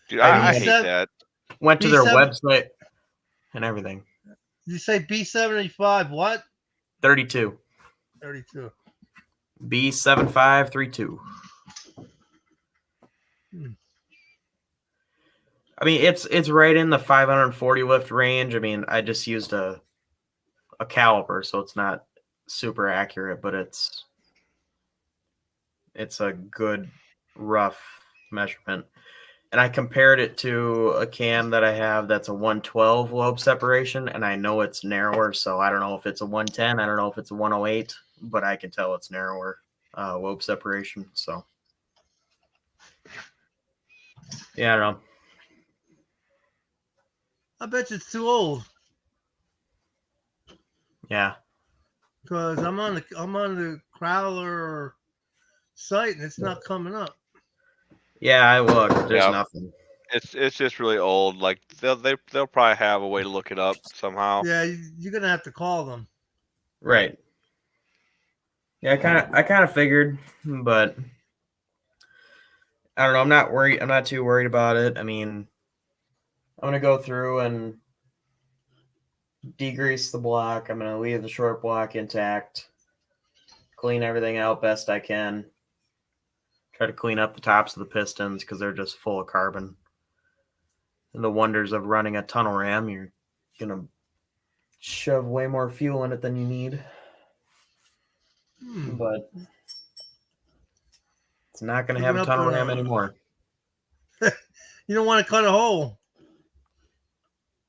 Dude, I hate that. Went to their B7 website and everything. Did you say B75 what? 32. 32. B7532. I mean, it's right in the 540 lift range. I mean, I just used a caliper, so it's not super accurate, but it's a good rough measurement. And I compared it to a cam that I have that's a 112 lobe separation, and I know it's narrower, so I don't know if it's a 110, I don't know if it's a 108, but I can tell it's narrower lobe separation. So yeah, I don't know. I bet you it's too old. Yeah. Because I'm on the Crowler site and it's not coming up. Yeah, I looked. There's Yeah. nothing. It's just really old. Like they'll probably have a way to look it up somehow. Yeah, you're gonna have to call them. Right. Yeah, I kind of figured, but I don't know. I'm not worried. I'm not too worried about it. I mean, I'm gonna go through and degrease the block. I'm gonna leave the short block intact, clean everything out best I can. Try to clean up the tops of the pistons because they're just full of carbon. And the wonders of running a tunnel ram, you're gonna shove way more fuel in it than you need. But it's not gonna have a tunnel ram anymore. You don't want to cut a hole.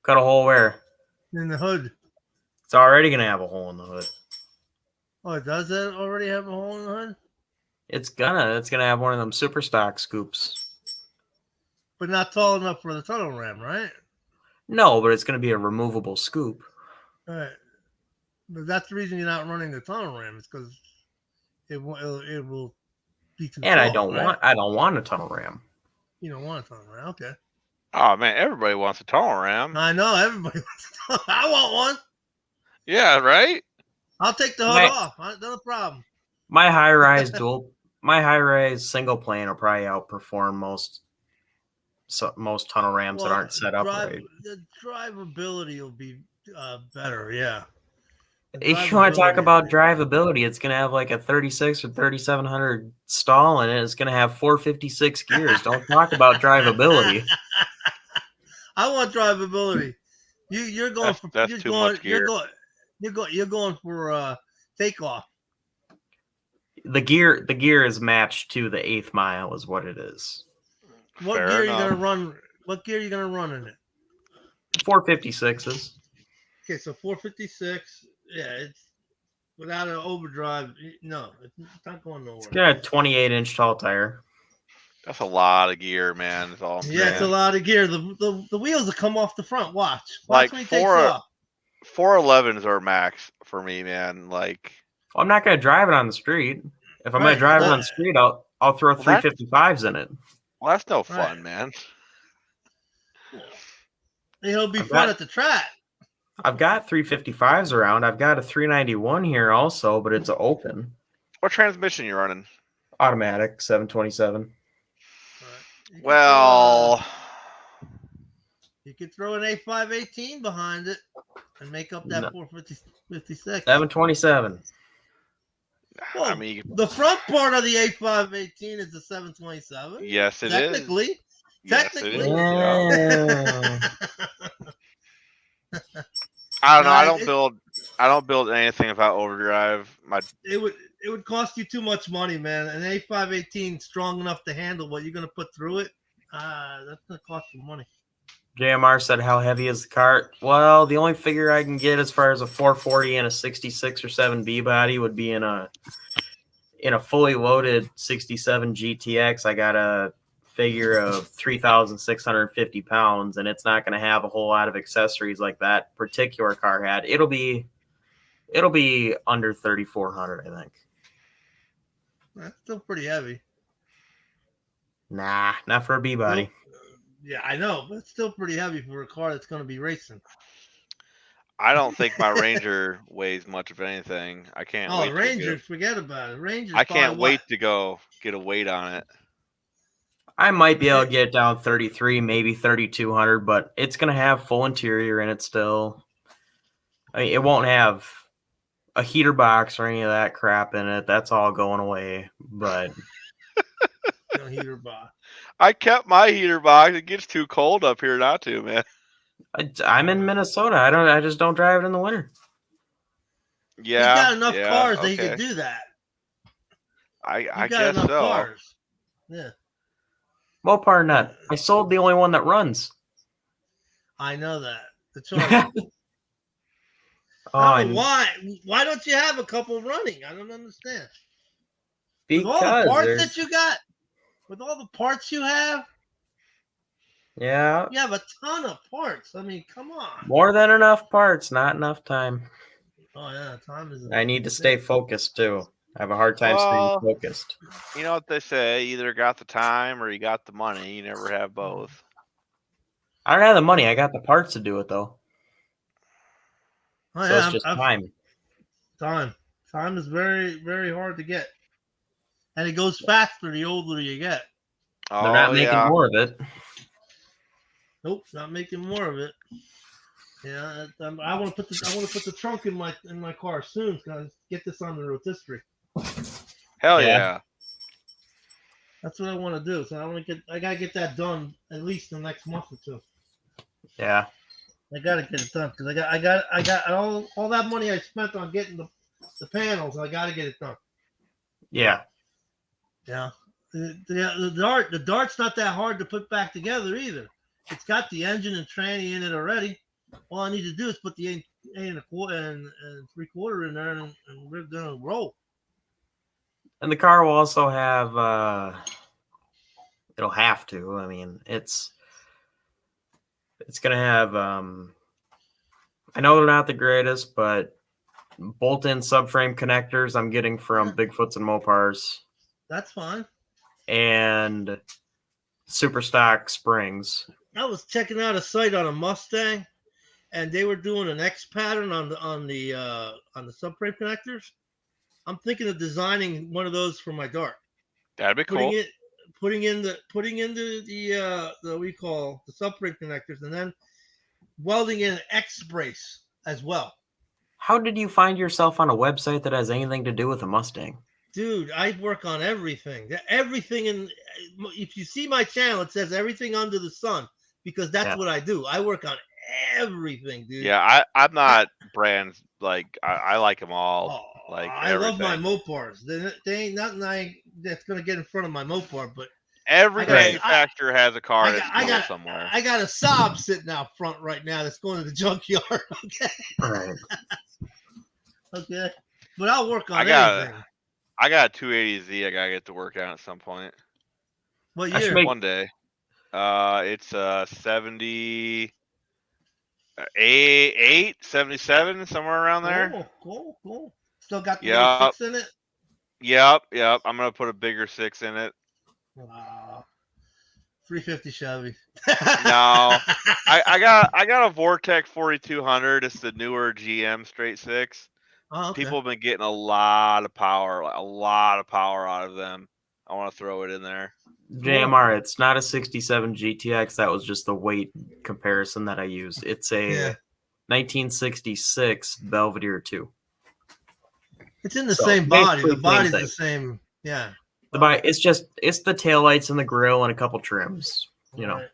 Cut a hole where? in the hood. It's already gonna have a hole in the hood. Oh, does it already have a hole in the hood? It's gonna have one of them super stock scoops. But not tall enough for the tunnel ram, right? No, but it's gonna be a removable scoop. All right. But that's the reason you're not running the tunnel ram. It's because it will be too And tall, I don't want a tunnel ram. You don't want a tunnel ram. Okay. Oh man, everybody wants a tunnel ram. I know everybody wants a tunnel. I want one. Yeah, right. I'll take the hood Right. off. No problem. My high rise single plane will probably outperform most tunnel rams that aren't set up right. The drivability will be better. Yeah. The If you want to talk drivability- about drivability, it's going to have like a 36 or 3700 stall in it. It's going to have 456 gears. Don't talk about drivability. I want drivability. You're going for That's you're too going, much gear. You're going for takeoff. The gear is matched to the 8th mile is what it is. What Fair gear are you enough. gonna run? What gear are you gonna run in it? 456s. Okay, so 456. Yeah, it's without an overdrive. No, it's not going nowhere. It's got a 28-inch tall tire. That's a lot of gear, man. That's all I'm Yeah, it's a saying. lot of gear. The wheels will come off the front. Watch Like when he takes four- off. 411s are max for me, man. Like, I'm not going to drive it on the street. If I'm going Right, to drive it well, on the street, I'll throw well, that's- 355s in it. well, that's no fun, Right. man. It'll be I've fun got- at the track. I've got 355s around. I've got a 391 here also, but it's open. What transmission you running? Automatic 727. You could Well, throw, you could throw an A518 behind it and make up that No. 456. 727. I Well, mean, the front part of the A518 is the 727. yes, it is. Technically. Yes, it technically. is. Yeah. Yeah. I don't know. No, I don't build anything without overdrive. It would cost you too much money, man. An A518 strong enough to handle what you're gonna put through it. That's gonna cost you money. JMR said, how heavy is the cart? Well, the only figure I can get as far as a 440 and a 66 or 7B body would be in a fully loaded 67 GTX. I got a figure of 3,650 pounds, and it's not going to have a whole lot of accessories like that particular car had. It'll be under 3,400, I think. That's still pretty heavy. Nah, not for a B body. Yeah, I know, but it's still pretty heavy for a car that's gonna be racing. I don't think my Ranger weighs much of anything. I can't. Oh, wait the to Ranger, get- forget about it. Ranger. I can't wait to go get a weight on it. I might be able to get it down 33, maybe 3,200, but it's going to have full interior in it still. I mean, it won't have a heater box or any of that crap in it. That's all going away. But Heater box. I kept my heater box. It gets too cold up here not to, man. I'm in Minnesota. I just don't drive it in the winter. Yeah. He's got enough yeah, cars that he okay. can do that. I He's got guess enough so. cars. Yeah, Mopar nut. I sold the only one that runs. I know that. The Charger. Oh, I and don't know why don't you have a couple running? I don't understand. With all the because parts there's- that you got, with all the parts you have yeah, a ton of parts. I mean, come on. more than enough parts, not enough time. Oh yeah, time is. I need to stay focused too. I have a hard time Well, staying focused. You know what they say? Either got the time or you got the money. You never have both. I don't have the money. I got the parts to do it though. Oh, So yeah, it's just time. Time is very, very hard to get, and it goes faster the older you get. Oh, They're not making yeah. more of it. Nope, not making more of it. Yeah, I want to put the trunk in my car soon. Cause get this on the rotisserie. Hell Yeah. yeah. That's what I want to do. So I gotta get that done at least the next month or two. Yeah. I gotta get it done because I got all that money I spent on getting the panels. I gotta get it done. Yeah. Yeah. The dart's not that hard to put back together either. It's got the engine and tranny in it already. All I need to do is put the 8 and 3/4 in there, and we're gonna roll. And the car will also have it'll have to. I mean, it's gonna have I know they're not the greatest, but bolt-in subframe connectors I'm getting from Bigfoots and Mopars, That's fine. and super stock springs. I was checking out a site on a Mustang, and they were doing an X pattern on the subframe connectors. I'm thinking of designing one of those for my Dart. That'd be cool. Putting in the what we call the subframe connectors, and then welding in an X brace as well. How did you find yourself on a website that has anything to do with a Mustang? Dude, I work on everything. Everything if you see my channel, it says everything under the sun, because that's what I do. I work on everything, dude. Yeah, I'm not brands like I like them all. Oh, Like I love my everything. Mopars. They ain't nothing that's gonna get in front of my Mopar, but Every I got- manufacturer has a car that's I cool got somewhere. I got a Saab sitting out front right now that's going to the junkyard. Okay, Right. okay, but I'll work on I got anything. I got a 280Z I gotta get to work on at some point. What I should year? make- One day. It's 78, 77, somewhere around there. Cool. Still got the Yeah. little 6 in it. Yep. I'm gonna put a bigger 6 in it. Wow. 350 Chevy. No, I got a Vortec 4200. It's the newer GM straight 6. Oh, okay. People have been getting a lot of power out of them. I want to throw it in there. JMR, it's not a 67 GTX. That was just the weight comparison that I used. It's a 1966 Belvedere 2. It's in the So, same body. basically The body's same the thing. same. Yeah. It's the taillights and the grill and a couple trims. You know. Right.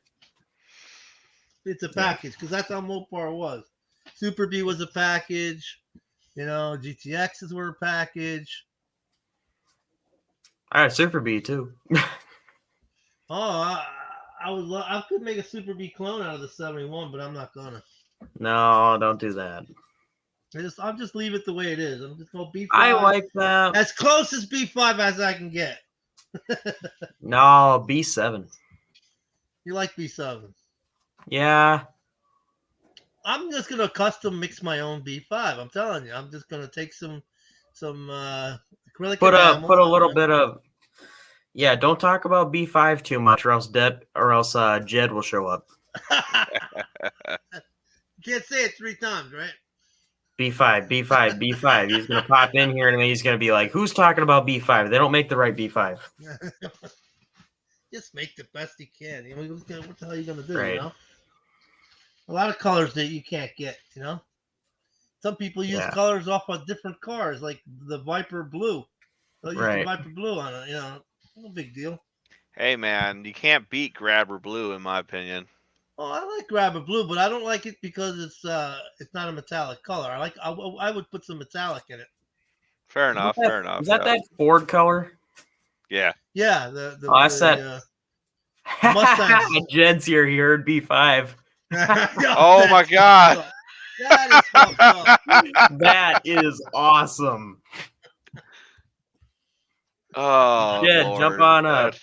It's a package, because that's how Mopar was. Super B was a package. GTXs were a package. All right, Super B too. Oh, I could make a Super B clone out of the 71, but I'm not gonna. No, don't do that. I'll just leave it the way it is. I'm just gonna B5. I like that. as close as B5 as I can get. No, B7. You like B7? Yeah. I'm just gonna custom mix my own B5. I'm telling you, I'm just gonna take some acrylic. Put enamel. a little bit of. Yeah, don't talk about B5 too much, or else Jed will show up. You can't say it 3 times, right? B5, B5, B5. He's gonna pop in here and then he's gonna be like, "Who's talking about B5? They don't make the right B5." Just make the best you can. What the hell are you gonna do? Right. A lot of colors that you can't get. Some people use colors off of different cars, like the Viper Blue. They'll use the Viper Blue on it. No big deal. Hey man, you can't beat Grabber Blue in my opinion. Oh, I like Grabber Blue, but I don't like it because it's not a metallic color. I would put some metallic in it. Fair enough. Is that Ford color? Yeah. Yeah, I said. Mustang. Jed's here. He heard B5. Oh my god. That is fucked up. That is awesome. Oh, Jed, Lord. jump on up.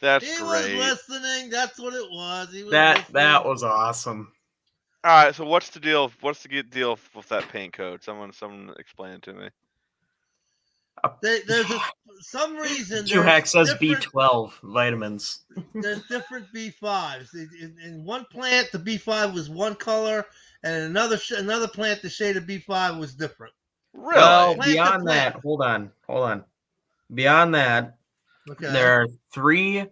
That's He was great. listening. That's what it was. He was That listening. was awesome. All right, so what's the deal? What's the deal with that paint code? Someone explain it to me. There's some reason. Two Hex says different- B12 vitamins. There's different B5s. In one plant, the B5 was one color, and in another plant, the shade of B5 was different. Really? Well, Plant to beyond that, plant. hold on. Beyond that, Okay. there are three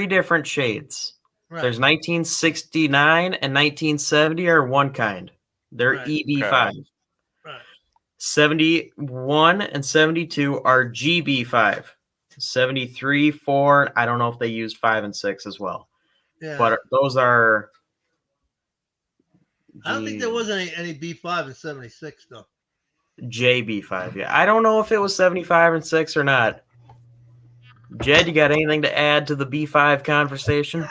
different shades. Right. There's 1969 and 1970 are one kind. They're Right. EB5. Right. 71 and 72 are GB5. 73, 4, I don't know if they used 5 and 6 as well. Yeah. But those are. I don't think there was any B5 in 76 though. JB5. Yeah, I don't know if it was 75 and 6 or not. Jed, you got anything to add to the B5 conversation?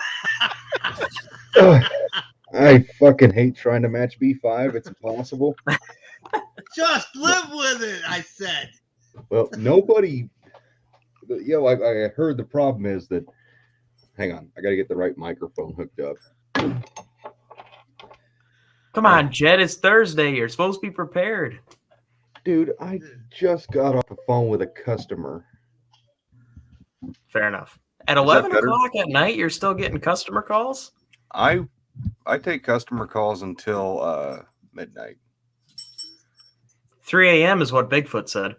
I fucking hate trying to match B5. It's impossible. Just live with it, I said. Well, nobody. I heard the problem is that. Hang on, I got to get the right microphone hooked up. Come on, Jed. It's Thursday. You're supposed to be prepared. Dude, I just got off the phone with a customer. Fair enough. At that 11 better? o'clock at night, you're still getting customer calls? I take customer calls until midnight. 3 a.m. is what Bigfoot said.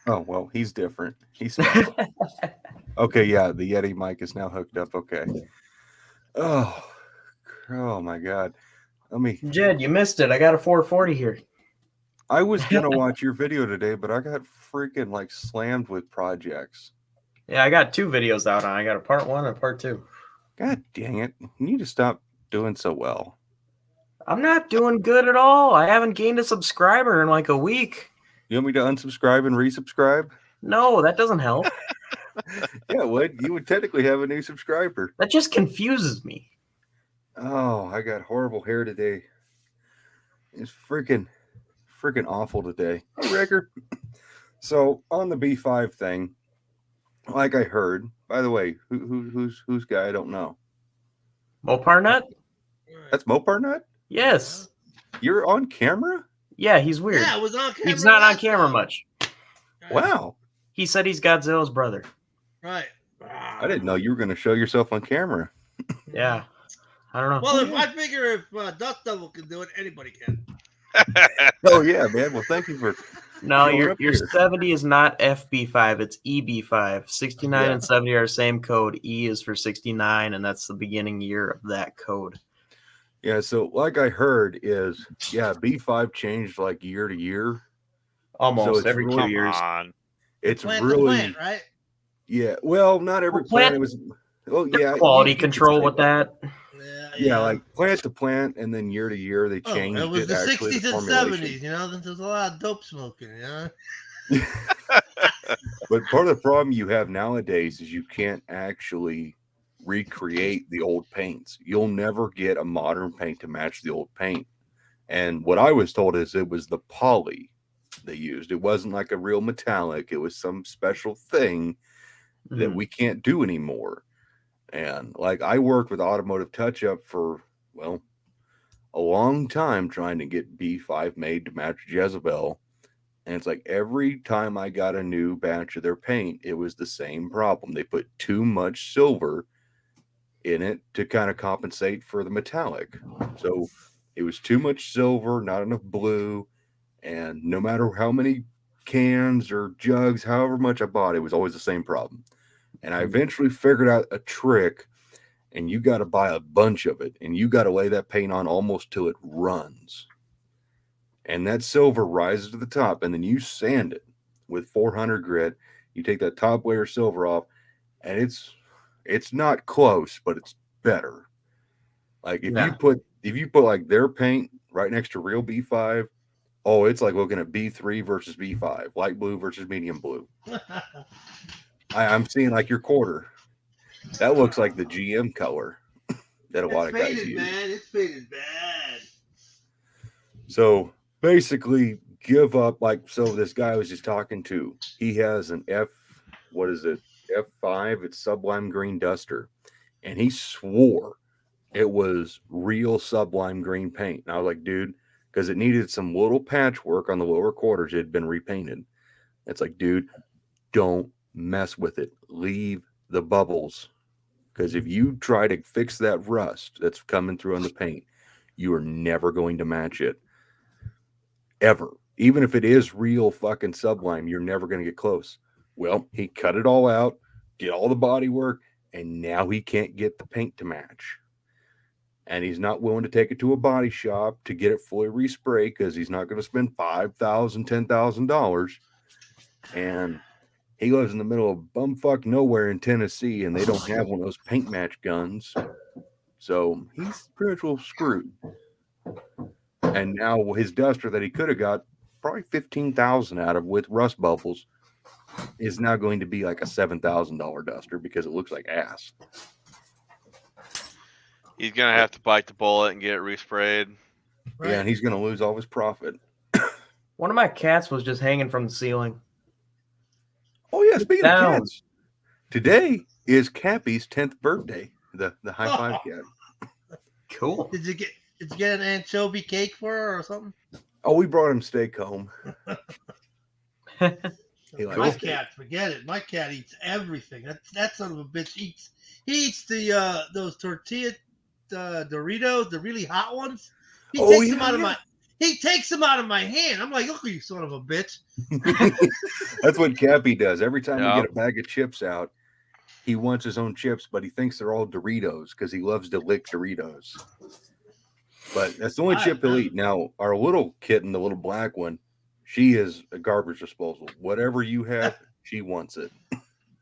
Oh well, he's different. He's special. Okay, yeah, the Yeti mic is now hooked up. Okay. Oh my God. Let me. Jed, you missed it. I got a 440 here. I was gonna watch your video today, but I got freaking like slammed with projects. Yeah, I got 2 videos out on. I got a part 1 and a part 2. God dang it! You need to stop doing so well. I'm not doing good at all. I haven't gained a subscriber in like a week. You want me to unsubscribe and resubscribe? No, that doesn't help. Yeah, would you would technically have a new subscriber. That just confuses me. Oh, I got horrible hair today. It's freaking awful today. Hey, Ricker. So on the B5 thing, like I heard. By the way, who's guy? I don't know. Moparnut? That's Moparnut? Yes. You're on camera? Yeah, he's weird. Yeah, it was on camera. He's not on last camera time. much. Wow. He said he's Godzilla's brother. Right. I didn't know you were going to show yourself on camera. Yeah. I don't know. Well, if I figure if Dust Devil can do it, anybody can. Oh yeah, man. Well, thank you for. No, showing your up here. 70 is not FB5, it's EB5. 69 Yeah. and 70 are the same code. E is for 69, and that's the beginning year of that code. Yeah, so like I heard is B5 changed like year to year. Almost it's every really- 2 years. Come on. It's Plant to really plant, right? well, not every Well, plant. plant- It was yeah, Quality you could control say with that. Yeah, like plant to plant, and then year to year they Oh, changed it was it. the Actually, 60s the and formulation. 70s, you know? There's a lot of dope smoking, you know? But part of the problem you have nowadays is you can't actually recreate the old paints. You'll never get a modern paint to match the old paint. And what I was told is it was the poly they used. It wasn't like a real metallic. It was some special thing that we can't do anymore. And like I worked with Automotive Touch Up for, well, a long time trying to get B5 made to match Jezebel. And it's like every time I got a new batch of their paint, it was the same problem. They put too much silver in it to kind of compensate for the metallic. So it was too much silver, not enough blue. And no matter how many cans or jugs, however much I bought, it was always the same problem. And I eventually figured out a trick, and you got to buy a bunch of it, and you got to lay that paint on almost till it runs. And that silver rises to the top, and then you sand it with 400 grit. You take that top layer of silver off, and it's not close, but it's better. Like if you put like their paint right next to real B5, oh, it's like looking at B3 versus B5, light blue versus medium blue. I'm seeing like your quarter. That looks like the GM color that a lot of guys faded, use. man. It's faded bad. So basically, give up. Like, so this guy I was just talking to, he has an F5, it's Sublime Green Duster. And he swore it was real Sublime Green paint. And I was like, dude, because it needed some little patchwork on the lower quarters. It had been repainted. It's like, dude, don't mess with it. Leave the bubbles. Because if you try to fix that rust that's coming through on the paint, you are never going to match it. Ever. Even if it is real fucking Sublime, you're never going to get close. Well, he cut it all out, did all the body work, and now he can't get the paint to match. And he's not willing to take it to a body shop to get it fully resprayed because he's not going to spend $5,000, $10,000. And he lives in the middle of bumfuck nowhere in Tennessee, and they don't have one of those paint match guns. So he's pretty much a little screwed. And now his duster that he could have got probably $15,000 out of with rust bubbles is now going to be like a $7,000 duster because it looks like ass. He's gonna have to bite the bullet and get it resprayed. Right? Yeah, and he's going to lose all his profit. One of my cats was just hanging from the ceiling. Oh yeah, speaking Down. of cats, today is Cappy's 10th birthday. The high five cat. Cool. Did you get an anchovy cake for her or something? Oh, we brought him steak home. He likes My steak. cat, forget it. My cat eats everything. That son of a bitch eats. He eats the those tortilla Doritos, the really hot ones. He Oh, takes yeah, them out of yeah. my. He takes them out of my hand. I'm like, look, you son of a bitch. That's what Cappy does. Every time Yeah. we get a bag of chips out, he wants his own chips, but he thinks they're all Doritos because he loves to lick Doritos. But that's the only chip he'll eat. Now, our little kitten, the little black one, she is a garbage disposal. Whatever you have, she wants it.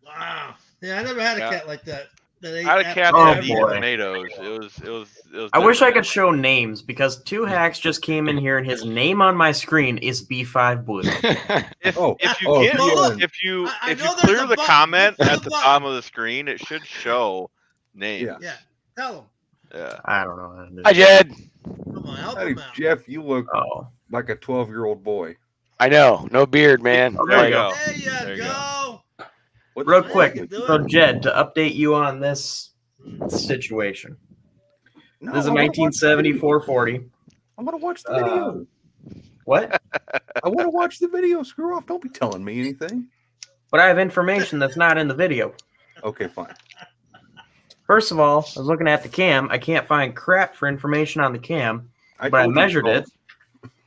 Wow. Yeah, I never had a Yeah. cat like that. That ate I had a cat Oh, that eat boy. tomatoes. It was. I wish I different. could show names because Two Hacks just came in here and his name on my screen is B5 Blue. If, Oh, if you oh, get look, if you I if know you there's clear a the button. comment Look for at the the button. bottom of the screen, it should show names. Yeah. Yeah, tell him. Yeah. I don't know how to do Hi, that. Jed. Come on, help Hey, him out. Jeff, you look Oh, like a 12-year-old boy. I know, no beard, man. Oh, There Like- you go. There you There you go. What real the- quick. can do So, it. Jed, to update you on this situation. No, This is a I wanna watch the 1974 video. 40. I want to watch the video. What? I want to watch the video. Screw off. Don't be telling me anything. But I have information that's not in the video. Okay, fine. First of all, I was looking at the cam. I can't find crap for information on the cam. But I told you measured to it.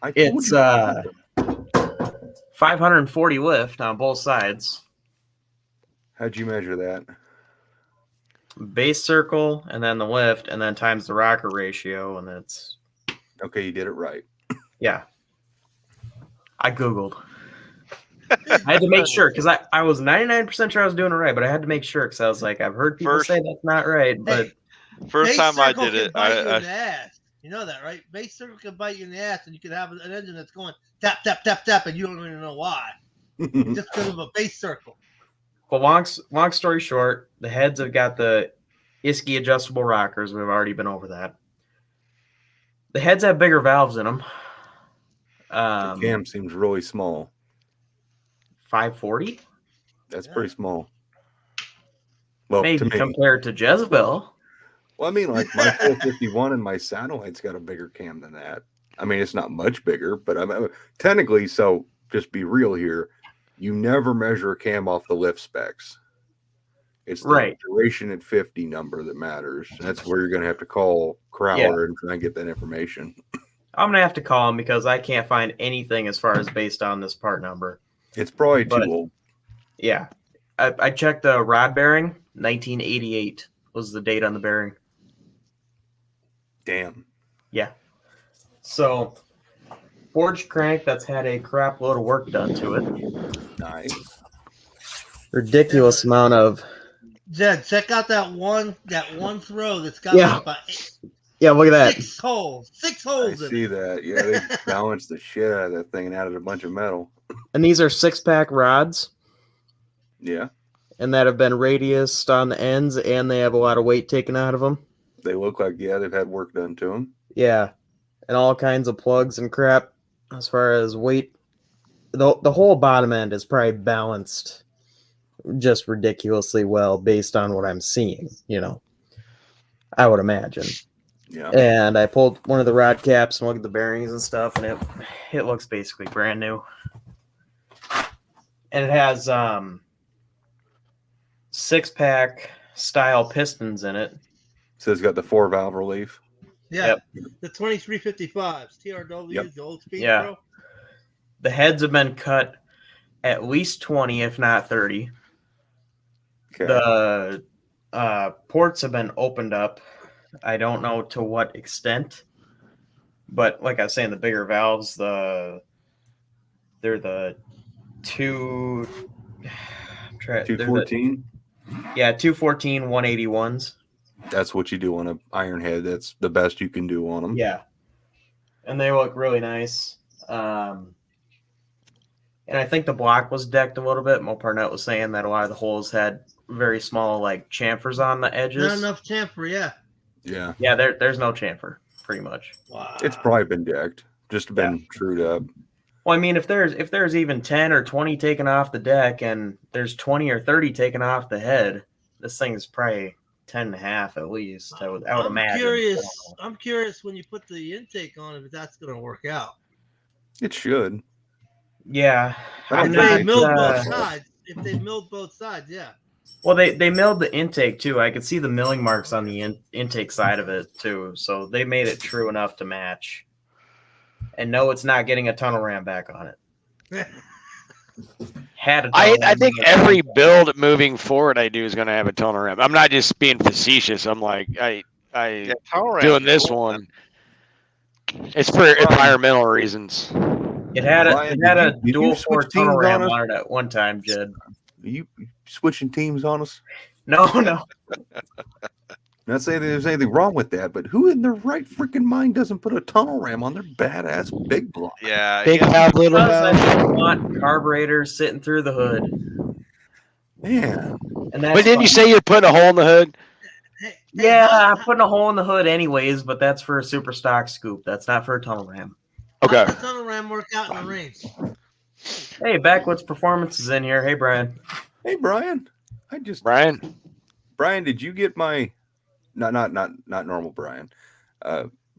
I told It's you to 540 lift on both sides. How'd you measure that? Base circle and then the lift and then times the rocker ratio and it's Okay, you did it right. yeah. I googled. I had to make sure because I was 99% sure I was doing it right, but I had to make sure because I was like, I've heard people First- say that's not right, but First Base time I circle did can it, bite you in I the ass. You know that, right? Base circle can bite you in the ass, and you can have an engine that's going tap tap tap tap, and you don't even know why. Just because of a base circle. well, long story short, the heads have got the Isky adjustable rockers. We've already been over that. The heads have bigger valves in them. The cam seems really small. 540, That's pretty small. Well, maybe to me. compared to Jezebel. Well, I mean, like my 451 and my satellite's got a bigger cam than that. I mean, it's not much bigger, but I'm technically. So, just be real here. You never measure a cam off the lift specs. It's the Right. duration at 50 number that matters. That's where you're going to have to call Crowler and try and get that information. I'm gonna have to call him because I can't find anything as far as based on this part number. It's probably But- too old. Yeah, I checked the rod bearing. 1988 was the date on the bearing. Damn. Yeah. So, forged crank that's had a crap load of work done to it. Nice. Ridiculous amount of. Jed, check out that one throw that's got Yeah. like about Yeah, look at that. 6 holes. 6 I holes in see it. that. Yeah, they balanced the shit out of that thing and added a bunch of metal. And these are 6-pack rods, Yeah, and that have been radiused on the ends, and they have a lot of weight taken out of them. they look like they've had work done to them. Yeah, and all kinds of plugs and crap as far as weight. The whole bottom end is probably balanced just ridiculously well based on what I'm seeing, I would imagine. Yeah. And I pulled one of the rod caps and looked at the bearings and stuff, and it looks basically brand new. And it has 6-pack style pistons in it. So it's got the 4-valve relief. Yeah. Yep. The 2355s, TRWs, Yep. the old speed Yeah. pro. The heads have been cut at least 20, if not 30. Okay. The ports have been opened up. I don't know to what extent, but like I was saying, the bigger valves, they're the two. They're the- 214. Yeah, 214 181s. That's what you do on a iron head. That's the best you can do on them. Yeah, and they look really nice. And I think the block was decked a little bit. Mo Parnett was saying that a lot of the holes had very small, like chamfers on the edges. Not enough chamfer, yeah. Yeah, Yeah, there's no chamfer, pretty much. Wow. it's probably been decked, just been trued up. Well, I mean, if there's even 10 or 20 taken off the deck, and there's 20 or 30 taken off the head, this thing is probably 10 and a half at least. I would imagine. I'm curious when you put the intake on if that's going to work out. It should. Yeah, I If don't they think milled uh, both sides, yeah. Well, they milled the intake too. I could see the milling marks on the intake side of it too. So they made it true enough to match. And no, it's not getting a tunnel ram back on it. Had a tunnel I ram think back. every build moving forward I do is going to have a tunnel ram. I'm not just being facetious. I'm like Yeah, tunnel ram's doing this cool, one. It's for environmental reasons. It had Ryan, a did you dual switch four tunnel teams ram on us? on it at one time, Jed. Are you switching teams on us? No. Not saying there's anything wrong with that, but who in their right freaking mind doesn't put a tunnel ram on their badass big block? Yeah, Big yeah. valve, little Because I valve. didn't want carburetors sitting through the hood. Man, And that's But didn't you fine. say you're putting a hole in the hood? Yeah, I'm putting a hole in the hood anyways, but that's for a super stock scoop. That's not for a tunnel ram. Okay. How does the tunnel ram work out in the range? Hey, Backwoods Performance is in here. Hey, Brian. hey Brian, Brian? did you get my not normal Brian?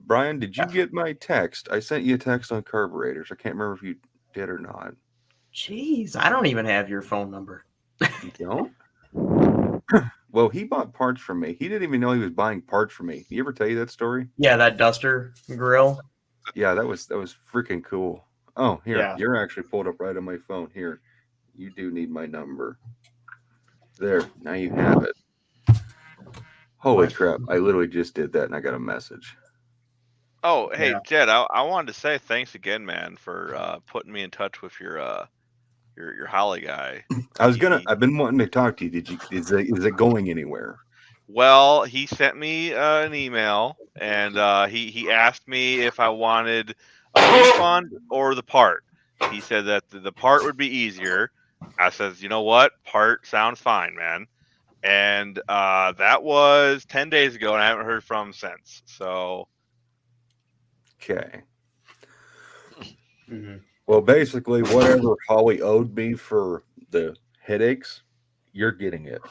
Brian, did you get my text? I sent you a text on carburetors. I can't remember if you did or not. Jeez, I don't even have your phone number. You don't? Well, he bought parts from me. He didn't even know he was buying parts from me. You ever tell you that story? Yeah, that Duster grill. Yeah, that was freaking cool. Oh, here, Yeah. you're actually pulled up right on my phone. Here, you do need my number. There, now you have it. Holy crap! I literally just did that, and I got a message. Oh, hey, Yeah. Jed, I wanted to say thanks again, man, for putting me in touch with your Holly guy. I've been wanting to talk to you. Is it going anywhere? Well, he sent me an email, and he asked me if I wanted a refund or the part. He said that the part would be easier. I says, you know what? Part sounds fine, man. And that was 10 days ago, and I haven't heard from him since. So, Okay. Mm-hmm. Well, basically, whatever Holly owed me for the headaches, you're getting it.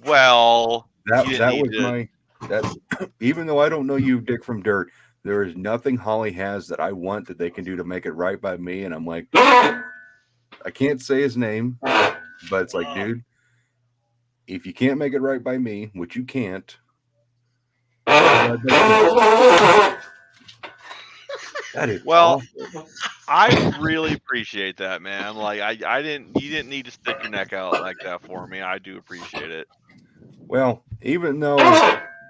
well, That you didn't need was to- that's even though I don't know you, Dick from Dirt, there is nothing Holly has that I want that they can do to make it right by me. And I'm like, I can't say his name, but it's like, dude, if you can't make it right by me, which you can't, that is Well, awful. I really appreciate that, man. Like you didn't need to stick your neck out like that for me. I do appreciate it. Well, even though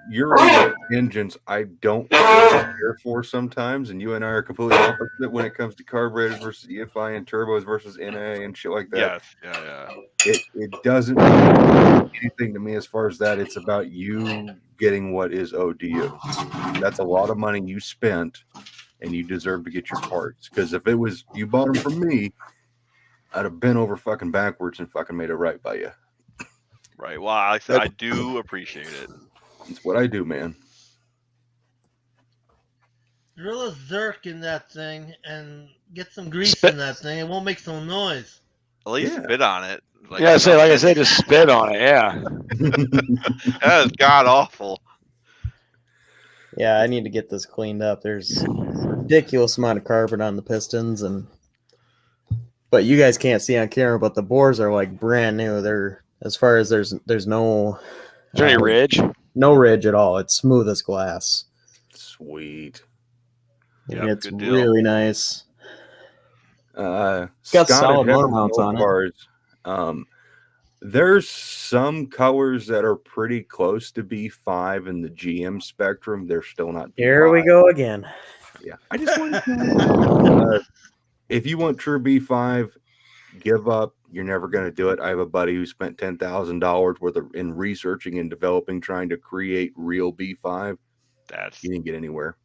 you're into engines, I don't really care for sometimes, and you and I are completely opposite when it comes to carburetors versus EFI and turbos versus NA and shit like that. Yes, yeah. It doesn't mean anything to me as far as that. It's about you getting what is owed to you. That's a lot of money you spent, and you deserve to get your parts. Because if it was you bought them from me, I'd have been over fucking backwards and fucking made it right by you. Right. Well, like I said, I do appreciate it. It's what I do, man. Drill a Zerk in that thing and get some grease Spit- in that thing. It won't make some noise. At least Yeah. spit on it. Like Like I say, just spit on it. Yeah. that is god awful. Yeah, I need to get this cleaned up. There's a ridiculous amount of carbon on the pistons, but you guys can't see on camera, but the bores are like brand new. They're as far as there's no Is there any ridge? no ridge at all. It's smooth as glass. Sweet. And Yeah, it's good deal. really nice. Got got solid motor mounts on it. There's some colors that are pretty close to B5 in the GM spectrum. They're still not B5. Here we go again. Yeah, I just want to. If you want true B5, give up. You're never going to do it. I have a buddy who spent $10,000 worth in researching and developing, trying to create real B5. That's He didn't get anywhere.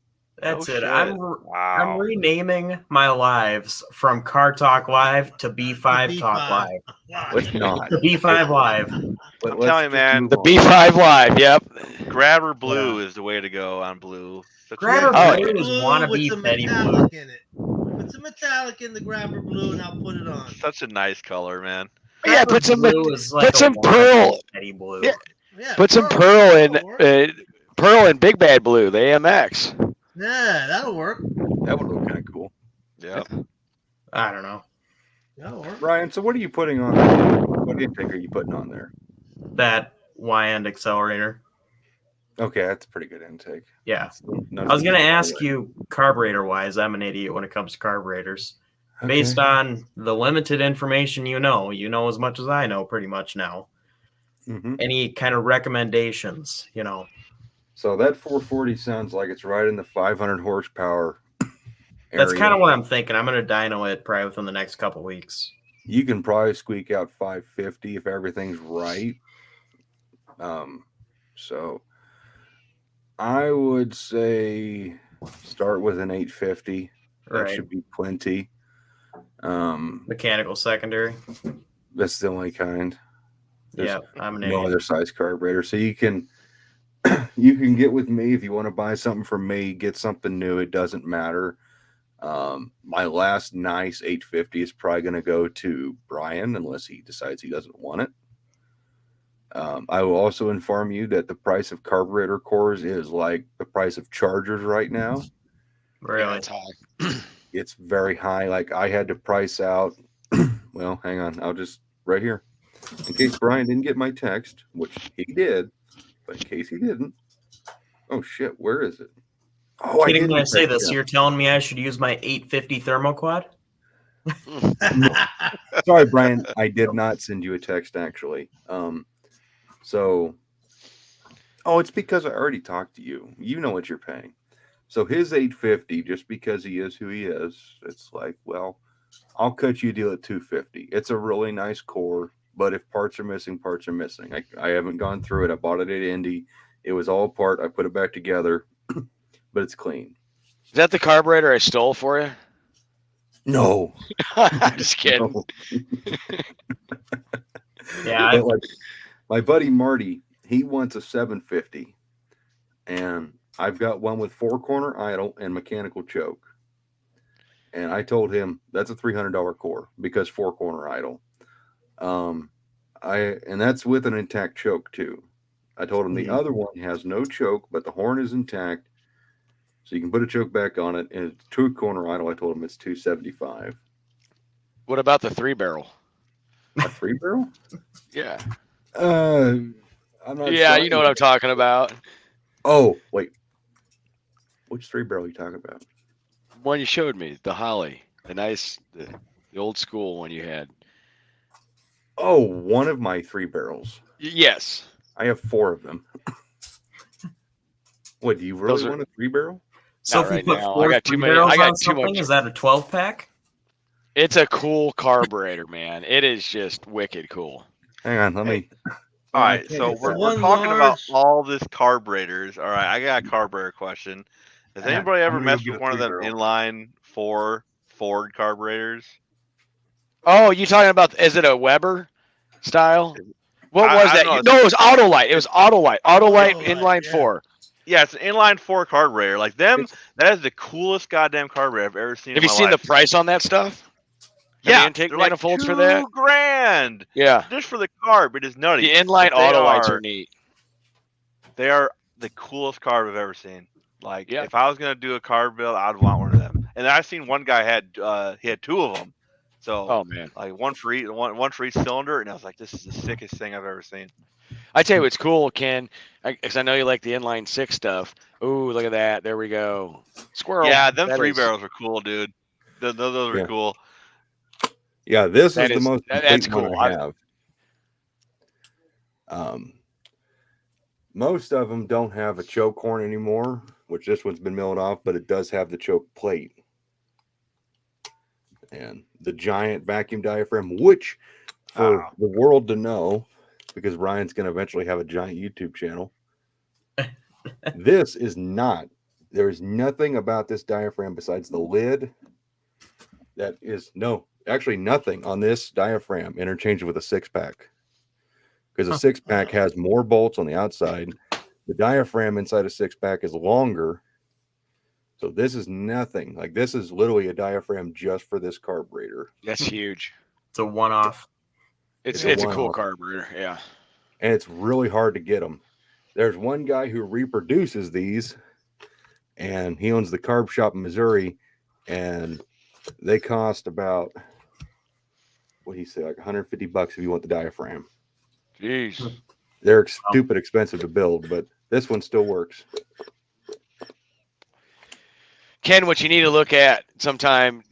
That's No it. shit. I'm Wow. renaming my lives from Car Talk Live to B5 Talk B5. Live. Let's not. To B5 Live. I'm telling you, man, The B5 Live. Yep. Grabber Blue is the way to go on Blue. Grabber Oh, Blue yeah. is Blue wannabe with some Betty Blue. metallic in it. Put some metallic in the Grabber Blue, and I'll put it on. Such a nice color, man. Yeah, Grabber put some Blue is like put a some wannabe pearl. Betty Blue. Yeah. Yeah, Put some pearl in Pearl and Big Bad Blue, the AMX. Yeah, that'll work. That would look kind of cool. Yep. I don't know. That'll work. Ryan, so what are you putting on there? What intake are you putting on there? That Y-end accelerator. Okay, that's a pretty good intake. Yeah. None I was of going to these are ask all you, carburetor-wise, I'm an idiot when it comes to carburetors. Okay. Based on the limited information you know as much as I know pretty much now. Mhm. Any kind of recommendations, you know? So that 440 sounds like it's right in the 500 horsepower That's area. kind of what I'm thinking. I'm going to dyno it probably within the next couple weeks. You can probably squeak out 550 if everything's right. So I would say start with an 850. That Right. should be plenty. Mechanical secondary. That's the only kind. There's Yeah, I'm an no idiot. other size carburetor. So you can you can get with me if you want to buy something from me, get something new. It doesn't matter. My last nice 850 is probably going to go to Brian unless he decides he doesn't want it. I will also inform you that the price of carburetor cores is like the price of chargers right now. Really? Yeah, it's high. It's very high. Like I had to price out. Well, hang on. I'll just right here. In case Brian didn't get my text, which he did, but in case he didn't. Oh shit, where is it? Oh, Kidding when I say text this, him. you're telling me I should use my 850 thermoquad? Sorry, Brian. I did not send you a text actually. So it's because I already talked to you. You know what you're paying. So his 850, just because he is who he is, it's like, well, I'll cut you a deal at 250. It's a really nice core, but if parts are missing, parts are missing. I haven't gone through it. I bought it at Indy. It was all apart. I put it back together, but it's clean. Is that the carburetor I stole for you? No. I'm just kidding. No. Yeah, But like my buddy Marty, he wants a 750, and I've got one with 4-corner idle and mechanical choke. And I told him that's a $300 core because 4-corner idle. And that's with an intact choke too. I told him the other one has no choke, but the horn is intact, so you can put a choke back on it. And it's 2-corner idle. I told him it's $275. What about the 3-barrel? A 3-barrel? Yeah. I'm not. Yeah, sure. you know what I'm talking about. Oh wait, which 3-barrel are you talking about? One you showed me, the Holly, the old school one you had. Oh, one of my 3-barrels. Yes. I have 4 of them. What, do you really want a 3-barrel? So Not if you right put now. 4 I got too many. barrels I got on too something, much. is that a 12-pack? It's a cool carburetor, man. It is just wicked cool. Hang on, let me. All right, so we're talking about all this carburetors. All right, I got a carburetor question. Has Yeah, anybody ever I'm gonna messed go with get a one of them 3-barrel. inline 4 Ford carburetors? Oh, you talking about? Is it a Weber style? What I- was I that? know No, it was Autolite. It was Autolite. Autolite Autolite, inline yeah. 4. Yeah, it's an inline 4 carburetor. Like them, that is the coolest goddamn carburetor I've ever seen. Have in you my seen the life. price on that stuff? And Yeah, the intake they're like manifolds for that? $2,000 Yeah. just for the carb. It is nutty. The inline But they Autolites are neat. They are the coolest carb I've ever seen. Like, Yeah. if I was gonna do a carb build, I'd want one of them. And I've seen one guy had he had 2 of them. So Oh man. like one for each cylinder, and I was like, this is the sickest thing I've ever seen. I tell you what's cool, Ken, because I know you like the inline 6 stuff. Ooh, look at that. There we go. Squirrel. Yeah, them That 3 is- barrels are cool, dude. Those are Yeah. cool. Yeah, this That is is- the most that's complete one cool. I have. Most of them don't have a choke horn anymore, which this one's been milled off, but it does have the choke plate and the giant vacuum diaphragm, which for the world to know, because Ryan's going to eventually have a giant YouTube channel. This is not There is nothing about this diaphragm besides the lid that is actually nothing on this diaphragm interchangeable with a 6-pack. Because a 6-pack has more bolts on the outside. The diaphragm inside a 6-pack is longer. So this is nothing. Like, this is literally a diaphragm just for this carburetor. That's huge. It's a one-off. It's It's a a cool one-off. carburetor. Yeah. And it's really hard to get them. There's one guy who reproduces these, and he owns the carb shop in Missouri, and they cost about, what do you say, like $150 if you want the diaphragm. Jeez. They're stupid expensive to build, but this one still works. Ken, what you need to look at sometime,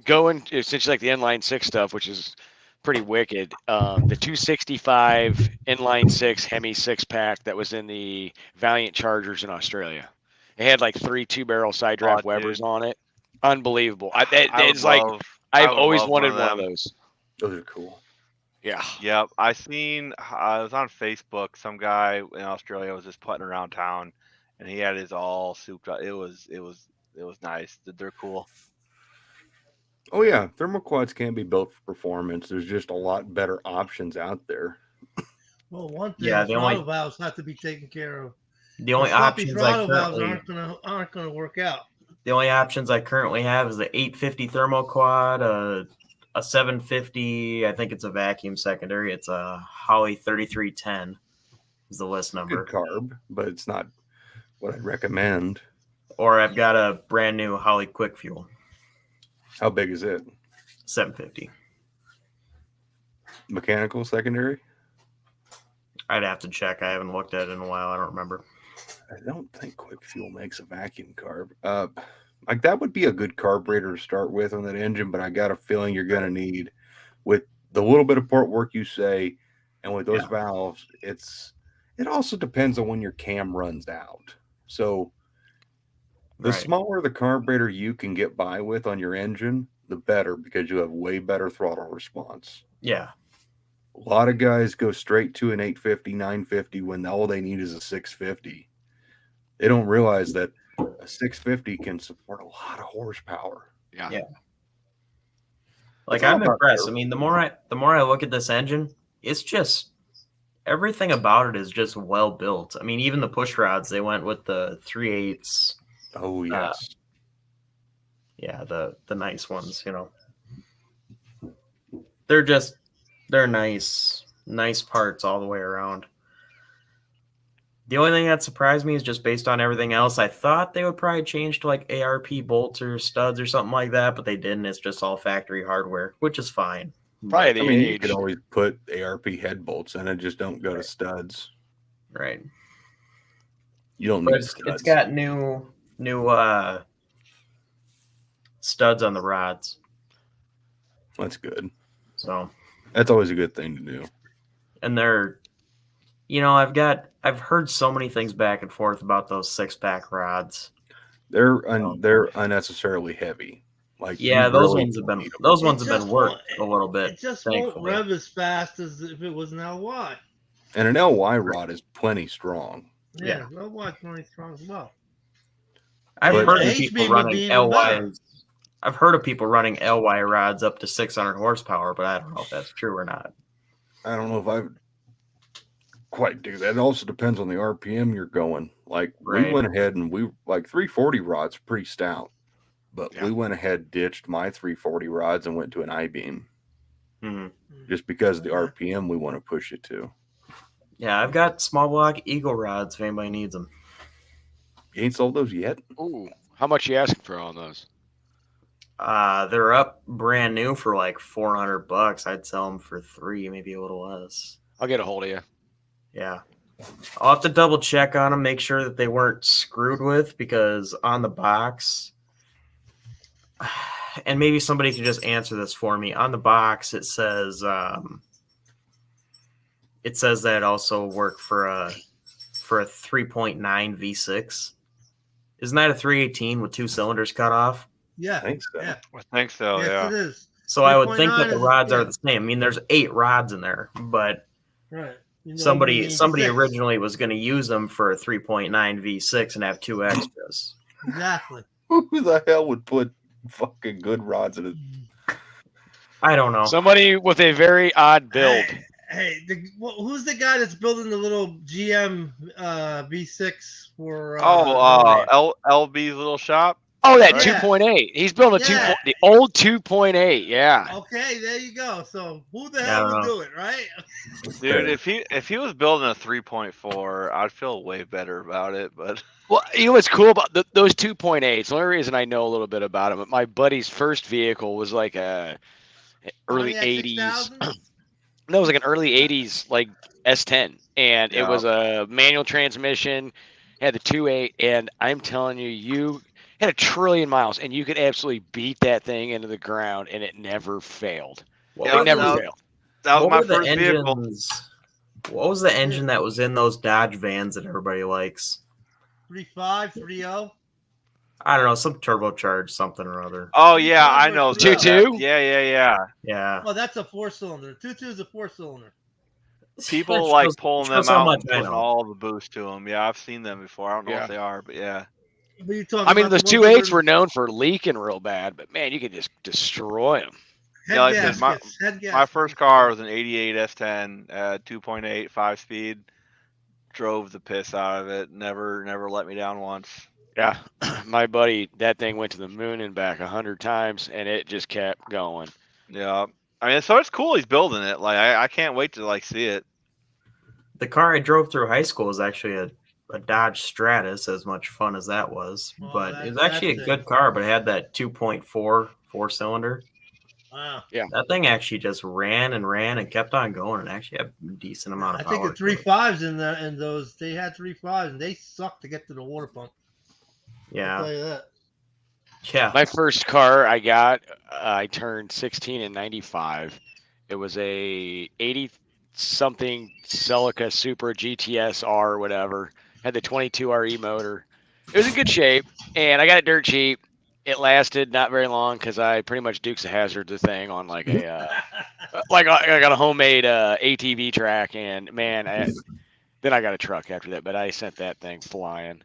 going since you like the inline 6 stuff, which is pretty wicked. The 265 inline 6 Hemi 6-pack that was in the Valiant Chargers in Australia. It had like 3 2-barrel side draft Oh, Webers dude. on it. Unbelievable. I It's would like love- I've I would always love wanted one one of of them. those. Those are cool. Yeah. Yep, I seen. I was on Facebook. Some guy in Australia was just putting around town, and he had his all souped up. It was nice. They're cool. Oh yeah, thermoquads can be built for performance. There's just a lot better options out there. Well, one thing, Yeah, the the only- throttle valves have to be taken care of. The only sloppy options I throttle valves currently aren't gonna work out. the only options I currently have is the 850 thermoquad, a 750. I think it's a vacuum secondary. It's a Holley 3310 is the list number. Good carb, but it's not what I'd recommend. Or I've got a brand new Holley Quick Fuel How big is it? 750. Mechanical secondary? I'd have to check. I haven't looked at it in a while. I don't remember. I don't think Quick Fuel makes a vacuum carb. Like that would be a good carburetor to start with on that engine, but I got a feeling you're going to need, with the little bit of port work you say, and with those Yeah. valves, it also depends on when your cam runs out. So the Right. smaller the carburetor you can get by with on your engine, the better, because you have way better throttle response. Yeah. A lot of guys go straight to an 850, 950 when all they need is a 650. They don't realize that a 650 can support a lot of horsepower. Yeah. Yeah. Like, It's all I'm about impressed. their- I mean, the more I look at this engine, it's just everything about it is just well built. I mean, even the push rods, they went with the 3/8. Oh yes. Yeah, the nice ones, you know. They're nice parts all the way around. The only thing that surprised me is just based on everything else. I thought they would probably change to like ARP bolts or studs or something like that, but they didn't. It's just all factory hardware, which is fine. Probably I the mean, you age. could always put ARP head bolts in it, just don't go to studs. Right. You don't But need it's studs. got new studs on the rods. That's good. So, That's always a good thing to do. and they're, you know, I've heard so many things back and forth about those 6-pack rods. They're unnecessarily heavy. Like Yeah, you those really ones have don't been need 'em. those ones It have just been worked won't- a little bit. It just won't thankfully. rev as fast as if it was an LY. And an LY rod is plenty strong. Yeah, LY is really strong as well. I've But- heard of HB people would running be even better. LYs. I've heard of people running LY rods up to 600 horsepower, but I don't know if that's true or not. I don't know if I would quite do that. It also depends on the RPM you're going. Like we Right. went ahead and we like 340 rods pretty stout, but Yeah. we went ahead, ditched my 340 rods and went to an I-beam Mhm. just because of the Okay. RPM we want to push it to. Yeah, I've got small block Eagle rods if anybody needs them. You ain't sold those yet? Ooh, how much you asking for on those? They're up brand new for like $400. I'd sell them for $300, maybe a little less. I'll get a hold of you. Yeah. I'll have to double check on them, make sure that they weren't screwed with, because on the box, and maybe somebody can just answer this for me. On the box, it says that it also worked for a 3.9 V6. Isn't that a 318 with 2 cylinders cut off? Yeah. I think so. Yeah. I think so. Yes, Yeah. it is. So I would think that 3.9 the is- rods are yeah. the same. I mean, there's 8 rods in there, but Right. You know, somebody you need somebody 6. originally was going to use them for a 3.9 V6 and have 2 extras. Exactly. Who the hell would put fucking good rods in it? I don't know. Somebody with a very odd build. Hey, who's the guy that's building the little GM V6 for? LB's little shop. Oh, that Right. 2.8. He's building the old 2.8. Yeah. Okay, there you go. So who the I hell don't would know. do it, right? Dude, if he was building a 3.4, I'd feel way better about it. But Well, you know what's cool about those 2.8s? The only reason I know a little bit about them, my buddy's first vehicle was like a early Pontiac 80s. 6000? No, it was like an early 80s like S10, and it Yeah. was a manual transmission, had the 2.8, and I'm telling you, you had 1 trillion miles, and you could absolutely beat that thing into the ground, and it never failed. What Yeah, It were never the- failed. that was what my were the first vehicle. engines? What was the engine that was in those Dodge vans that everybody likes? 3.5, 3.0. I don't know, some turbocharged something or other. Oh yeah, I know. 2.2? Yeah. Yeah. Oh, that's a 4-cylinder. 2.2 is a 4-cylinder. People like Shows- pulling shows them how out much and I putting know. all the boost to them. Yeah, I've seen them before. I don't know Yeah. what they are, but yeah. But you're talking I mean, about those the ones that 2.8s were known for leaking real bad, but man, you could just destroy them. head Yeah, like I said, gaskets, head My gaskets. first car was an 88 S10, 2.8, 5-speed. Drove the piss out of it. Never let me down once. Yeah, my buddy, that thing went to the moon and back 100 times, and it just kept going. Yeah. I mean, so it's cool he's building it. Like, I can't wait to like see it. The car I drove through high school was actually a Dodge Stratus, as much fun as that was. Oh, But it was that's actually a it. good car, but it had that 2.4 4-cylinder. Wow. That thing actually just ran and kept on going and actually had a decent amount I of think power. the 3.5s in those, they had 3.5s and they sucked to get to the water pump. I'll Yeah. tell you that. Yeah. My first car I got, I turned 16 in 95. It was a 80-something Celica Supra GTS R or whatever. Had the 22 RE motor. It was in good shape, and I got it dirt cheap. It lasted not very long because I pretty much Dukes of Hazzard the thing on like a like I got a homemade ATV track, and man, then I got a truck after that. But I sent that thing flying.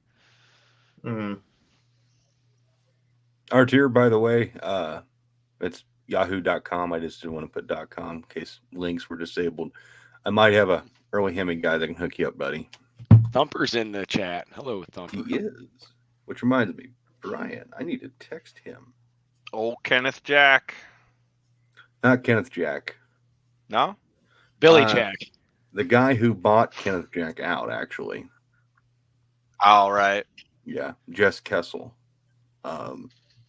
Mhm. Our tier, by the way, it's yahoo.com. I just didn't want to put .com in case links were disabled. I might have a early Hemi guy that can hook you up, buddy. Thumper's in the chat. Hello, Thumper. He is. Which reminds me, Brian, I need to text him. Old Kenneth Jack. Not Kenneth Jack. No? Billy Uh, Jack. The guy who bought Kenneth Jack out, actually. All right. Yeah, Jess Kessel.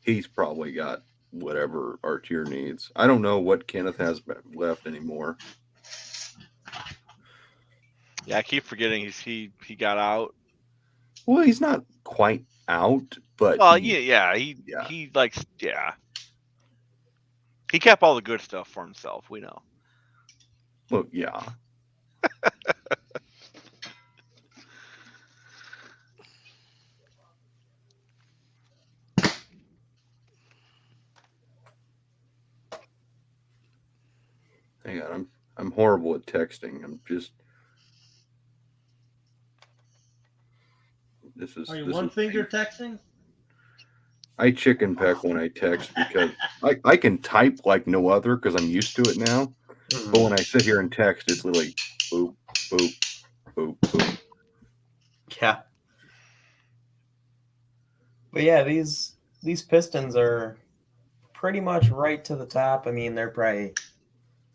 He's probably got whatever our tier needs. I don't know what Kenneth has left anymore. Yeah, I keep forgetting he got out. Well, he's not quite out, but Well, he- he likes He kept all the good stuff for himself. We know. Well, yeah. Hang on, I'm horrible at texting. I'm just. This is. Are you this one is finger painful. texting? I chicken peck when I text because I can type like no other because I'm used to it now. But when I sit here and text, it's literally boop, boop, boop, boop. Yeah. But yeah, these pistons are pretty much right to the top. I mean, they're probably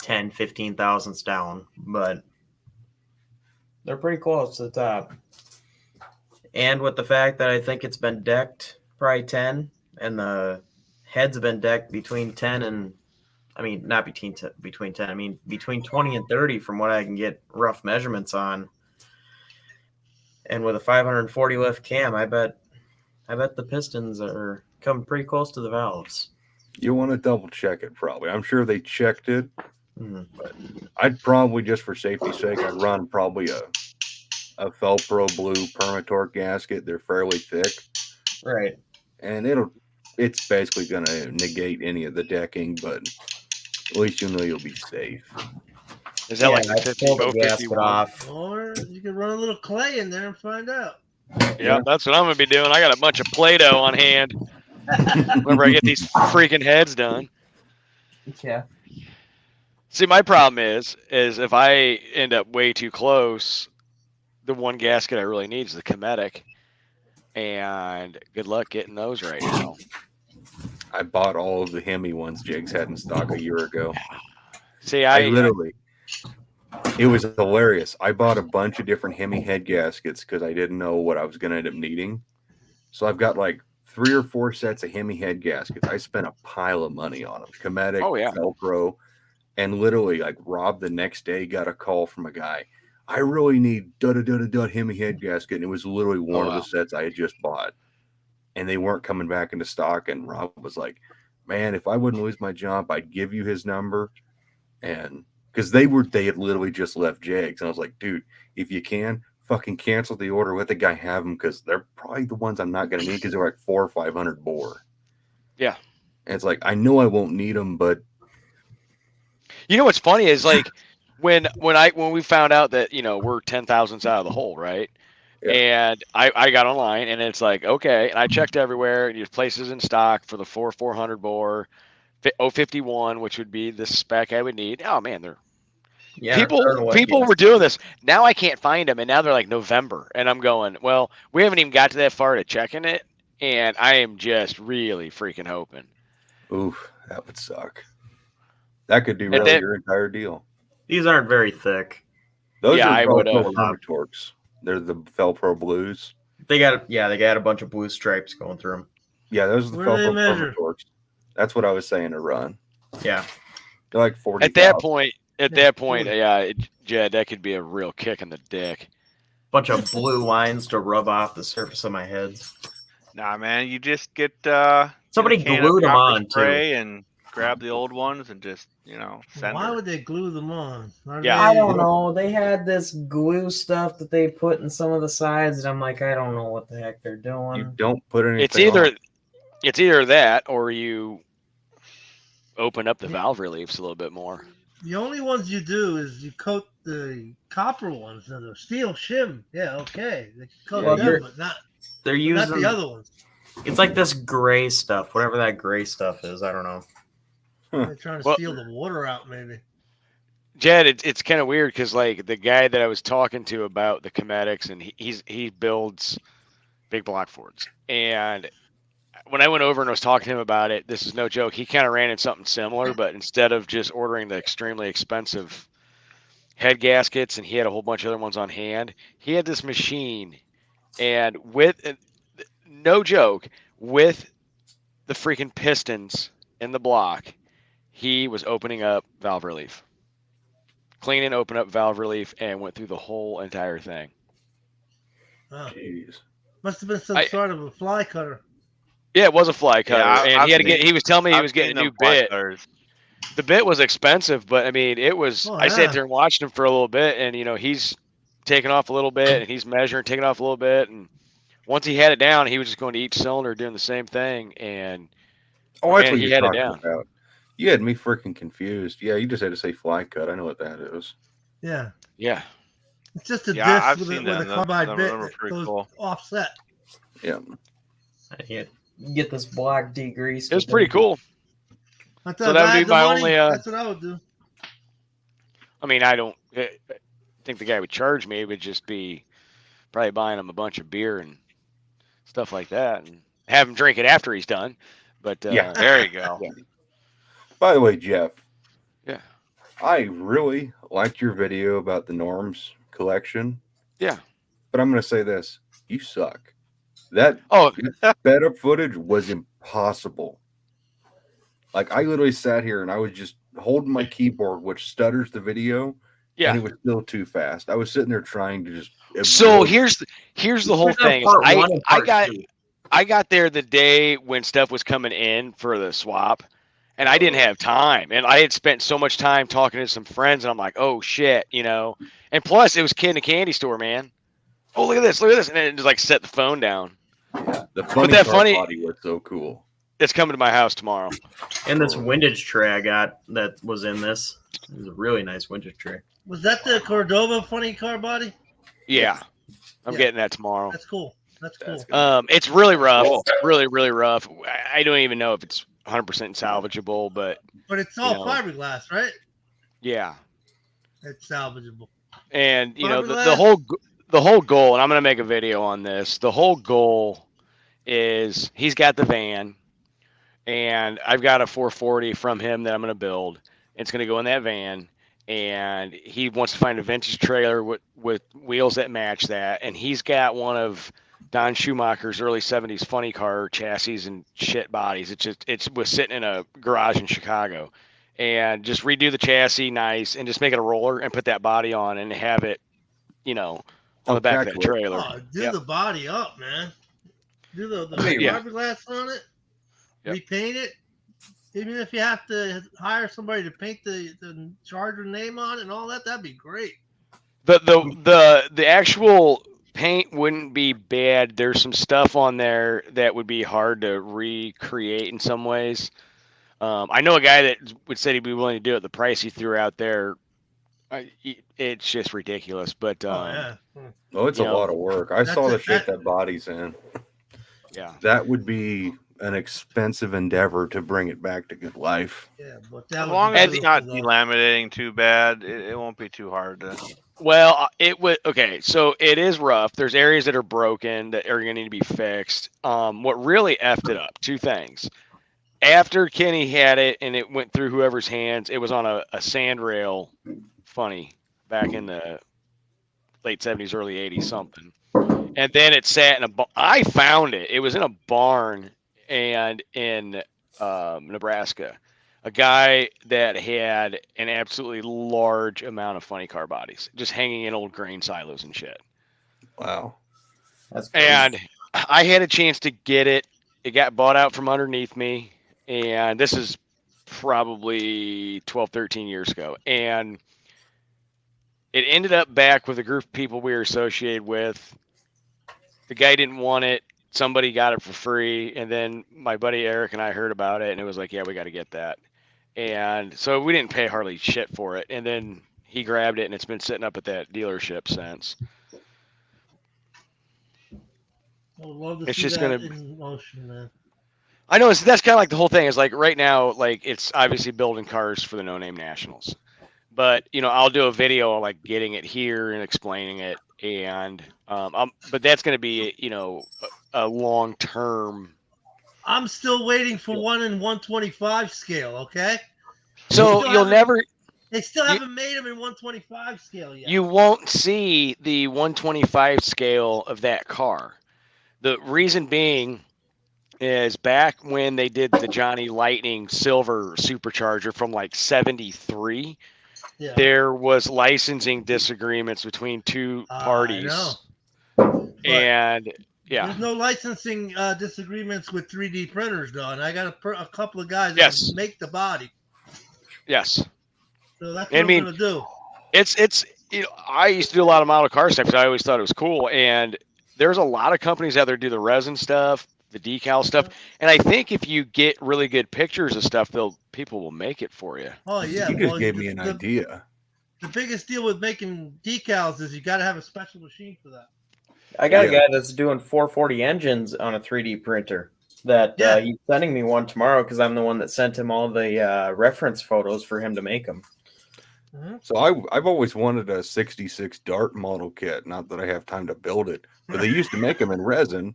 10, 15 thousandths down, but they're pretty close to the top. And with the fact that I think it's been decked probably 10, and the heads have been decked between 10 and, I mean, not between 10, I mean, between 20 and 30 from what I can get rough measurements on. And with a 540 lift cam, I bet the pistons are coming pretty close to the valves. You want to double check it probably. I'm sure they checked it, Mhm. but I'd probably just for safety's sake, I'd run probably a Felpro blue Permatorque gasket. They're fairly thick, Right. and it's basically going to negate any of the decking, but at least you know you'll be safe. Is that like I a pulled the 50, gasket off. Or you can run a little clay in there and find out. Yeah, that's what I'm gonna be doing. I got a bunch of Play-Doh on hand whenever I get these freaking heads done. Yeah. See, my problem is if I end up way too close, the one gasket I really need is the Cometic, and good luck getting those right now. I bought all of the Hemi ones Jake's had in stock a year ago. See, I literally, it was hilarious. I bought a bunch of different Hemi head gaskets because I didn't know what I was going to end up needing. So I've got like 3 or 4 sets of Hemi head gaskets. I spent a pile of money on them. Cometic, Velcro, and literally like Rob the next day got a call from a guy. I really need Hemi head gasket. And it was literally one of the sets I had just bought. And they weren't coming back into stock. And Rob was like, man, if I wouldn't lose my job, I'd give you his number. And because they had literally just left Jags. And I was like, dude, if you can, fucking cancel the order, let the guy have them, because they're probably the ones I'm not going to need, because they're like 400 or 500 bore. Yeah. And it's like, I know I won't need them, but you know what's funny is like when we found out that, you know, we're 10 thousandths out of the hole, right? Yeah. And I got online and it's like, okay, and I checked everywhere and there's places in stock for the 400 bore 051, which would be the spec I would need. Oh man, people were doing this. Now I can't find them, and now they're like November, and I'm going, well, we haven't even got to that far to checking it, and I am just really freaking hoping. Oof, that would suck. That could derail your entire deal. These aren't very thick. Those are Velcro Torques. They're the Velcro Blues. They got a bunch of blue stripes going through them. Yeah, those are the Velcro Torques. That's what I was saying to run. Yeah, they're like 40. At that point, yeah, Jed, that could be a real kick in the dick. Bunch of blue lines to rub off the surface of my head. Nah, man, you just get somebody glued them on too, and grab the old ones and just send. Why would they glue them on? I don't know. They had this glue stuff that they put in some of the sides, and I'm like, I don't know what the heck they're doing. You don't put anything. It's either that or you open up the valve reliefs a little bit more. The only ones you do is you coat the copper ones and the steel shim. Yeah, okay. They coat them, but not. They're using not the other ones. It's like this gray stuff, whatever that gray stuff is. I don't know. They're trying to steal the water out, maybe. Jed, it's kind of weird because like the guy that I was talking to about the Cometics, and he builds big block Fords, and when I went over and was talking to him about it, this is no joke, he kind of ran in something similar, but instead of just ordering the extremely expensive head gaskets, and he had a whole bunch of other ones on hand, he had this machine, and with no joke, with the freaking pistons in the block, he was opening up valve relief, clean and open up valve relief, and went through the whole entire thing. Oh. Jeez. Must have been some sort of a fly cutter. Yeah, it was a fly cutter, and I've he was telling me he was getting a new bit. Cutters. The bit was expensive, but I mean, it was. I sat there and watched him for a little bit, and he's taking off a little bit, and he's measuring, taking off a little bit, and once he had it down, he was just going to each cylinder doing the same thing, and that's what he had it down. About. You had me freaking confused. Yeah, you just had to say fly cut. I know what that is. Yeah. Yeah. It's just a disc with a carbide bit that goes cool. offset. Yeah. Get this block degreased. It was pretty cool. So that would be my only. That's what I would do. I mean, I don't think the guy would charge me. It would just be probably buying him a bunch of beer and stuff like that, and have him drink it after he's done. But yeah, there you go. Yeah. By the way, Jeff. Yeah. I really liked your video about the Norms collection. Yeah. But I'm going to say this: you suck. That sped up footage was impossible. Like, I literally sat here and I was just holding my keyboard, which stutters the video. Yeah. And it was still too fast. I was sitting there trying to just. So here's the whole thing. I got there the day when stuff was coming in for the swap, and I didn't have time. And I had spent so much time talking to some friends, and I'm like, oh shit, And plus, it was kid in a candy store, man. Oh, look at this, and it just like set the phone down. Yeah, the funny body was so cool. It's coming to my house tomorrow. And this windage tray I got that was in this. It was a really nice windage tray. Was that the Cordova funny car body? Yeah. I'm getting that tomorrow. That's cool. That's cool. It's really rough. Cool. Really, really rough. I don't even know if it's 100% salvageable, but But it's all know. fiberglass, right? yeah. It's salvageable. And you know the Fiberglass? whole goal, and I'm gonna make a video on this. The whole goal is he's got the van, and I've got a 440 from him that I'm gonna build. It's gonna go in that van, and he wants to find a vintage trailer with wheels that match that, and he's got one of Don Schumacher's early 70s funny car chassis and shit bodies. It was sitting in a garage in Chicago, and just redo the chassis nice and just make it a roller and put that body on and have it, you know, on the back of that trailer. Oh, do the body up, man. Do the Yeah. fiberglass on it. Yep. Repaint it. Even if you have to hire somebody to paint the Charger name on it and all that, that'd be great. The actual paint wouldn't be bad. There's some stuff on there that would be hard to recreate in some ways. I know a guy that would say he'd be willing to do it. The price he threw out there, it's just ridiculous. But Oh, it's a you know, lot of work. I saw the shit that body's in. Yeah. That would be an expensive endeavor to bring it back to good life. Yeah, but As long as it's not delaminating too bad, it won't be too hard to. Well, it would. Okay, so it is rough. There's areas that are broken that are going to need to be fixed. What really effed it up? Two things. After Kenny had it and it went through whoever's hands, it was on a sand rail, funny, back in the late 70s, early 80s, something. And then it sat in a. I found it. It was in a barn and in Nebraska. A guy that had an absolutely large amount of funny car bodies just hanging in old grain silos and shit. Wow. That's crazy. And I had a chance to get it. It got bought out from underneath me. And this is probably 12, 13 years ago. And it ended up back with a group of people we were associated with. The guy didn't want it. Somebody got it for free. And then my buddy Eric and I heard about it. And it was like, yeah, we got to get that. And so we didn't pay hardly shit for it. And then he grabbed it, and it's been sitting up at that dealership since. I would love to It's see just that gonna- in motion, man. I know that's kind of like the whole thing is like right now, like it's obviously building cars for the No Name Nationals, but you know I'll do a video like getting it here and explaining it, and but that's going to be you know a long term. I'm still waiting for one in 125 scale. Okay. So Still you'll haven't- never. They still haven't made them in 125 scale yet. You won't see the 125 scale of that car. The reason being is back when they did the Johnny Lightning silver supercharger from like 73, Yeah. there was licensing disagreements between two parties. I know. And yeah, There's no licensing disagreements with 3D printers, though, and I got a couple of guys Yes. that make the body. yes. So that's I what mean, I'm gonna do. It's you know, I used to do a lot of model car stuff because I always thought it was cool. And there's a lot of companies out there do the resin stuff, the decal stuff. And I think if you get really good pictures of stuff, people will make it for you. Oh yeah. You just well, gave me an idea. The biggest deal with making decals is you got to have a special machine for that. I got a Yeah. guy that's doing 440 engines on a 3D printer. That Yeah. he's sending me one tomorrow because I'm the one that sent him all the reference photos for him to make them. So I've always wanted a 66 Dart model kit. Not that I have time to build it, but they used to make them in resin,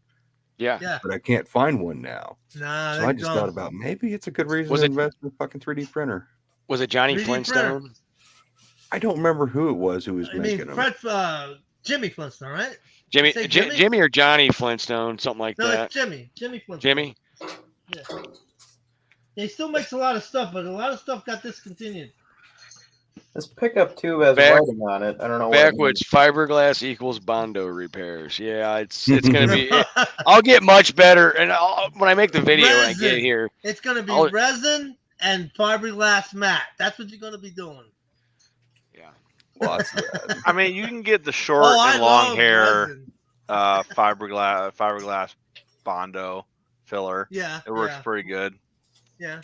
Yeah. Yeah. but I can't find one now. Nah. So they I just don't. thought about maybe it's a good reason Was to it- invest in a fucking 3D printer. Was it Johnny 3D Flintstone? I don't remember who it was who was I making mean, them. Fred, Jimmy Flintstone, right? Jimmy, Say Jimmy? Jimmy? or Johnny Flintstone, something like No, that. it's Jimmy. Jimmy Flintstone. Jimmy? Yeah. He still makes a lot of stuff, but a lot of stuff got discontinued. This pickup tube has Back- writing on it. I don't know what it Backwoods fiberglass equals Bondo repairs. Yeah, it's gonna be. I'll get much better, and when I make the video and I get Resin. it here. It's gonna be I'll- resin and fiberglass mat. That's what you're gonna be doing. Yeah. Lots of that. I mean, you can get the short Oh, I and long love hair resin. fiberglass Bondo filler. Yeah. It works yeah, pretty good. yeah.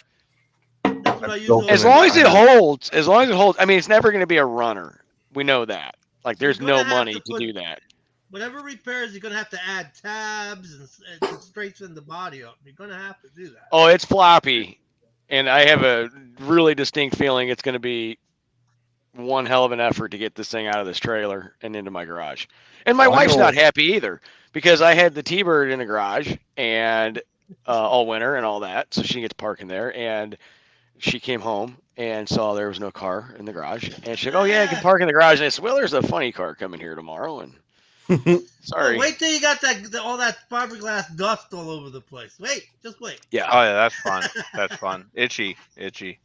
That's what I use. built over As them long in as it holds, I mean, it's never going to be a runner. We know that. Like, there's You're no gonna have money to to put- do that. whatever repairs, you're gonna have to add tabs and to straighten the body up. You're gonna have to do that. Oh, it's floppy, and I have a really distinct feeling it's going to be one hell of an effort to get this thing out of this trailer and into my garage. And my I wife's know. not happy either because I had the T-Bird in the garage and all winter and all that, so she gets parking there. And she came home and saw there was no car in the garage, and she said, "Oh yeah, I can park in the garage." And I said, "Well, there's a funny car coming here tomorrow." And sorry, Oh, wait till you got all that fiberglass dust all over the place. Wait, just wait. yeah. Oh yeah, that's fun. That's fun. Itchy. Mhm.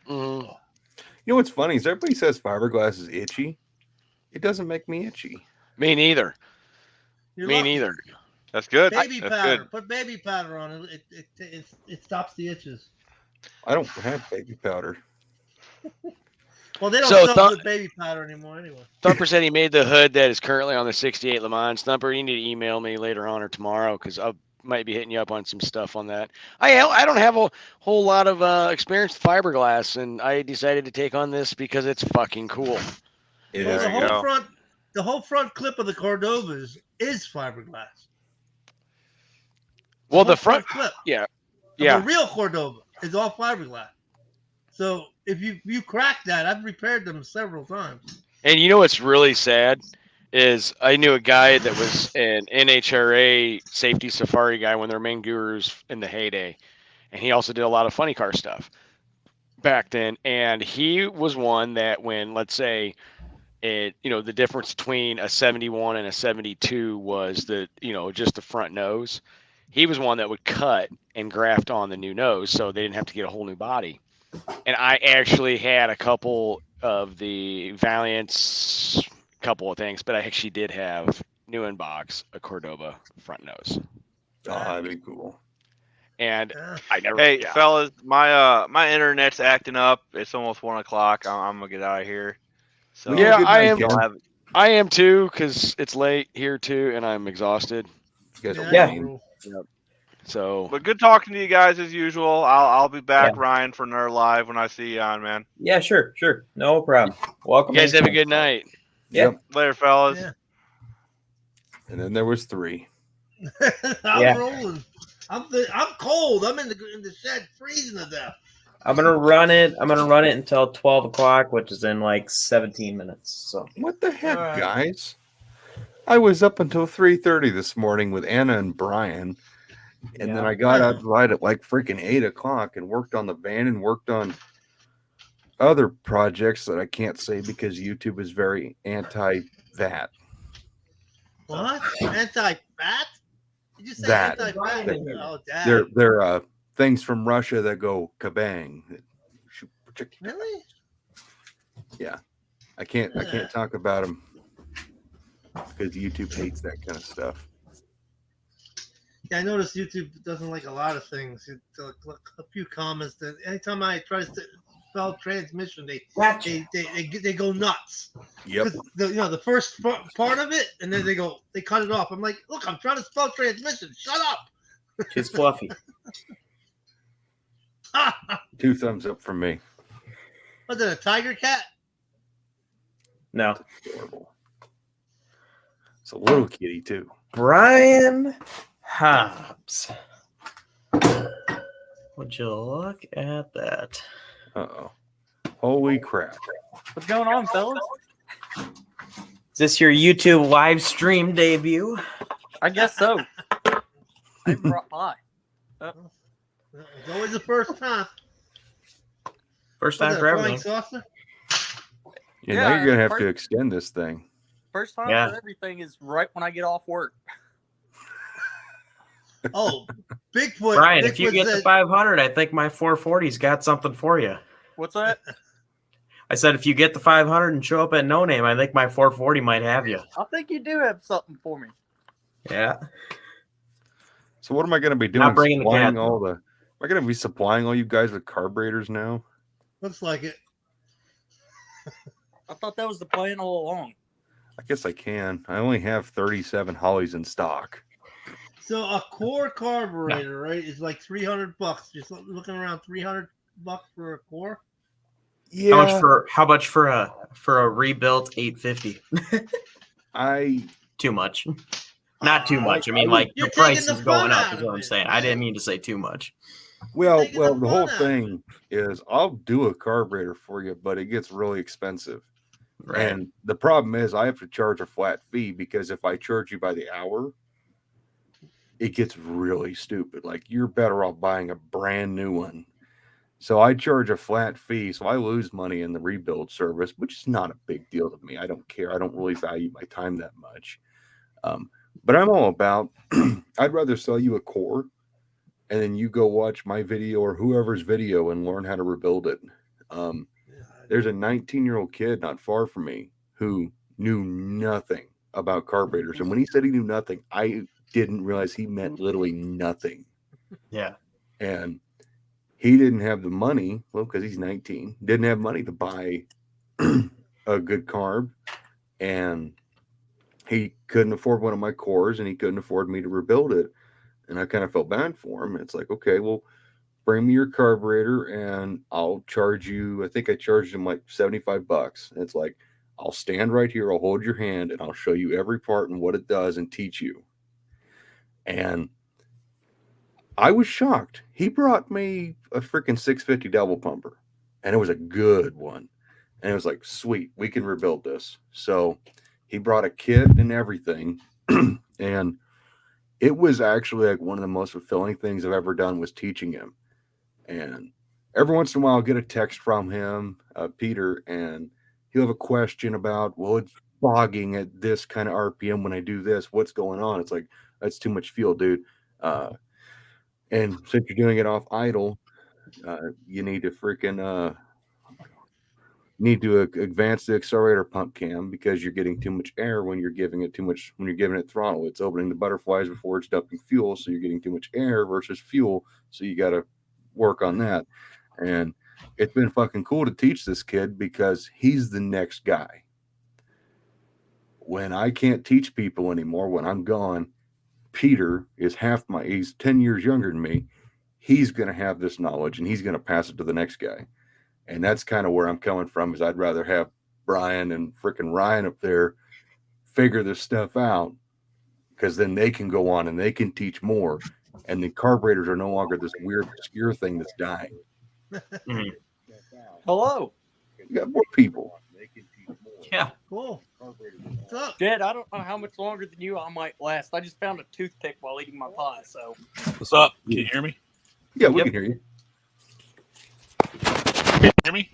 You know what's funny is everybody says fiberglass is itchy. It doesn't make me itchy. Me neither. You're Me lucky. neither. That's good. Baby That's powder. good. Put baby powder on it. It stops the itches. I don't have baby powder. Well, they don't So sell the baby powder anymore anyway. Thumper said he made the hood that is currently on the 68 Le Mans. Thumper, you need to email me later on or tomorrow because I might be hitting you up on some stuff on that. I don't have a whole lot of experience with fiberglass, and I decided to take on this because it's fucking cool. It Well, is. There the whole front clip of the Cordovas is fiberglass. Well, whole the front, clip. yeah, of yeah. The real Cordova is all fiberglass. So if you crack that, I've repaired them several times. And you know what's really sad is I knew a guy that was an NHRA safety safari guy, one of their main gurus in the heyday, and he also did a lot of funny car stuff back then. And he was one that when, let's say, the difference between a 71 and a 72 was just the front nose. He was one that would cut and graft on the new nose, so they didn't have to get a whole new body. And I actually had a couple of the Valiants, couple of things, but I actually did have new in box a Cordova front nose. Oh, that'd be cool. And I never. Hey, yeah. fellas, my internet's acting up. It's almost 1 o'clock. I'm gonna get out of here. So Yeah, I am. y'all have- I am too, because it's late here too, and I'm exhausted. You guys are Yeah. lame. So, But good talking to you guys as usual. I'll be back, Yeah. Ryan, for another live when I see you on, man. Yeah, sure. No problem. Welcome. you guys have a anytime. good night. Yeah. Later, fellas. Yeah. And then there was 3. I'm Yeah. rolling. I'm cold. I'm in the shed freezing to death. I'm gonna run it until 12 o'clock, which is in like 17 minutes. So What the heck, All right. guys? I was up until 3:30 this morning with Anna and Brian, and then Yeah. I got outside at like freaking 8 o'clock and worked on the van and worked on other projects that I can't say because YouTube is very anti that. What? Anti-fat? Did you say That. anti-fat? Oh, that. They're things from Russia that go kabang. that shoot projectiles. Really? I can't talk about them because YouTube hates that kind of stuff. Yeah, I noticed YouTube doesn't like a lot of things. A few comments that anytime I try to spell transmission, they go nuts. Yep. 'Cause the first part of it, and then they cut it off. I'm like, look, I'm trying to spell transmission. Shut up. she's fluffy. 2 thumbs up from me. Was it a tiger cat? No. Adorable. It's a little kitty too. Brian Hobbs. Would you look at that? Uh-oh. Holy crap. What's going on, fellas? Is this your YouTube live stream debut? I guess so. I brought by. It's always the first time. First Was time it for a flying everything. saucer? Yeah, Yeah, now you're gonna have first- to extend this thing. First time Yeah. for everything is right when I get off work. Oh, Bigfoot. Brian, if you Bigfoot get the said- 500, I think my 440's got something for you. What's that? I said, if you get the 500 and show up at No Name, I think my 440 might have you. I think you do have something for me. Yeah. So what am I gonna be doing? Not bringing the Supplying cat. all the Am I gonna be supplying all you guys with carburetors now? Looks like it. I thought that was the plan all along. I guess I can. I only have 37 Hollies in stock. So a core carburetor, right, is like $300. Just looking around, $300 for a core. Yeah. How much for a rebuilt 850? I too much. Not too much. I mean, would- like You're the price taking is the going fun up. out Is of what I'm it, saying. I didn't mean to say too much. Well, taking the the whole fun out of thing is I'll do a carburetor for you, but it gets really expensive. Right. And the problem is I have to charge a flat fee because if I charge you by the hour, it gets really stupid. Like you're better off buying a brand new one. So I charge a flat fee. So I lose money in the rebuild service, which is not a big deal to me. I don't care. I don't really value my time that much. But I'm all about, I'd rather sell you a core and then you go watch my video or whoever's video and learn how to rebuild it. There's a 19-year-old kid not far from me who knew nothing about carburetors. And when he said he knew nothing, I didn't realize he meant literally nothing. Yeah. And he didn't have the money, well, because he's 19, didn't have money to buy a good carb. And he couldn't afford one of my cores and he couldn't afford me to rebuild it. And I kind of felt bad for him. It's like, okay, well, bring me your carburetor and I'll charge you. I think I charged him like $75. And it's like, I'll stand right here. I'll hold your hand and I'll show you every part and what it does and teach you. And I was shocked. He brought me a freaking 650 double pumper and it was a good one. And it was like, sweet, we can rebuild this. So he brought a kit and everything. And it was actually like one of the most fulfilling things I've ever done was teaching him. And every once in a while, I'll get a text from him, Peter, and he'll have a question about, well, it's bogging at this kind of RPM when I do this. What's going on? It's like, that's too much fuel, dude. And since you're doing it off idle, you need to freaking advance the accelerator pump cam because you're getting too much air when you're giving it throttle. It's opening the butterflies before it's dumping fuel, so you're getting too much air versus fuel. So you got to work on that. And it's been fucking cool to teach this kid because he's the next guy. When I can't teach people anymore, when I'm gone, Peter is he's 10 years younger than me. He's going to have this knowledge and he's going to pass it to the next guy. And that's kind of where I'm coming from is I'd rather have Brian and freaking Ryan up there figure this stuff out because then they can go on and they can teach more. And the carburetors are no longer this weird, obscure thing that's dying. Hello. You got more people. Yeah. Cool. What's up? Jed, I don't know how much longer than you I might last. I just found a toothpick while eating my pie, so. What's up? Can you hear me? Yeah, we can hear you. Can you hear me?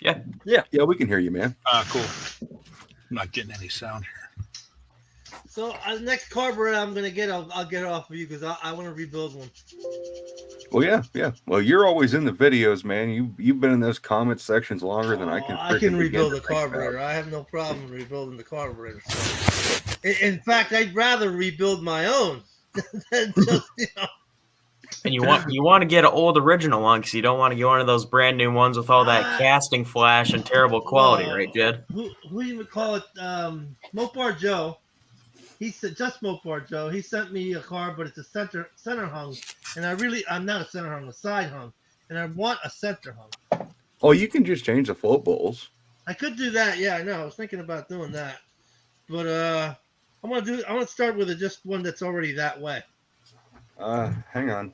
Yeah, we can hear you, man. Cool. I'm not getting any sound here. So the next carburetor I'm gonna get, I'll get it off of you because I want to rebuild one. Well, yeah. Well, you're always in the videos, man. You've been in those comment sections longer than I can. I can rebuild the begin to think carburetor. about. I have no problem rebuilding the carburetor. So. In fact, I'd rather rebuild my own than just, And you want to get an old original one because you don't want to get one of those brand new ones with all that casting flash and terrible quality, right, Jed? Who you would call it? Mopar Joe. He said just Mopar Joe. He sent me a car, but it's a center hung, and I'm not a center hung, a side hung, and I want a center hung. Oh, you can just change the float bowls. I could do that. Yeah, I know. I was thinking about doing that, but I want to start with just one that's already that way. Hang on.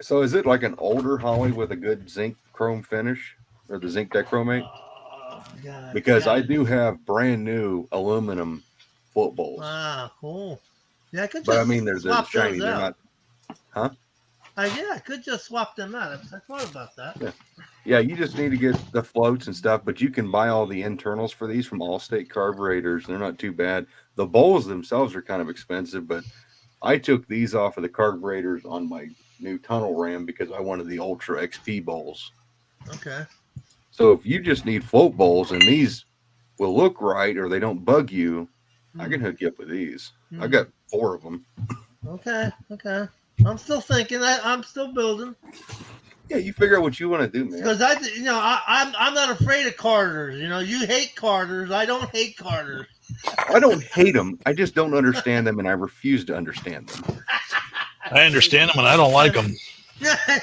So is it like an older Holly with a good zinc chrome finish or the zinc dichromate? God, Because I do have brand new aluminum float bowls. Ah, cool. Yeah, I could just But I mean, they're swap shiny. those They're out. not. Huh? Yeah, I could just swap them out. I thought about that. Yeah. Yeah, you just need to get the floats and stuff, but you can buy all the internals for these from Allstate carburetors. They're not too bad. The bowls themselves are kind of expensive, but I took these off of the carburetors on my new tunnel ram because I wanted the Ultra XP bowls. Okay. So if you just need float bowls and these will look right or they don't bug you, I can hook you up with these. I got 4 of them. Okay. I'm still thinking. I'm still building. Yeah, you figure out what you want to do, man. Because I'm not afraid of Carters. You hate Carters. I don't hate Carters. I don't hate them. I just don't understand them, and I refuse to understand them. I understand them and I don't like them. I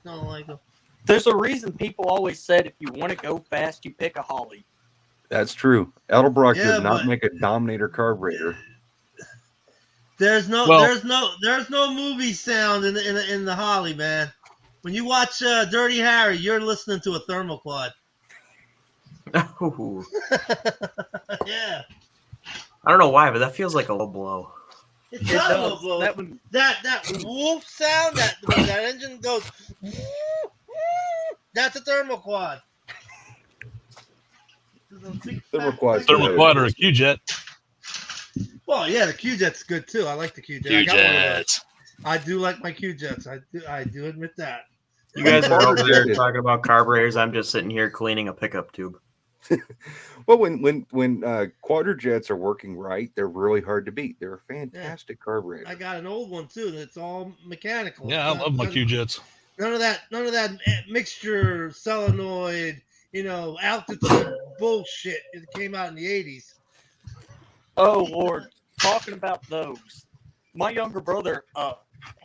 don't like them. There's a reason people always said if you want to go fast, you pick a Holly. That's true. Edelbrock Yeah, does not but- make a Dominator carburetor. There's no Well- there's no movie sound in the Holly, man. When you watch Dirty Harry, you're listening to a thermoquad. Ooh. Yeah. I don't know why, but that feels like a low blow. It's It not a does. blow. That one, That woof sound that when that engine goes, that's a thermoquad. Thermoquad's Thermoquad or a Q-Jet. Well, yeah, the Q-Jet's good too. I like the Q-Jet. I got one of those. Q-Jets. I do like my Q-Jets. I do admit that. You guys are over there Jet. talking about carburetors. I'm just sitting here cleaning a pickup tube. Well, when quadrojets are working right, they're really hard to beat. They're a fantastic carburetor. I got an old one too that's all mechanical. Yeah, I love my Q-Jets. None of that mixture solenoid, altitude bullshit that came out in the 80s. oh Lord, talking about those. My younger brother,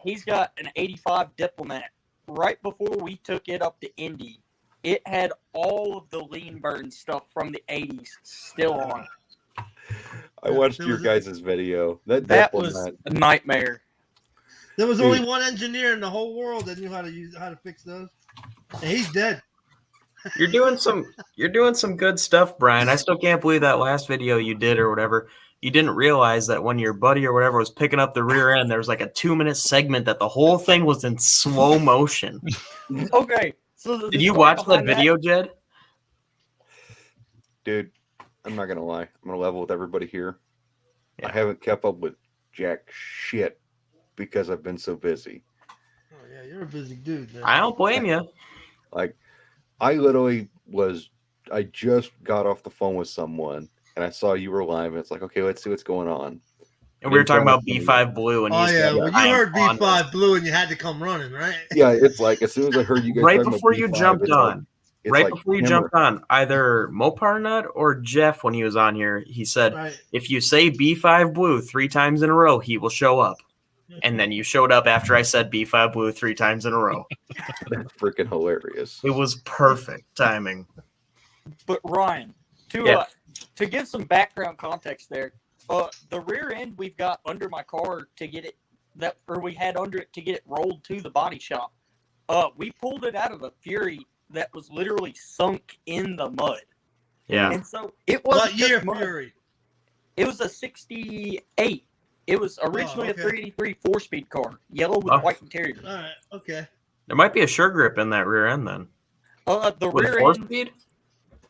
he's got an 85 Diplomat. Right before we took it up to Indy, it had all of the lean burn stuff from the 80s still on. I watched There your was guys' video. That was a nightmare. There was Dude. only one engineer in the whole world that knew how to fix those. And he's dead. You're doing some good stuff, Brian. I still can't believe that last video you did or whatever. You didn't realize that when your buddy or whatever was picking up the rear end, there was like a 2-minute segment that the whole thing was in slow motion. Okay, so the Did you story watch that behind video, Jed? Dude, I'm not gonna lie. I'm gonna level with everybody here. Yeah. I haven't kept up with jack shit because I've been so busy. Oh yeah, you're a busy dude, man. I don't blame you. Like, I just got off the phone with someone and I saw you were live and it's like, okay, let's see what's going on. And we were talking about B5 Blue, and Oh he's yeah, got well time you heard on B5 Blue and you had to come running, right? Yeah, it's like as soon as I heard you guys right talking about before you B5, jumped it's like- on. it's Right like before you hammer. jumped on, either Mopar Nut or Jeff, when he was on here, he said, Right. if you say B5 Blue 3 times in a row, he will show up. And then you showed up after I said B5 Blue 3 times in a row. That's freaking hilarious. It was perfect timing. But Ryan, Yeah. to give some background context there, the rear end we've got under my car to get it we had under it to get it rolled to the body shop. We pulled it out of a Fury that was literally sunk in the mud. Yeah. And so it wasn't What year just mud. Fury? It was a 68. It was originally okay. a 383 4-speed car, yellow with Oh. white interior. All right, okay. There might be a sure grip in that rear end then. The With rear 4 end, speed?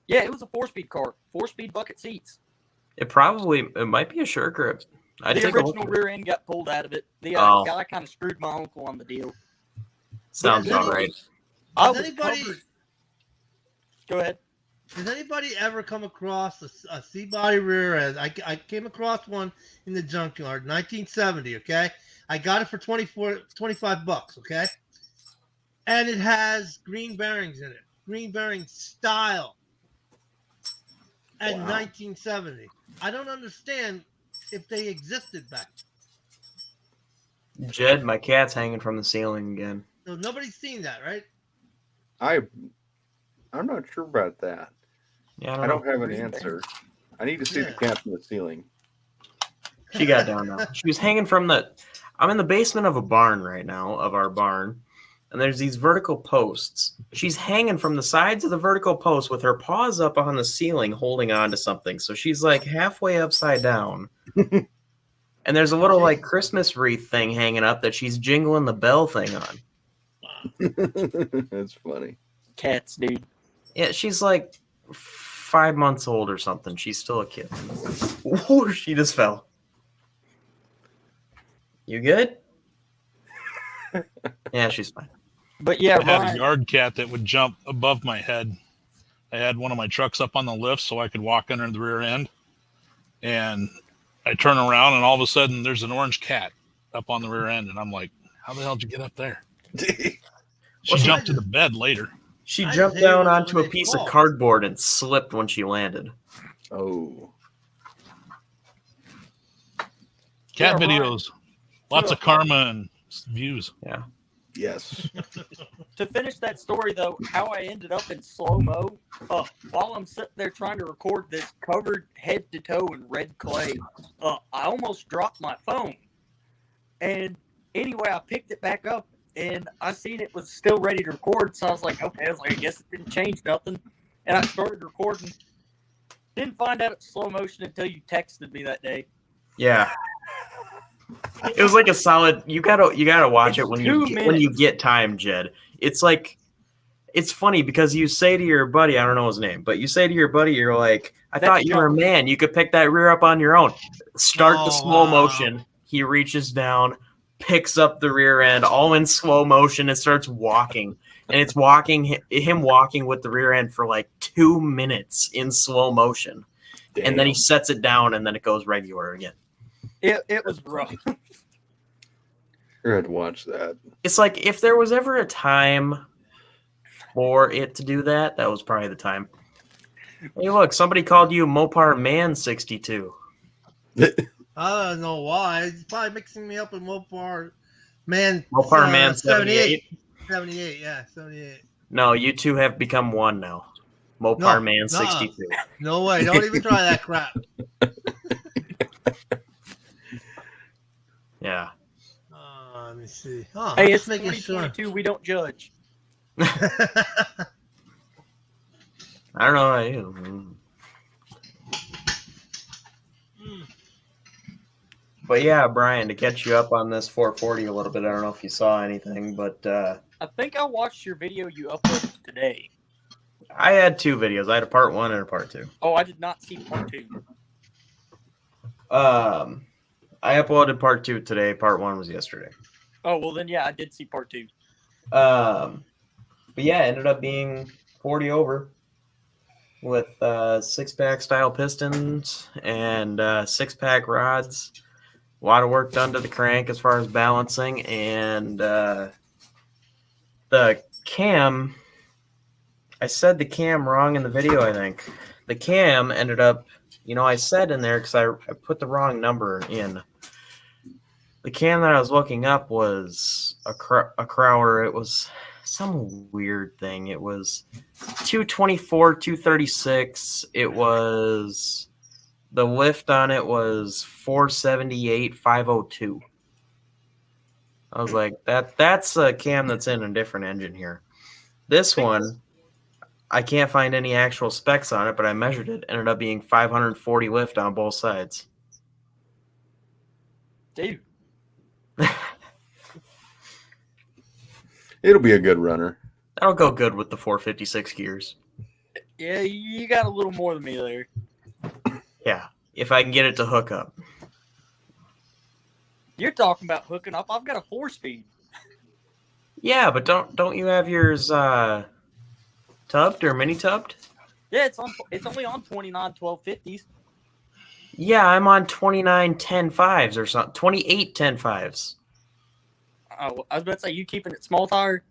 yeah, it was a 4-speed car, 4-speed bucket seats. It might be a sure grip. I'd The take a look. original rear end got pulled out of it. The Oh. guy kind of screwed my uncle on the deal. Sounds But about right. I Has was anybody covered. Go ahead. Has anybody ever come across a C-body rear end? I came across one in the junkyard, 1970. Okay, I got it for $25. Okay, and it has green bearings in it, green bearing style. At 1970, I don't understand if they existed back. Jed, my cat's hanging from the ceiling again. So nobody's seen that, right? I'm not sure about that. Yeah, I don't know. have an answer. I need to see the Yeah. cat from the ceiling. She got down now. She was hanging from I'm in the basement of a barn right now, of our barn, and there's these vertical posts. She's hanging from the sides of the vertical post with her paws up on the ceiling holding on to something. So she's like halfway upside down. And there's a little like Christmas wreath thing hanging up that she's jingling the bell thing on. That's funny. Cats, dude. Yeah, she's like 5 months old or something. She's still a kid. Ooh, she just fell. You good? Yeah, she's fine. But yeah, I had a Ryan, yard cat that would jump above my head. I had one of my trucks up on the lift so I could walk under the rear end. And I turn around and all of a sudden there's an orange cat up on the rear end. And I'm like, how the hell did you get up there? She jumped to the bed later. She I jumped hate down when onto a they piece fall. of cardboard and slipped when she landed. Oh. Cat Yeah, Ryan. videos. Lots of karma and views. Yeah. Yes. To finish that story, though, how I ended up in slow mo, while I'm sitting there trying to record this, covered head to toe in red clay, I almost dropped my phone. And anyway, I picked it back up, and I seen it was still ready to record. So I was like, okay, I guess it didn't change nothing. And I started recording. Didn't find out it's slow motion until you texted me that day. Yeah. It was like a solid. You gotta watch it when you get time, Jed. It's like, it's funny because you say to your buddy, I don't know his name, but you say to your buddy, you're like, I thought you were a man. You could pick that rear up on your own. Start the slow motion. He reaches down, picks up the rear end, all in slow motion, and starts walking. And it's him walking with the rear end for like 2 minutes in slow motion. Damn. And then he sets it down, and then it goes regular again. It was rough. I had to watch that. It's like, if there was ever a time for it to do that, that was probably the time. Hey, look, somebody called you Mopar Man 62. I don't know why. He's probably mixing me up with Mopar Man. Mopar Man 78. 78, yeah, 78. No, you two have become one now. Mopar Man 62. No way. Don't even try that crap. Yeah. Let me see. Oh, hey, it's making 2022. sure. We don't judge. I don't know about you. But yeah, Brian, to catch you up on this 440 a little bit, I don't know if you saw anything, but I think I watched your video you uploaded today. I had 2 videos. I had a part 1 and a part 2. Oh, I did not see part 2. I uploaded part 2 today. Part 1 was yesterday. Oh, well then, yeah, I did see part 2. But yeah, it ended up being 40 over with 6-pack style pistons and 6-pack rods. A lot of work done to the crank as far as balancing, and the cam. I said the cam wrong in the video, I think. The cam ended up, I said in there because I put the wrong number in. The cam that I was looking up was a Crowder. It was some weird thing. It was 224, 236. It was, the lift on it was 478, 502. I was like, that's a cam that's in a different engine here. This one, I can't find any actual specs on it, but I measured it. Ended up being 540 lift on both sides. Dude. It'll be a good runner. That'll go good with the 456 gears. Yeah, you got a little more than me there. Yeah, if I can get it to hook up. You're talking about hooking up. I've got a 4-speed. Yeah, but don't you have yours tubbed or mini tubbed? Yeah, it's only on 29 1250s. Yeah, I'm on 29 10.5s or something. 28 10.5s. Oh, I was about to say, you keeping it small tire?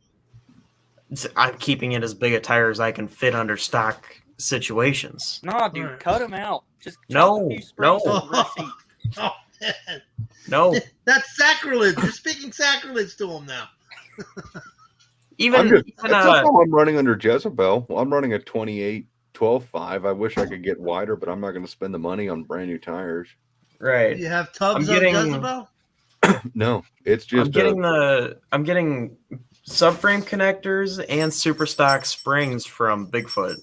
I'm keeping it as big a tire as I can fit under stock situations. Nah, dude, cut them out. Just no. Oh, man. No. That's sacrilege. You're speaking sacrilege to him now. That's how I'm running under Jezebel. Well, I'm running a 28 12.5. I wish I could get wider, but I'm not going to spend the money on brand new tires. Right. You have tubs on Jezebel? No, it's just I'm getting subframe connectors and super stock springs from Bigfoot.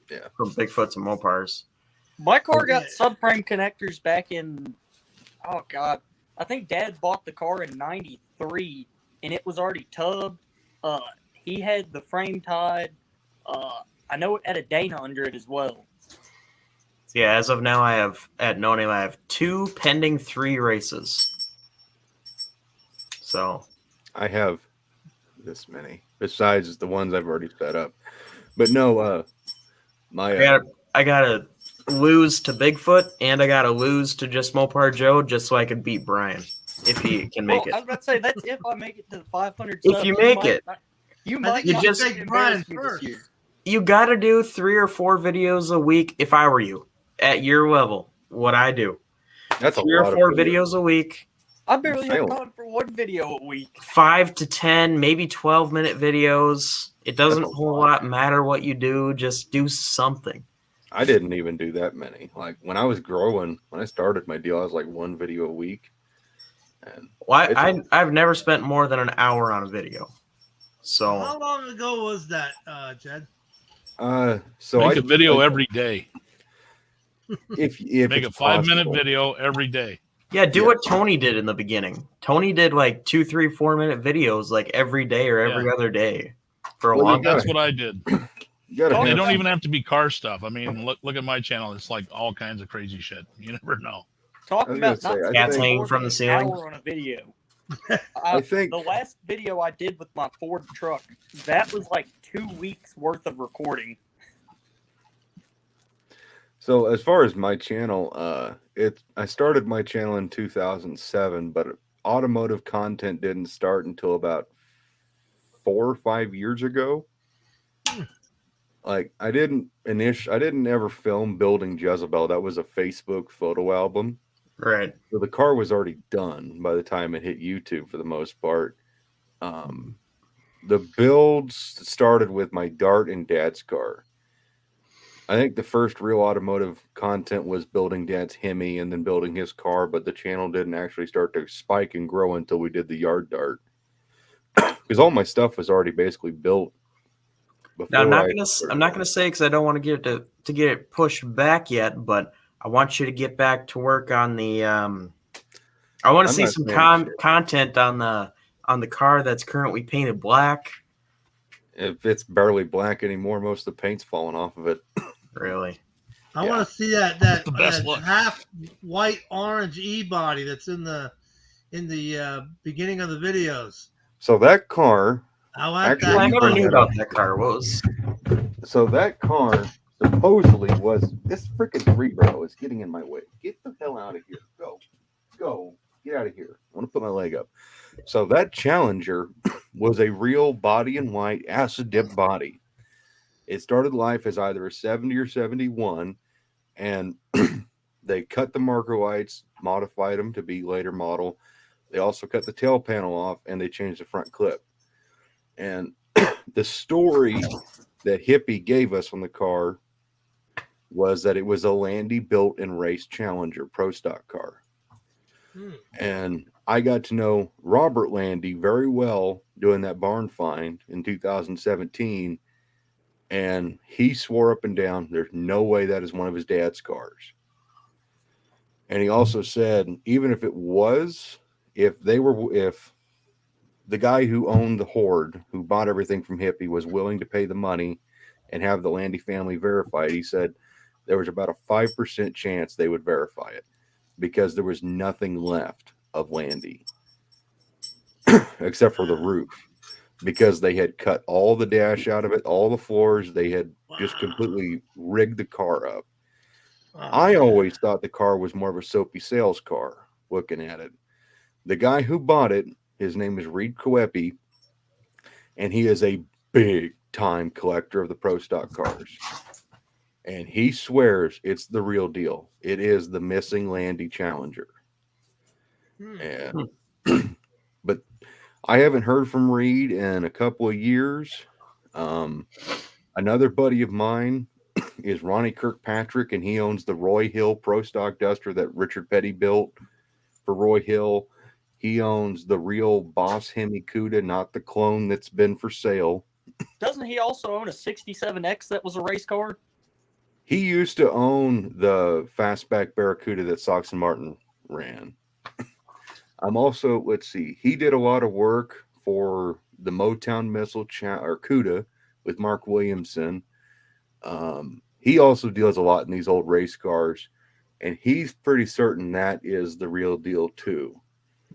Yeah. From Bigfoots and Mopars. My car got subframe connectors back in, oh God, I think Dad bought the car in '93, and it was already tubbed. He had the frame tied. I know it had a Dana under it as well. Yeah, as of now, I have at No Name, I have 2 pending 3 races. So I have this many besides the ones I've already set up. But no, I gotta lose to Bigfoot, and I gotta lose to just Mopar Joe, just so I can beat Brian if he can make it. I was about to say that's if I make it to the 500. If you make it, you might just take Brian first. You gotta do 3 or 4 videos a week. If I were you, at your level, what I do, that's 3 or 4 videos a week. I barely have Failing. time for one video a week. 5 to 10, maybe 12-minute videos. It doesn't That's a a whole lot. lot matter what you do. Just do something. I didn't even do that many. Like when I was growing, when I started my deal, I was like one video a week. And Well, it's- I've never spent more than an hour on a video. So How long ago was that, Jed? so Make I a video every day. if Make a it's 5-minute possible. video every day. yeah, do Yeah. what Tony did in the beginning. Tony did like 2, 3, 4-minute videos like every day or every other day for a Well, you long time. That's what I did. You gotta They have don't even have to be car stuff. I mean, look at my channel. It's like all kinds of crazy shit. You never know. Talking gonna about say, not I spending Cats think- hanging more from than the an ceiling. hour on a video. I think the last video I did with my Ford truck, that was like 2 weeks worth of recording. so. As far as my channel, I started my channel in 2007, but automotive content didn't start until about 4 or 5 years ago. Like I didn't ever film building Jezebel. That was a Facebook photo album. Right. So the car was already done by the time it hit YouTube for the most part. The builds started with my Dart and Dad's car. I think the first real automotive content was building Dad's Hemi and then building his car, but the channel didn't actually start to spike and grow until we did the Yard Dart. Because all my stuff was already basically built. Now, I'm not before gonna say because I don't want to get it pushed back yet, but I want you to get back to work on the. I want to I'm see not some saying shit. content on the car that's currently painted black. If it's barely black anymore, most of the paint's falling off of it. Really? I Yeah. want to see that the best look. half white orange E body that's in the beginning of the videos. So that car, I want Actually, I that. you never bring knew that up. about that car. What was? so that car supposedly was this freaking three-row is getting in my way. Get the hell out of here. Go, get out of here. I want to put my leg up. So that Challenger was a real body in white acid dip body. It started life as either a 70 or 71, and they cut the marker lights, modified them to be later model. They also cut the tail panel off and they changed the front clip. And the story that Hippie gave us on the car was that it was a Landy built and raced Challenger Pro Stock car. And I got to know Robert Landy very well doing that barn find in 2017. And he swore up and down, there's no way that is one of his dad's cars. And he also said, even if it was, if the guy who owned the Horde, who bought everything from Hippie, was willing to pay the money and have the Landy family verify it, he said there was about a 5% chance they would verify it because there was nothing left of Landy except for the roof, because they had cut all the dash out of it, all the floors. They had just completely rigged the car up. I always thought the car was more of a soapy sales car looking at it. The guy who bought it, his name is Reed Coepi, and he is a big time collector of the Pro Stock cars. And he swears it's the real deal. It is the missing Landy Challenger. And but I haven't heard from Reed in a couple of years. Another buddy of mine is Ronnie Kirkpatrick, and he owns the Roy Hill Pro Stock Duster that Richard Petty built for Roy Hill. He owns the real Boss Hemi Cuda, not the clone that's been for sale. Doesn't he also own a 67X that was a race car? He used to own the fastback Barracuda that Sox and Martin ran. I'm also, let's see, he did a lot of work for the Motown Missile or Cuda with Mark Williamson. He also deals a lot in these old race cars, and he's pretty certain that is the real deal too.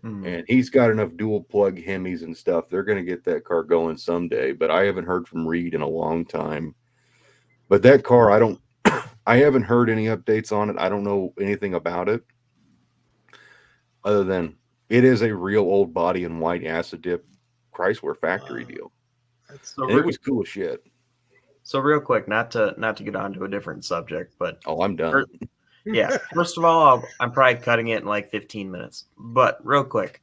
And he's got enough dual plug Hemis and stuff. They're going to get that car going someday, but I haven't heard from Reed in a long time. But that car, I haven't heard any updates on it. I don't know anything about it other than it is a real old body in white acid dip Chrysler factory deal. So And it was cool as shit. So real quick, not to get on to a different subject, but I'm done. Yeah. First of all, I'm probably cutting it in like 15 minutes. But real quick,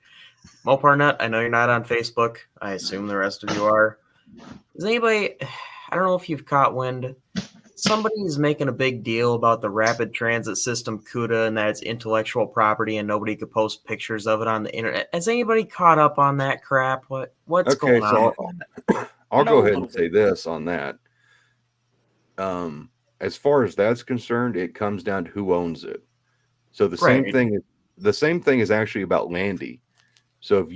Mopar Nut, I know you're not on Facebook. I assume the rest of you are. Is anybody? I don't know if you've caught wind. Somebody's making a big deal about the rapid transit system CUDA and that it's intellectual property and nobody could post pictures of it on the internet. Has anybody caught up on that crap? What's Okay, going on? so with that? I'll know go a ahead little and say this on that. As far as that's concerned, it comes down to who owns it. So the same Right. thing is actually about Landy. So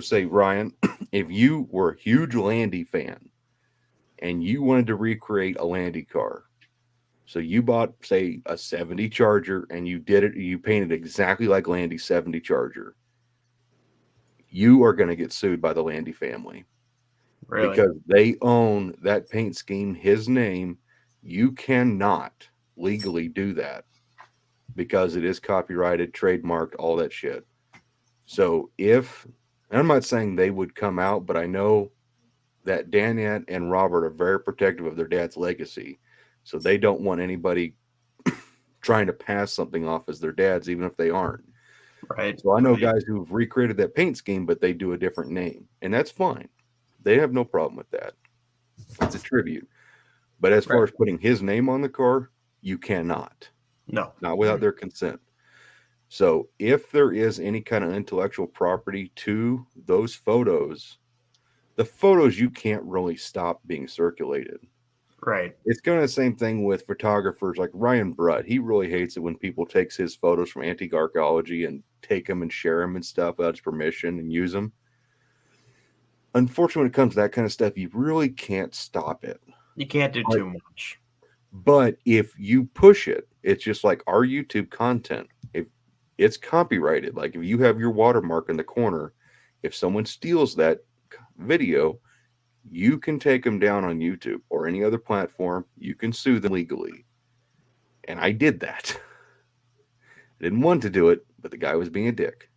say Ryan, if you were a huge Landy fan and you wanted to recreate a Landy car, so you bought, say, a 70 Charger and you painted exactly like Landy's 70 Charger, you are going to get sued by the Landy family. Really? Because they own that paint scheme, his name. You cannot legally do that because it is copyrighted, trademarked, all that shit. So and I'm not saying they would come out, but I know that Danette and Robert are very protective of their dad's legacy. So they don't want anybody trying to pass something off as their dad's, even if they aren't. Right. So I know guys who've recreated that paint scheme, but they do a different name, and that's fine. They have no problem with that. It's a tribute. But as far as putting his name on the car, you cannot. No. Not without their consent. So if there is any kind of intellectual property to those photos, the photos you can't really stop being circulated. Right. It's kind of the same thing with photographers like Ryan Brutt. He really hates it when people take his photos from Antique Archaeology and take them and share them and stuff without his permission and use them. Unfortunately, when it comes to that kind of stuff, you really can't stop it. You can't do too much. But if you push it, it's just like our YouTube content. If it's copyrighted, like if you have your watermark in the corner, if someone steals that video, you can take them down on YouTube or any other platform. You can sue them legally. And I did that. I didn't want to do it, but the guy was being a dick.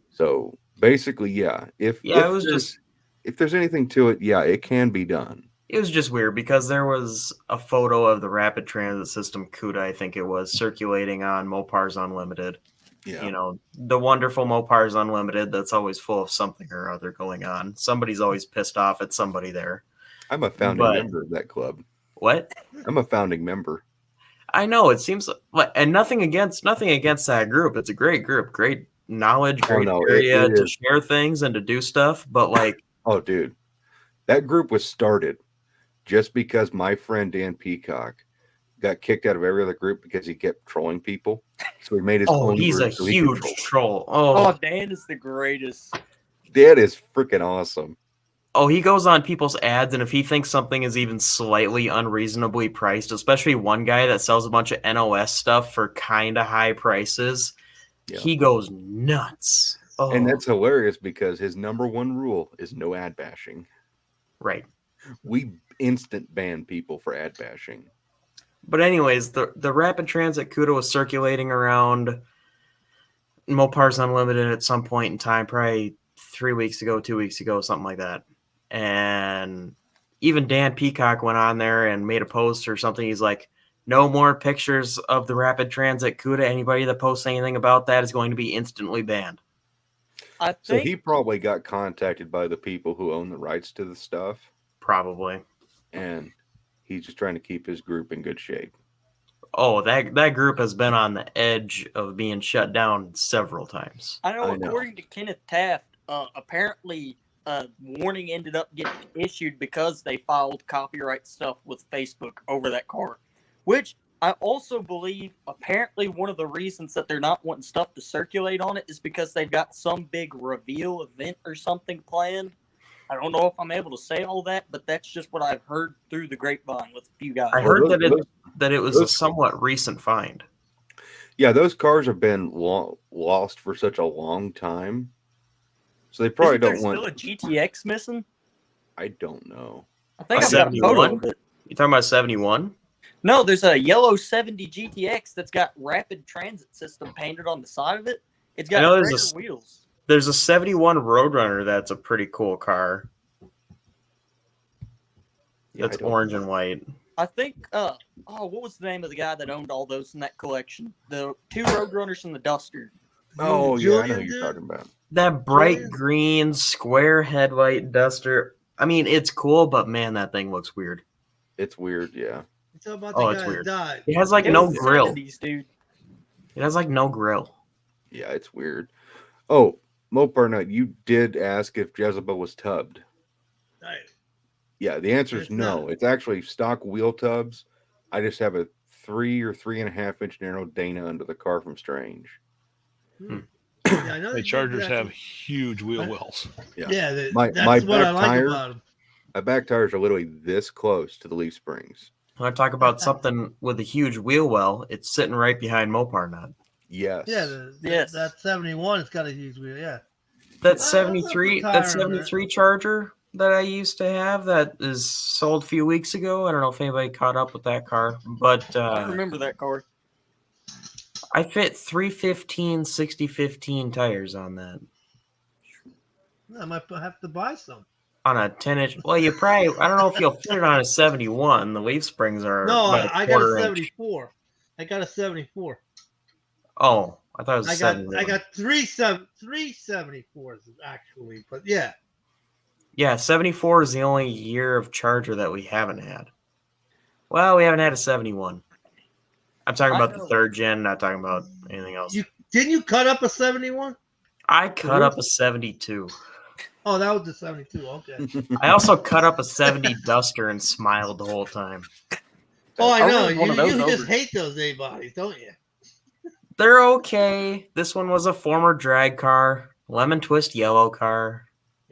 So basically, yeah. If there's anything to it, yeah, it can be done. It was just weird because there was a photo of the rapid transit system CUDA, I think it was, circulating on Mopars Unlimited. Yeah. You know, the wonderful Mopars Unlimited that's always full of something or other going on. Somebody's always pissed off at somebody there. I'm a founding member of that club. What? I'm a founding member. I know, it seems like, and nothing against that group. It's a great group, great knowledge, great area to share things and to do stuff. But like, oh, dude, that group was started just because my friend Dan Peacock got kicked out of every other group because he kept trolling people. So he made his own he's group a so he could huge troll. Oh, Dan is the greatest. Dan is freaking awesome. Oh, he goes on people's ads, and if he thinks something is even slightly unreasonably priced, especially one guy that sells a bunch of NOS stuff for kind of high prices, he goes nuts. Oh. And that's hilarious because his number one rule is no ad bashing. Right. We instant ban people for ad bashing. But anyways, the rapid transit CUDA was circulating around Mopars Unlimited at some point in time, probably 3 weeks ago, 2 weeks ago, something like that. And even Dan Peacock went on there and made a post or something. He's like, no more pictures of the rapid transit CUDA. Anybody that posts anything about that is going to be instantly banned. So he probably got contacted by the people who own the rights to the stuff. Probably. And he's just trying to keep his group in good shape. Oh, that group has been on the edge of being shut down several times. I know. According to Kenneth Taft, apparently a warning ended up getting issued because they filed copyright stuff with Facebook over that car, which I also believe apparently one of the reasons that they're not wanting stuff to circulate on it is because they've got some big reveal event or something planned. I don't know if I'm able to say all that, but that's just what I've heard through the grapevine with a few guys. I heard that it was a somewhat recent find. Yeah, those cars have been lost for such a long time. So they probably don't want. Still a GTX missing? I don't know. I think I've got a photo of it. You talking about 71? No, there's a yellow 70 GTX that's got rapid transit system painted on the side of it. It's got greater wheels. There's a 71 Roadrunner that's a pretty cool car. That's orange and white. I think what was the name of the guy that owned all those in that collection? The 2 Roadrunners and the Duster. Oh yeah, I know who Julian, you're dude? talking about. That bright Julian? green square headlight Duster. I mean, it's cool, but man, that thing looks weird. It's weird, yeah. You talk about Oh, the it's guy that weird. died. It has like It no was the grill. 70s, dude. It has like no grill. Yeah, it's weird. Oh, Mopar Nut, you did ask if Jezebel was tubbed. Right. Yeah, the answer is It's no. not. It's actually stock wheel tubs. I just have a 3 or 3.5 inch narrow Dana under the car from Strange. Yeah, I know The they did Chargers that. have huge wheel I- wells. Yeah. Yeah, My that's what I back like tire, about them. my back tires are literally this close to the leaf springs. When I talk about something with a huge wheel well, it's sitting right behind Mopar Nut. Yes. Yeah, Yes. that 71 has got a huge wheel. Yeah. That I'll 73 put a that tire on 73 Charger that I used to have that is sold a few weeks ago. I don't know if anybody caught up with that car, but I remember that car. I fit 315 60-15 tires on that. I might have to buy some. On a 10-inch. Well, you probably, I don't know if you'll fit it on a 71. The leaf springs are No, about I got a quarter inch. 74. I got a 74. Oh, I thought it was I 71. got three 74s actually, but yeah. Yeah, 74 is the only year of Charger that we haven't had. Well, we haven't had a 71. I'm talking I about the know. 3rd gen, not talking about anything else. Didn't you cut up a 71? I cut up a 72. Oh, that was the 72. Okay. I also cut up a 70 Duster and smiled the whole time. Oh, I I know. really You, one of those you just over. hate those A bodies, don't you? They're okay. This one was a former drag car, lemon twist yellow car.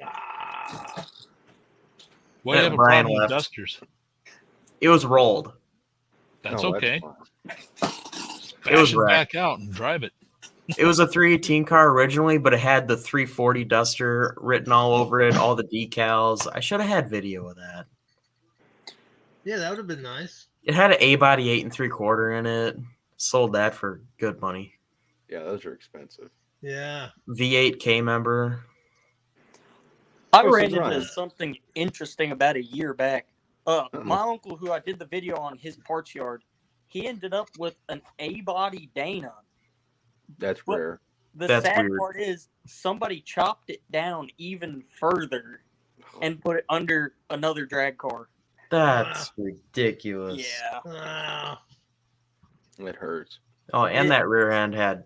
Ah, Why do you Yeah, have a Brian problem with left. Dusters? It was rolled. That's No, okay. fine. It was Bash it wrecked. back out and drive it. It was a 318 car originally, but it had the 340 Duster written all over it, all the decals. I should have had video of that. yeah, that would have been nice. It had an A body 8 3/4 in it. Sold that for good money. Yeah, those are expensive. Yeah. V8 K member. I Oh, so ran into Ryan. something interesting about a year back. My uncle, who I did the video on his parts yard, he ended up with an A-body Dana. That's What? rare. The That's sad weird. part is somebody chopped it down even further and put it under another drag car. That's ridiculous. Yeah. Ah, It hurts. Oh, and It- that rear end had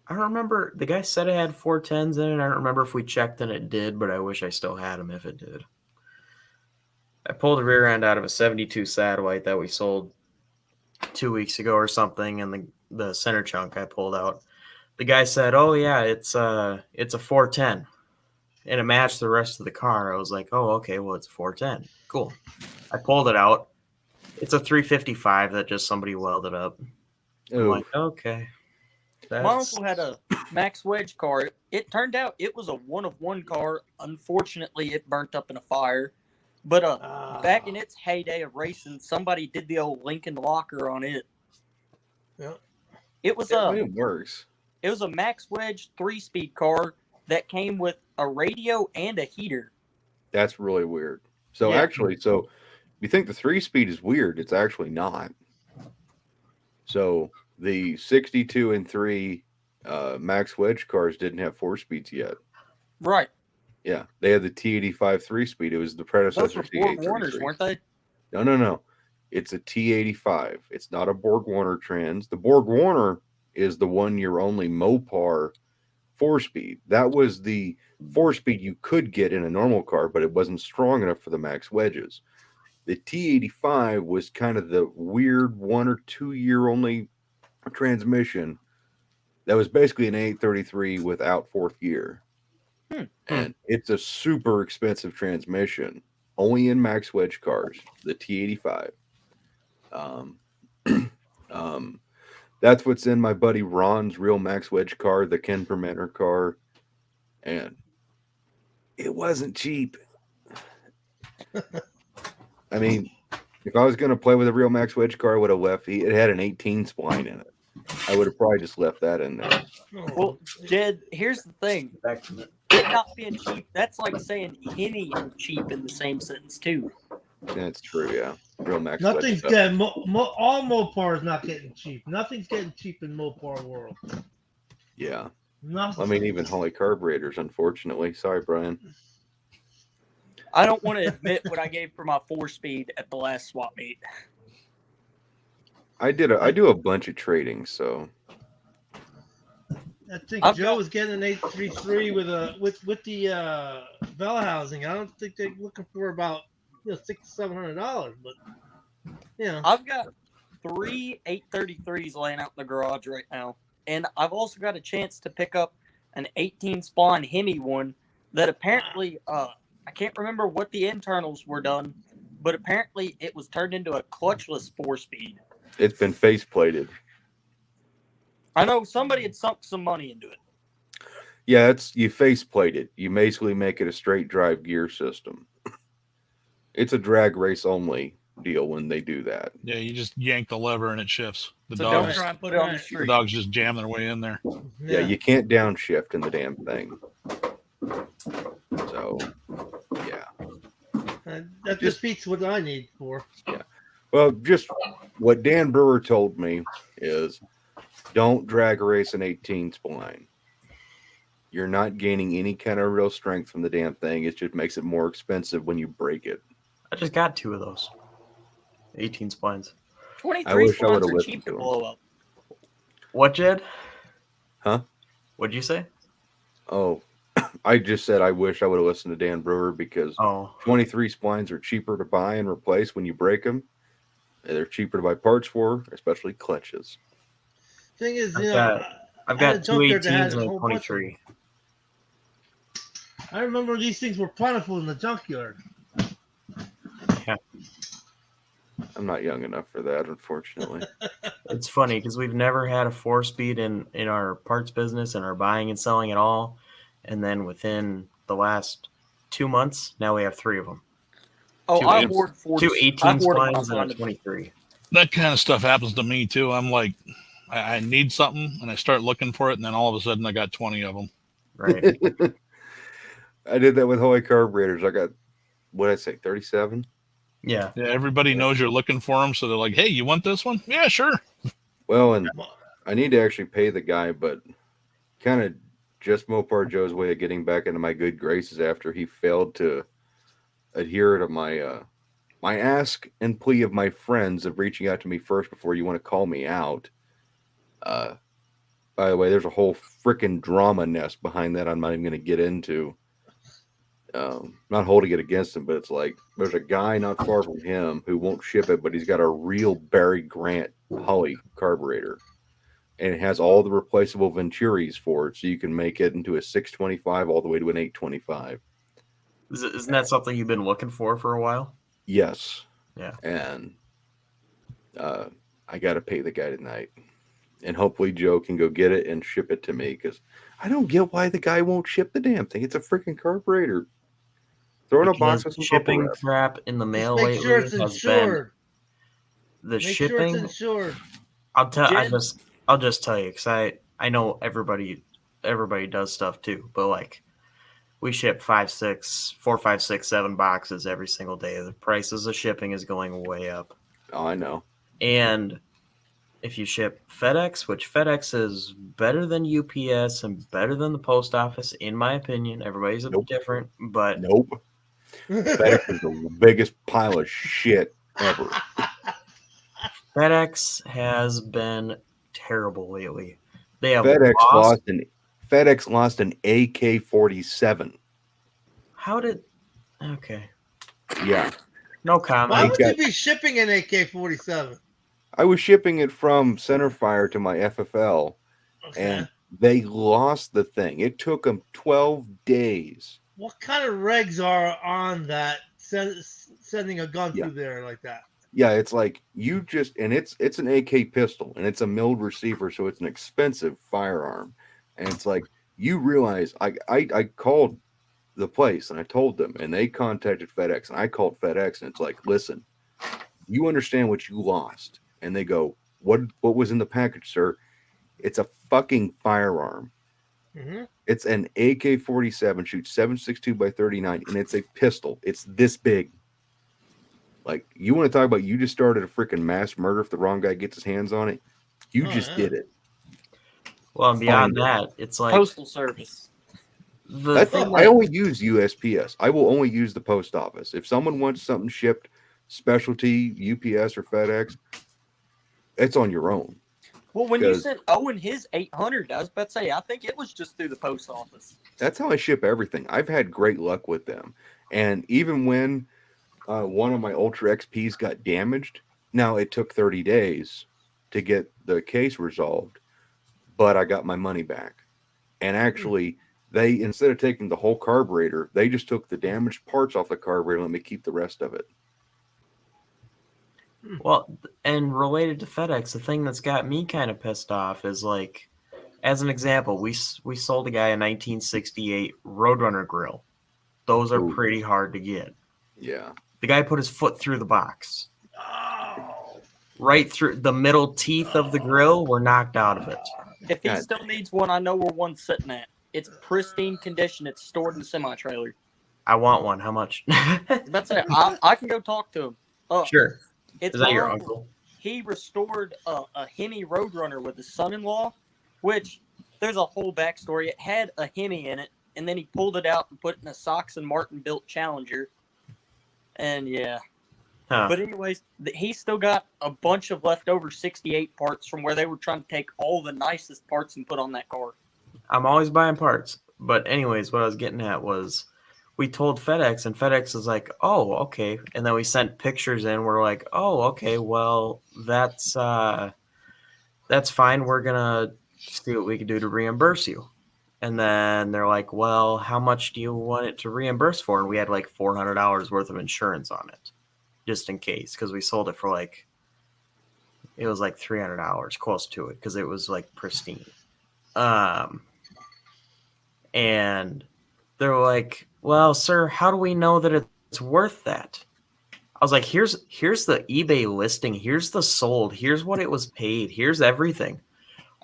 I don't remember. The guy said it had 410s in it. I don't remember if we checked and it did, but I wish I still had them if it did. I pulled the rear end out of a 72 Satellite that we sold 2 weeks ago or something, and the center chunk I pulled out. The guy said, "Oh yeah, it's a 410," and it matched the rest of the car. I was like, "Oh okay, well it's a 410, cool." I pulled it out. It's a 355 that just somebody welded up. I'm Ooh. like, okay. My uncle had a Max Wedge car. It turned out it was a one-of-one car. Unfortunately, it burnt up in a fire. But back in its heyday of racing, somebody did the old Lincoln locker on it. Yeah. It was It works. It was a Max Wedge 3-speed car that came with a radio and a heater. That's really weird. So Yeah. actually, so you think the 3-speed is weird? It's actually not. So the 62 and 3 Max Wedge cars didn't have 4-speeds yet. Right. Yeah, they had the T85 3-speed. It was the Those predecessor were to the Borg Warners, 833. weren't they? No. It's a T85. It's not a Borg Warner trans. The Borg Warner is the 1-year only Mopar 4-speed. That was the 4-speed you could get in a normal car, but it wasn't strong enough for the Max Wedges. The T85 was kind of the weird 1 or 2 year only transmission that was basically an 833 without 4th gear. And it's a super expensive transmission, only in Max Wedge cars, the T85. That's what's in my buddy Ron's real Max Wedge car, the Ken Permenter car. And it wasn't cheap. I mean, if I was going to play with a real Max Wedge car, I would have left. It had an 18 spline in it. I would have probably just left that in there. Well, Jed, here's the thing. It not being cheap, that's like saying Henny and cheap in the same sentence, too. That's true. Yeah, real max. Nothing's stuff. getting all Mopar is not getting cheap. Nothing's getting cheap in Mopar world. Yeah. Nothing. I mean, even Holley carburetors, unfortunately. Sorry, Brian. I don't want to admit what I gave for my 4-speed at the last swap meet. I do a bunch of trading, so I think I've Joe got- was getting an 833 with the bell housing. I don't think they're looking for about $600-700, but I've got 3 833s laying out in the garage right now, and I've also got a chance to pick up an 18 spawn Hemi one that apparently I can't remember what the internals were done, but apparently it was turned into a clutchless 4-speed. it's been face plated. I know somebody had sunk some money into it. Yeah, you face plate it. You basically make it a straight drive gear system. It's a drag race only deal when they do that. Yeah, you just yank the lever and it shifts. The So don't dogs, try and put it on the the street. dogs just jam their way in there. Yeah, you can't downshift in the damn thing. So, yeah. That defeats what I need for. Yeah. Well, just what Dan Brewer told me is don't drag race an 18 spline. You're not gaining any kind of real strength from the damn thing. It just makes it more expensive when you break it. I just got 2 of those. 18 splines. 23 wish I would've spawns are listened cheap to to him. blow up. What, Jed? Huh? What'd you say? Oh, I just said I wish I would have listened to Dan Brewer because Oh, 23 splines are cheaper to buy and replace when you break them. They're cheaper to buy parts for, especially clutches. Thing is, I've I had a got 2 junkyard that had 18s a and a whole bunch of 23. I remember these things were plentiful in the junkyard. I'm not young enough for that, unfortunately. It's funny because we've never had a 4-speed in our parts business and our buying and selling at all. And then within the last 2 months, now we have 3 of them. Oh, Two I amps. hoard 40. 2 18 I hoard them splines and behind a the- 23. That kind of stuff happens to me too. I'm like, I need something, and I start looking for it, and then all of a sudden I got 20 of them. Right. I did that with Holley carburetors. I got, what did I say, 37? Yeah. Yeah, everybody knows you're looking for them, so they're like, "Hey, you want this one? Yeah, sure." Well, and I need to actually pay the guy, but kind of just Mopar Joe's way of getting back into my good graces after he failed to adhere to my my ask and plea of my friends of reaching out to me first before you want to call me out. By the way, there's a whole freaking drama nest behind that I'm not even going to get into. Not holding it against him, but it's like there's a guy not far from him who won't ship it, but he's got a real Barry Grant Holley carburetor, and it has all the replaceable Venturis for it, so you can make it into a 625 all the way to an 825. Isn't that something you've been looking for a while? Yes. Yeah. And I got to pay the guy tonight, and hopefully Joe can go get it and ship it to me because I don't get why the guy won't ship the damn thing. It's a freaking carburetor. Throw in a box with some shipping bubble wrap. crap in the mail Make lately sure it's has been insured. the Make sure shipping. it's insured. I'll just tell you because I know everybody does stuff too, but like we ship 4, 5, 6, 7 boxes every single day. The prices of shipping is going way up. Oh, I know. And if you ship FedEx, which FedEx is better than UPS and better than the post office, in my opinion, everybody's different, but Nope. FedEx is the biggest pile of shit ever. FedEx has been terrible lately. They have FedEx lost. lost an AK-47. How did? Okay, Yeah. no comment. Why would you got- be shipping an AK-47? I was shipping it from Centerfire to my FFL, and they lost the thing. It took them 12 days. What kind of regs are on that sending a gun Yeah. through there like that? Yeah, it's like you just, and it's an AK pistol, and it's a milled receiver, so it's an expensive firearm. And it's like you realize, I called the place and I told them, and they contacted FedEx, and I called FedEx, and it's like, listen, you understand what you lost? And they go, what was in the package, sir? It's a fucking firearm. Mm-hmm. It's an AK-47, shoots 7.62 by 39, and it's a pistol. It's this big. Like, you want to talk about you just started a freaking mass murder if the wrong guy gets his hands on it? You Oh, just yeah. did it. Well, and beyond Find that, it's like Postal Service. the That's thing I that only use USPS. I will only use the post office. If someone wants something shipped specialty, UPS or FedEx, it's on your own. Well, when you Because sent Owen his 800, I was about to say, I think it was just through the post office. that's how I ship everything. I've had great luck with them. And even when one of my Ultra XPs got damaged, now it took 30 days to get the case resolved, but I got my money back. And actually, they, instead of taking the whole carburetor, they just took the damaged parts off the carburetor and let me keep the rest of it. well, and related to FedEx, the thing that's got me kind of pissed off is like, as an example, we sold a guy a 1968 Roadrunner grill. Those are Ooh. pretty hard to get. Yeah. The guy put his foot through the box. Right through the middle teeth of the grill were knocked out of it. If he God. still needs one, I know where one's sitting at. It's pristine condition. It's stored in the semi-trailer. I want one. How much? That's it. I can go talk to him. Sure. It's Is that your my uncle? He restored a Hemi Roadrunner with his son-in-law, which there's a whole backstory. It had a Hemi in it, and then he pulled it out and put it in a Sox and Martin built Challenger. And yeah. Huh. But anyways, he's still got a bunch of leftover 68 parts from where they were trying to take all the nicest parts and put on that car. I'm always buying parts. But anyways, what I was getting at was we told FedEx, and FedEx was like, oh, okay. And then we sent pictures in. We're like, oh, okay, well, that's fine. We're going to see what we can do to reimburse you. And then they're like, well, how much do you want it to reimburse for? And we had like $400 worth of insurance on it, just in case, because we sold it for like, it was like $300, close to it, because it was like pristine. And they're like, well, sir, how do we know that it's worth that? I was like, here's the eBay listing. Here's the sold. Here's what it was paid. Here's everything.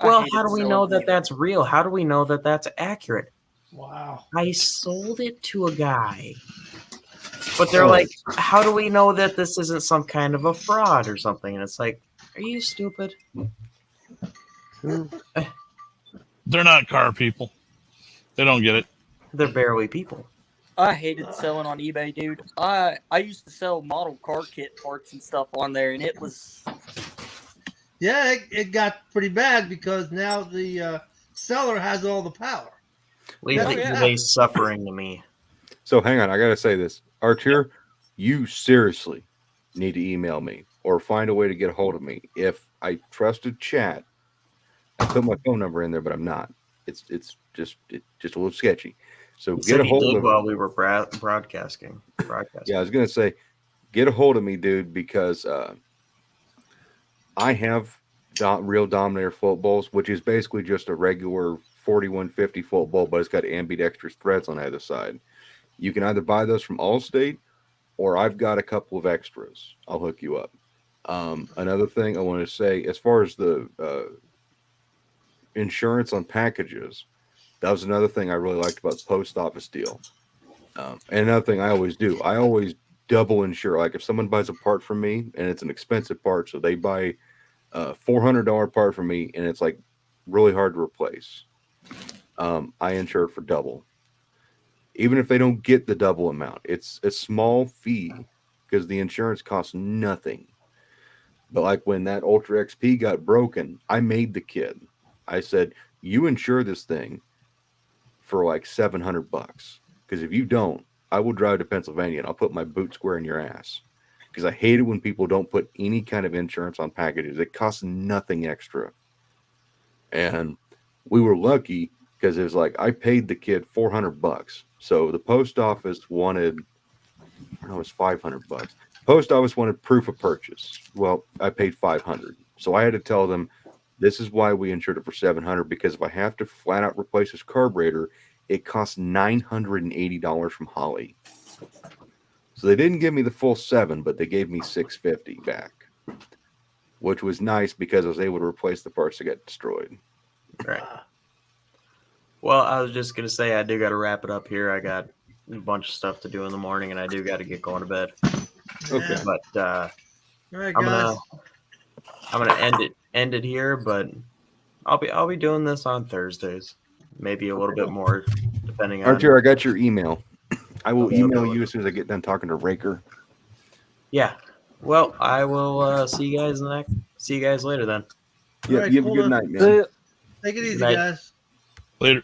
Well, how do we know that that's real? How do we know that that's accurate? Wow. I sold it to a guy. But they're like, how do we know that this isn't some kind of a fraud or something? And it's like, are you stupid? They're not car people. They don't get it. They're barely people. I hated selling on eBay, dude. I used to sell model car kit parts and stuff on there, and it was... Yeah, it got pretty bad because now the seller has all the power. Leave Oh, the yeah. eBay suffering to me. So hang on, I gotta say this. Artur, you seriously need to email me or find a way to get a hold of me. If I trusted chat, I put my phone number in there, but I'm not. It's just a little sketchy. So He get said a he hold did of while we were broadcasting. Yeah, I was gonna say, get a hold of me, dude, because I have real Dominator float bowls, which is basically just a regular 4150 float bowl, but it's got ambidextrous threads on either side. You can either buy those from Allstate, or I've got a couple of extras. I'll hook you up. Another thing I want to say, as far as the insurance on packages, that was another thing I really liked about the post office deal. And another thing I always do, I always double insure. Like if someone buys a part from me and it's an expensive part, so they buy a $400 part from me and it's like really hard to replace, I insure for double. Even if they don't get the double amount, it's a small fee because the insurance costs nothing. But like when that Ultra XP got broken, I made the kid. I said, you insure this thing for like $700, because if you don't, I will drive to Pennsylvania and I'll put my boot square in your ass, because I hate it when people don't put any kind of insurance on packages. It costs nothing extra. And we were lucky because it was like I paid the kid $400. So the post office wanted, I don't know, it was $500. Post office wanted proof of purchase. Well, I paid $500. So I had to tell them, this is why we insured it for $700, because if I have to flat out replace this carburetor, it costs $980 from Holley. So they didn't give me the full $700, but they gave me $650 back, which was nice because I was able to replace the parts that got destroyed. Right. Well, I was just going to say, I do got to wrap it up here. I got a bunch of stuff to do in the morning, and I do got to get going to bed. Okay. Yeah. But All right, I'm guys. gonna end it here. But I'll be doing this on Thursdays, maybe a little bit more, depending on. Archer, I got your email. I will email availability. you as soon as I get done talking to Raker. Yeah. Well, I will see you guys See you guys later then. Yeah, right, you have a cool, good man. night, man. Take it easy, night. guys. Later.